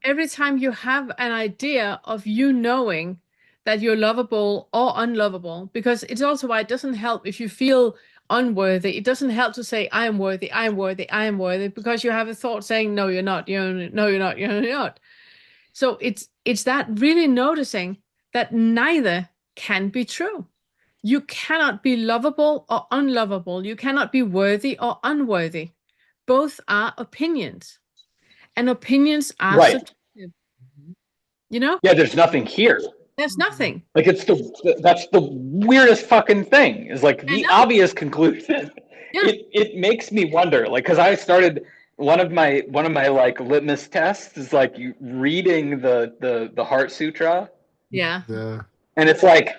every time you have an idea of you knowing that you're lovable or unlovable, because it's also why it doesn't help if you feel unworthy. It doesn't help to say I am worthy, I am worthy, I am worthy, because you have a thought saying no, you're not, no, you're not, you're not. So it's that really noticing that neither can be true. You cannot be lovable or unlovable. You cannot be worthy or unworthy. Both are opinions. And opinions are Right. subjective. You know? Yeah, there's nothing here. There's nothing. Like that's the weirdest fucking thing. Is like the obvious conclusion. Yeah. It makes me wonder. Like, because I started one of my like litmus tests is like you reading the Heart Sutra. Yeah. And it's like,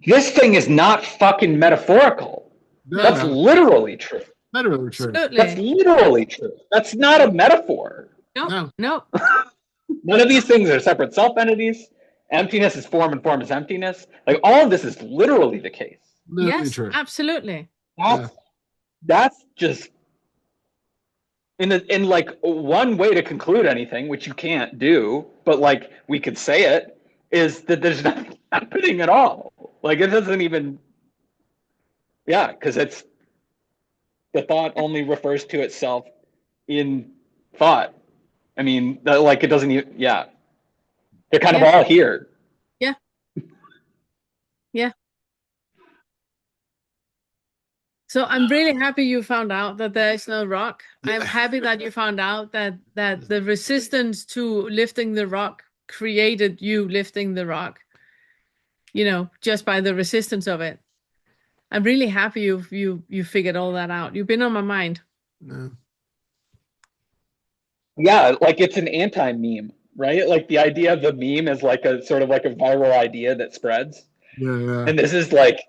this thing is not fucking metaphorical. No, That's literally true. Literally true. Absolutely. That's literally true. That's not a metaphor. No. None of these things are separate self-entities. Emptiness is form and form is emptiness. Like, all of this is literally the case. Literally Yes, true. absolutely. That's just in like one way to conclude anything, which you can't do, but like we could say it, is that there's nothing happening at all. Like, it doesn't even, because it's the thought only refers to itself in thought. I mean, like, it doesn't even, they're kind of all here. Yeah. So I'm really happy you found out that there is no rock. I'm happy that you found out that the resistance to lifting the rock created you lifting the rock, you know, just by the resistance of it. I'm really happy you figured all that out. You've been on my mind. Yeah, like, it's an anti-meme, right? Like, the idea of the meme is like a sort of like a viral idea that spreads. And this is like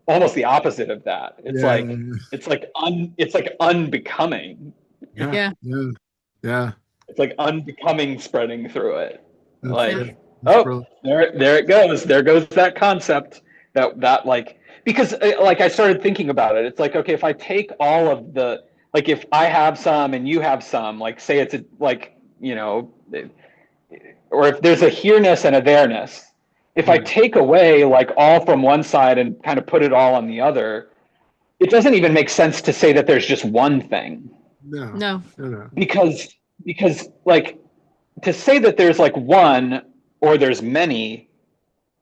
almost the opposite of that. It's it's like unbecoming. Yeah. It's like unbecoming spreading through it. Like, brilliant. there it goes. There goes that concept that like, because like I started thinking about it. It's like, okay, if I take all of the, like, if I have some and you have some, like, say it's a, like, you know, or if there's a here-ness and a there-ness, if I take away like all from one side and kind of put it all on the other, it doesn't even make sense to say that there's just one thing. No. Because like, to say that there's like one or there's many,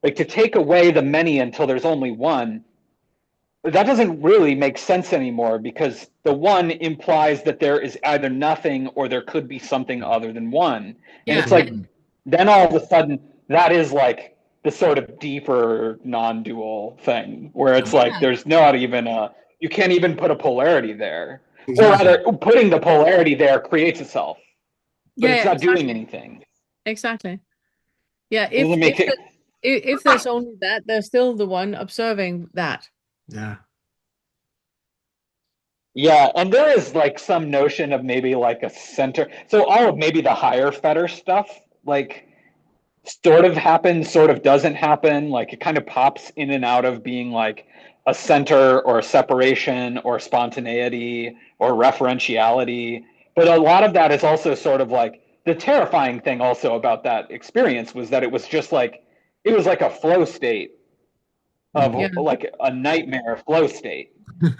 like, to take away the many until there's only one, that doesn't really make sense anymore, because the one implies that there is either nothing or there could be something other than one. And it's like, then all of a sudden that is like the sort of deeper non-dual thing where it's like there's not even you can't even put a polarity there. Or rather, putting the polarity there creates itself, but it's not doing anything. Exactly. Yeah, Doesn't make it. if there's only that, there's still the one observing that. Yeah, and there is like some notion of maybe like a center. So all of maybe the higher Fetter stuff, like, sort of happens, sort of doesn't happen. Like, it kind of pops in and out of being like a center or a separation or spontaneity or referentiality. But a lot of that is also sort of like, the terrifying thing also about that experience was that it was just like, it was like a flow state of like a nightmare flow state.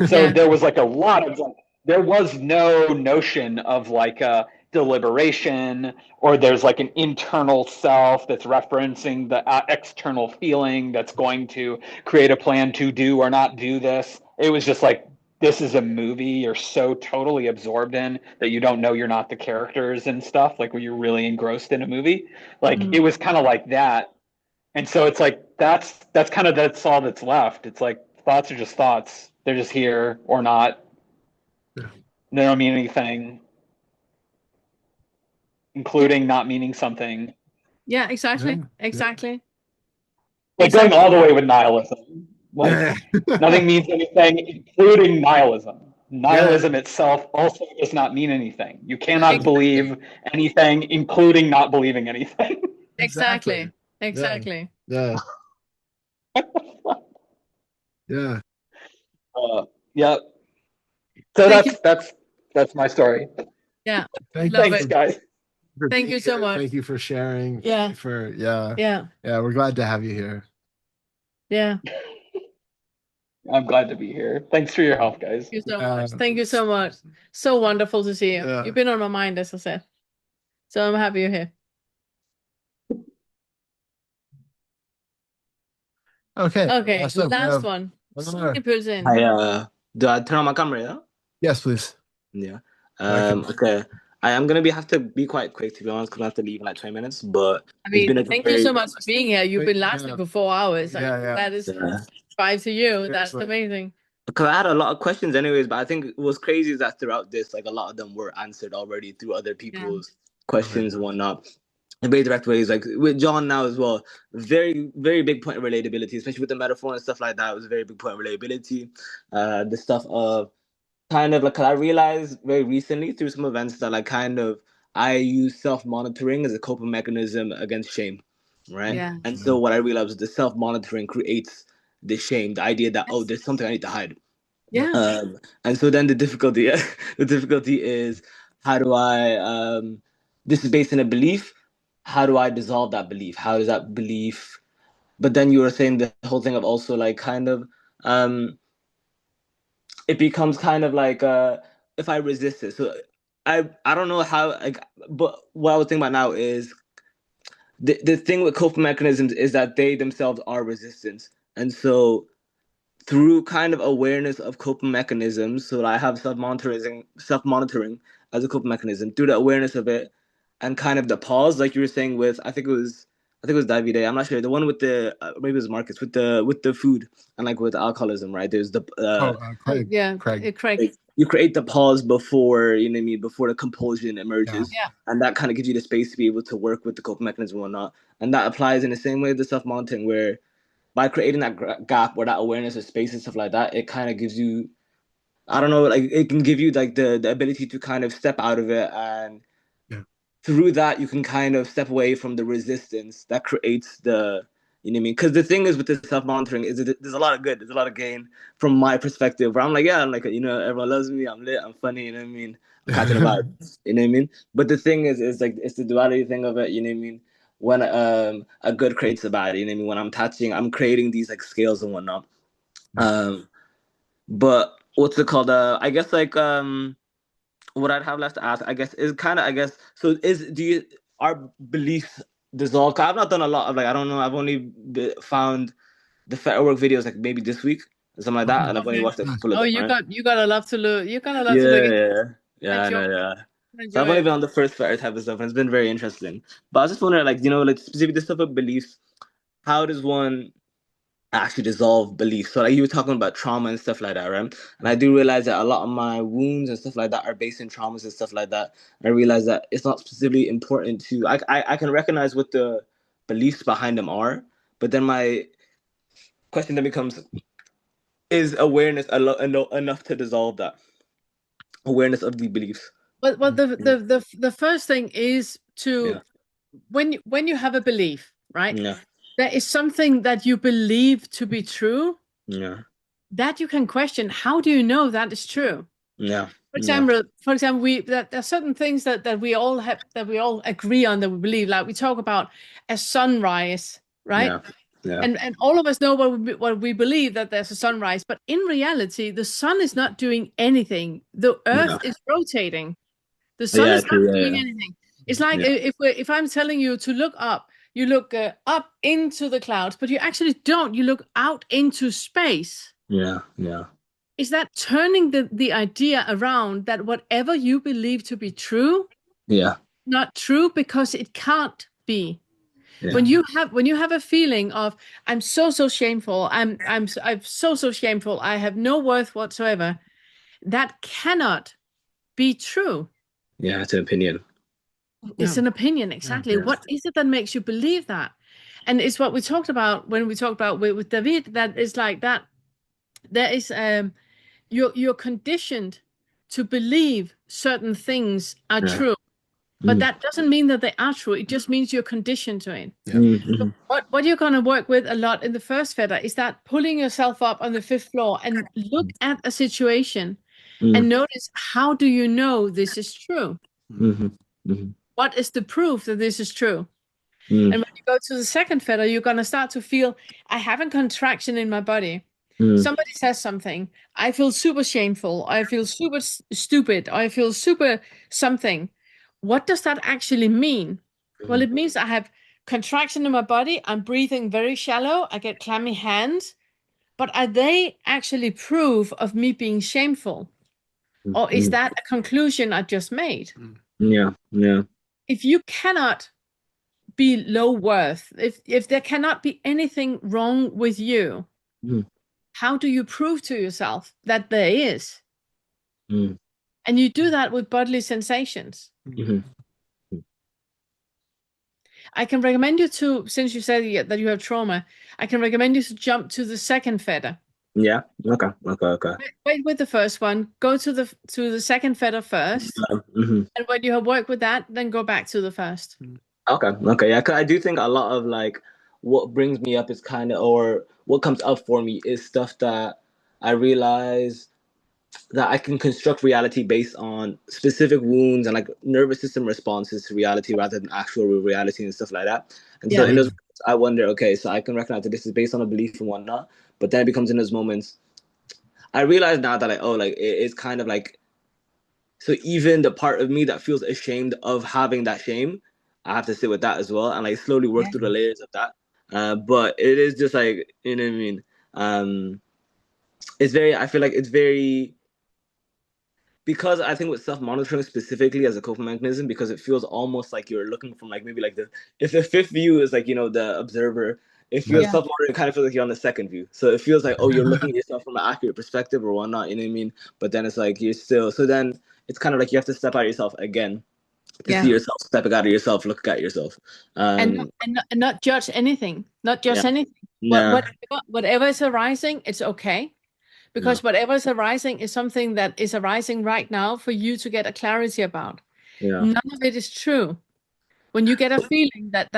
So there was like a lot of like, there was no notion of like a deliberation, or there's like an internal self that's referencing the external feeling that's going to create a plan to do or not do this. It was just like, this is a movie you're so totally absorbed in that you don't know you're not the characters and stuff, like when you're really engrossed in a movie. Like, it was kind of like that. And so it's like, that's all that's left. It's like, thoughts are just thoughts. They're just here or not. They don't mean anything, including not meaning something. Yeah, exactly. Like, going all the way with nihilism. Like, nothing means anything, including nihilism. Nihilism itself also does not mean anything. You cannot believe anything, including not believing anything. Exactly. Yeah. So that's my story. Yeah. Thanks, guys. Thank you so much. Thank you for sharing. Yeah. We're glad to have you here. Yeah. I'm glad to be here. Thanks for your help, guys. Thank you so much. Thank you so much. So wonderful to see you. You've been on my mind, as I said. So I'm happy you're here. Okay. Last one. Hi, do I turn on my camera? Yeah. Yes, please. Yeah. Okay. I am gonna have to be quite quick, to be honest, because I have to leave in like 20 minutes. But I it's been mean, a thank you very so much for being here. You've been lasting for 4 hours. Like, that is yeah. five to you. That's amazing. Because I had a lot of questions anyways, but I think what's crazy is that throughout this, like a lot of them were answered already through other people's questions and whatnot. In very direct ways, like with John now as well, very, very big point of relatability, especially with the metaphor and stuff like that. It was a very big point of relatability. The stuff of kind of like, 'cause I realized very recently through some events that like kind of I use self-monitoring as a coping mechanism against shame, right? Yeah. And so what I realized is the self-monitoring creates the shame, the idea that, oh, there's something I need to hide. Yeah. And so then the difficulty, the difficulty is how do I, this is based in a belief. How do I dissolve that belief? How does that belief, but then you were saying the whole thing of also like kind of, it becomes kind of like if I resist it. So I don't know how like, but what I was thinking about now is the thing with coping mechanisms is that they themselves are resistance, and so through kind of awareness of coping mechanisms, so that I have self monitoring as a coping mechanism through the awareness of it, and kind of the pause, like you were saying with I think it was Davide. I'm not sure the one with the maybe it was Marcus with the food and like with alcoholism, right? There's the Craig. Yeah, Craig. you create the pause before, you know what I mean, before the compulsion emerges. Yeah. And that kind of gives you the space to be able to work with the coping mechanism and whatnot. And that applies in the same way to self-monitoring, where by creating that gap or that awareness of space and stuff like that, it kind of gives you, I don't know, like it can give you like the ability to kind of step out of it, and through that you can kind of step away from the resistance that creates the, you know what I mean? Because the thing is with the self-monitoring is that there's a lot of good, there's a lot of gain from my perspective, where I'm like, yeah, I'm like, you know, everyone loves me, I'm lit, I'm funny, you know what I mean? I'm catching a vibe, you know what I mean? But the thing is like, it's the duality thing of it, you know what I mean? When a good creates a bad, you know what I mean? When I'm creating these like scales and whatnot. But what's it called? I guess like what I'd have left to ask, I guess, is kind of, I guess, so do you, our beliefs dissolve? 'Cause I've not done a lot of like, I don't know, I've only found the Fetter work videos like maybe this week or something like that, and I've only watched a couple of Oh, them, you right? got a lot to look. You got a lot to look into. Yeah, I know, yeah. So I've only been on the first Fetter type of stuff, and it's been very interesting. But I was just wondering, like, you know, like specifically the stuff of beliefs, how does one actually dissolve beliefs? So like you were talking about trauma and stuff like that, right? And I do realize that a lot of my wounds and stuff like that are based in traumas and stuff like that. I realize that it's not specifically important to, I can recognize what the beliefs behind them are, but then my question then becomes, is awareness enough to dissolve that awareness of the beliefs? Well, the first thing is to, when you have a belief, right? Yeah. There is something that you believe to be true. Yeah. That you can question. How do you know that is true? Yeah. For example, there are certain things that we all have, that we all agree on, that we believe. Like we talk about a sunrise, right? Yeah. Yeah. And all of us know what we believe, that there's a sunrise, but in reality, the sun is not doing anything. The earth is rotating. The sun is not doing anything. It's like if I'm telling you to look up, you look up into the clouds, but you actually don't. You look out into space. Yeah. Yeah. Is that turning the idea around, that whatever you believe to be true, not true, because it can't be. Yeah. When you have a feeling of, I'm so shameful, I'm so shameful, I have no worth whatsoever, that cannot be true. Yeah, it's an opinion. It's an opinion, exactly. What is it that makes you believe that? And it's what we talked about when we talked about with David, that is like that. There is you're conditioned to believe certain things are true, but that doesn't mean that they are true. It just means you're conditioned to it. So what you're going to work with a lot in the first Fetter is that pulling yourself up on the 5th floor and look at a situation and notice, how do you know this is true? What is the proof that this is true? And when you go to the 2nd Fetter, you're going to start to feel, I have a contraction in my body. Somebody says something, I feel super shameful, I feel super stupid, I feel super something. What does that actually mean? Well, it means I have contraction in my body, I'm breathing very shallow, I get clammy hands, but are they actually proof of me being shameful? Or is that a conclusion I just made? Yeah. If you cannot be low worth, if there cannot be anything wrong with you, how do you prove to yourself that there is? And you do that with bodily sensations. I can recommend you to, since you said that you have trauma, I can recommend you to jump to the second fetter. Yeah. Okay. Wait with the first one. Go to the second fetter first, and when you have worked with that, then go back to the first. Okay. Yeah, 'cause I do think a lot of like what brings me up is kind of, or what comes up for me is stuff that I realize that I can construct reality based on specific wounds and like nervous system responses to reality rather than actual reality and stuff like that. And so in those moments, I wonder, okay, so I can recognize that this is based on a belief and whatnot, but then it becomes in those moments, I realize now that it's kind of like, so even the part of me that feels ashamed of having that shame, I have to sit with that as well and like slowly work through the layers of that. But it is just like, you know what I mean? I feel like it's very, because I think with self-monitoring specifically as a coping mechanism, because it feels almost like you're looking from like maybe like if the fifth view is like, the observer, it feels self-monitoring kind of feels like you're on the second view. So it feels like, oh, you're looking at yourself from an accurate perspective or whatnot, you know what I mean? But then it's like you're still, so then it's kind of like you have to step out of yourself again to see yourself, stepping out of yourself, look at yourself. And not judge anything, anything. Yeah. Whatever is arising, it's okay. Because whatever is arising is something that is arising right now for you to get a clarity about. None of it is true. When you get a feeling that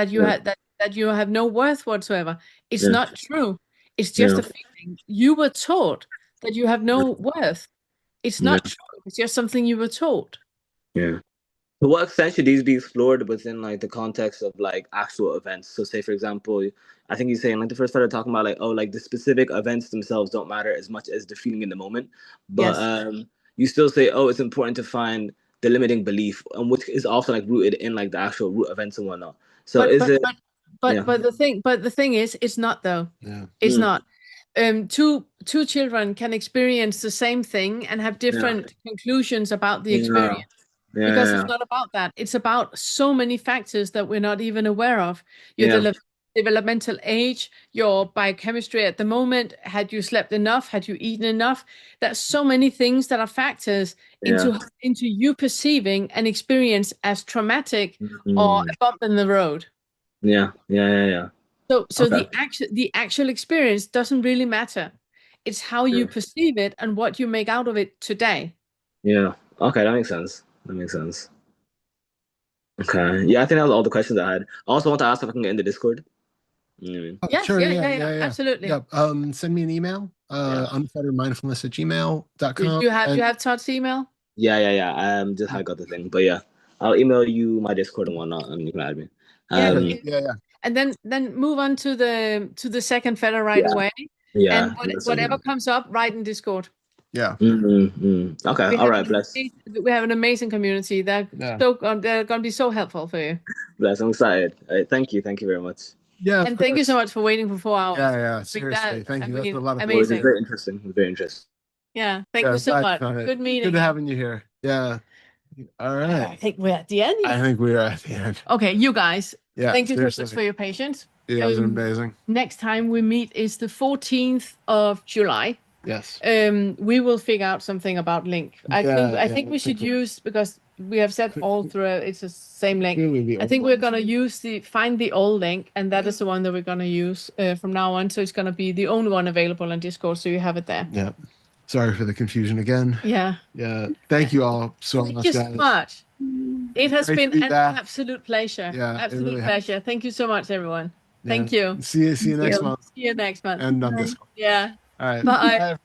you have no worth whatsoever, it's not true. It's just a feeling. You were taught that you have no worth. It's not true. It's just something you were taught. Yeah. To what extent should these be explored within like the context of like actual events? So say for example, I think you're saying like the first started talking about like, oh, like the specific events themselves don't matter as much as the feeling in the moment. But you still say, oh, it's important to find the limiting belief, which is also like rooted in like the actual root events and whatnot. So but the thing is, it's not though. Yeah. It's not. Two children can experience the same thing and have different conclusions about the experience. Because it's not about that. It's about so many factors that we're not even aware of. Your developmental age, your biochemistry at the moment, had you slept enough, had you eaten enough? There's so many things that are factors into you perceiving an experience as traumatic or a bump in the road. Yeah. So Okay. the actual experience doesn't really matter. It's how you perceive it and what you make out of it today. Yeah. Okay, that makes sense. Okay. Yeah, I think that was all the questions I had. I also want to ask if I can get in the Discord. Yes, Sure, absolutely. Yeah. Send me an email, unfetteredmindfulness@gmail.com. Do you have Todd's email? Yeah. Just how I got the thing. But yeah, I'll email you my Discord and whatnot, and you can add me. Yeah. And then move on to the second fetter right away. Yeah. And whatever comes up, write in Discord. Yeah. Okay. All right. Bless. We have an amazing community. They're gonna be so helpful for you. Bless. I'm excited. All right, thank you very much. Yeah. And thank you so much for waiting for 4 hours. Yeah. Seriously, thank you. That's a lot of amazing. Very interesting. Yeah. Thank you so much. Good meeting. Good having you here. Yeah. All right. I think we're at the end. I think we are at the end. Okay, you guys. Yeah. Thank you so much for your patience. Yeah, it was amazing. Next time we meet is the 14th of July. Yes. We will figure out something about link. I think we should use, because we have said all through it's the same link. I think we're gonna find the old link, and that is the one that we're gonna use from now on. So it's gonna be the only one available on Discord, so you have it there. Yeah. Sorry for the confusion again. Yeah. Thank you all so much, guys. Thank you so much. It has been an absolute pleasure. Yeah, absolute pleasure. Thank you so much, everyone. Yeah. Thank you. See you next month. See you next month. And on Discord. Yeah. All right. Bye. Bye.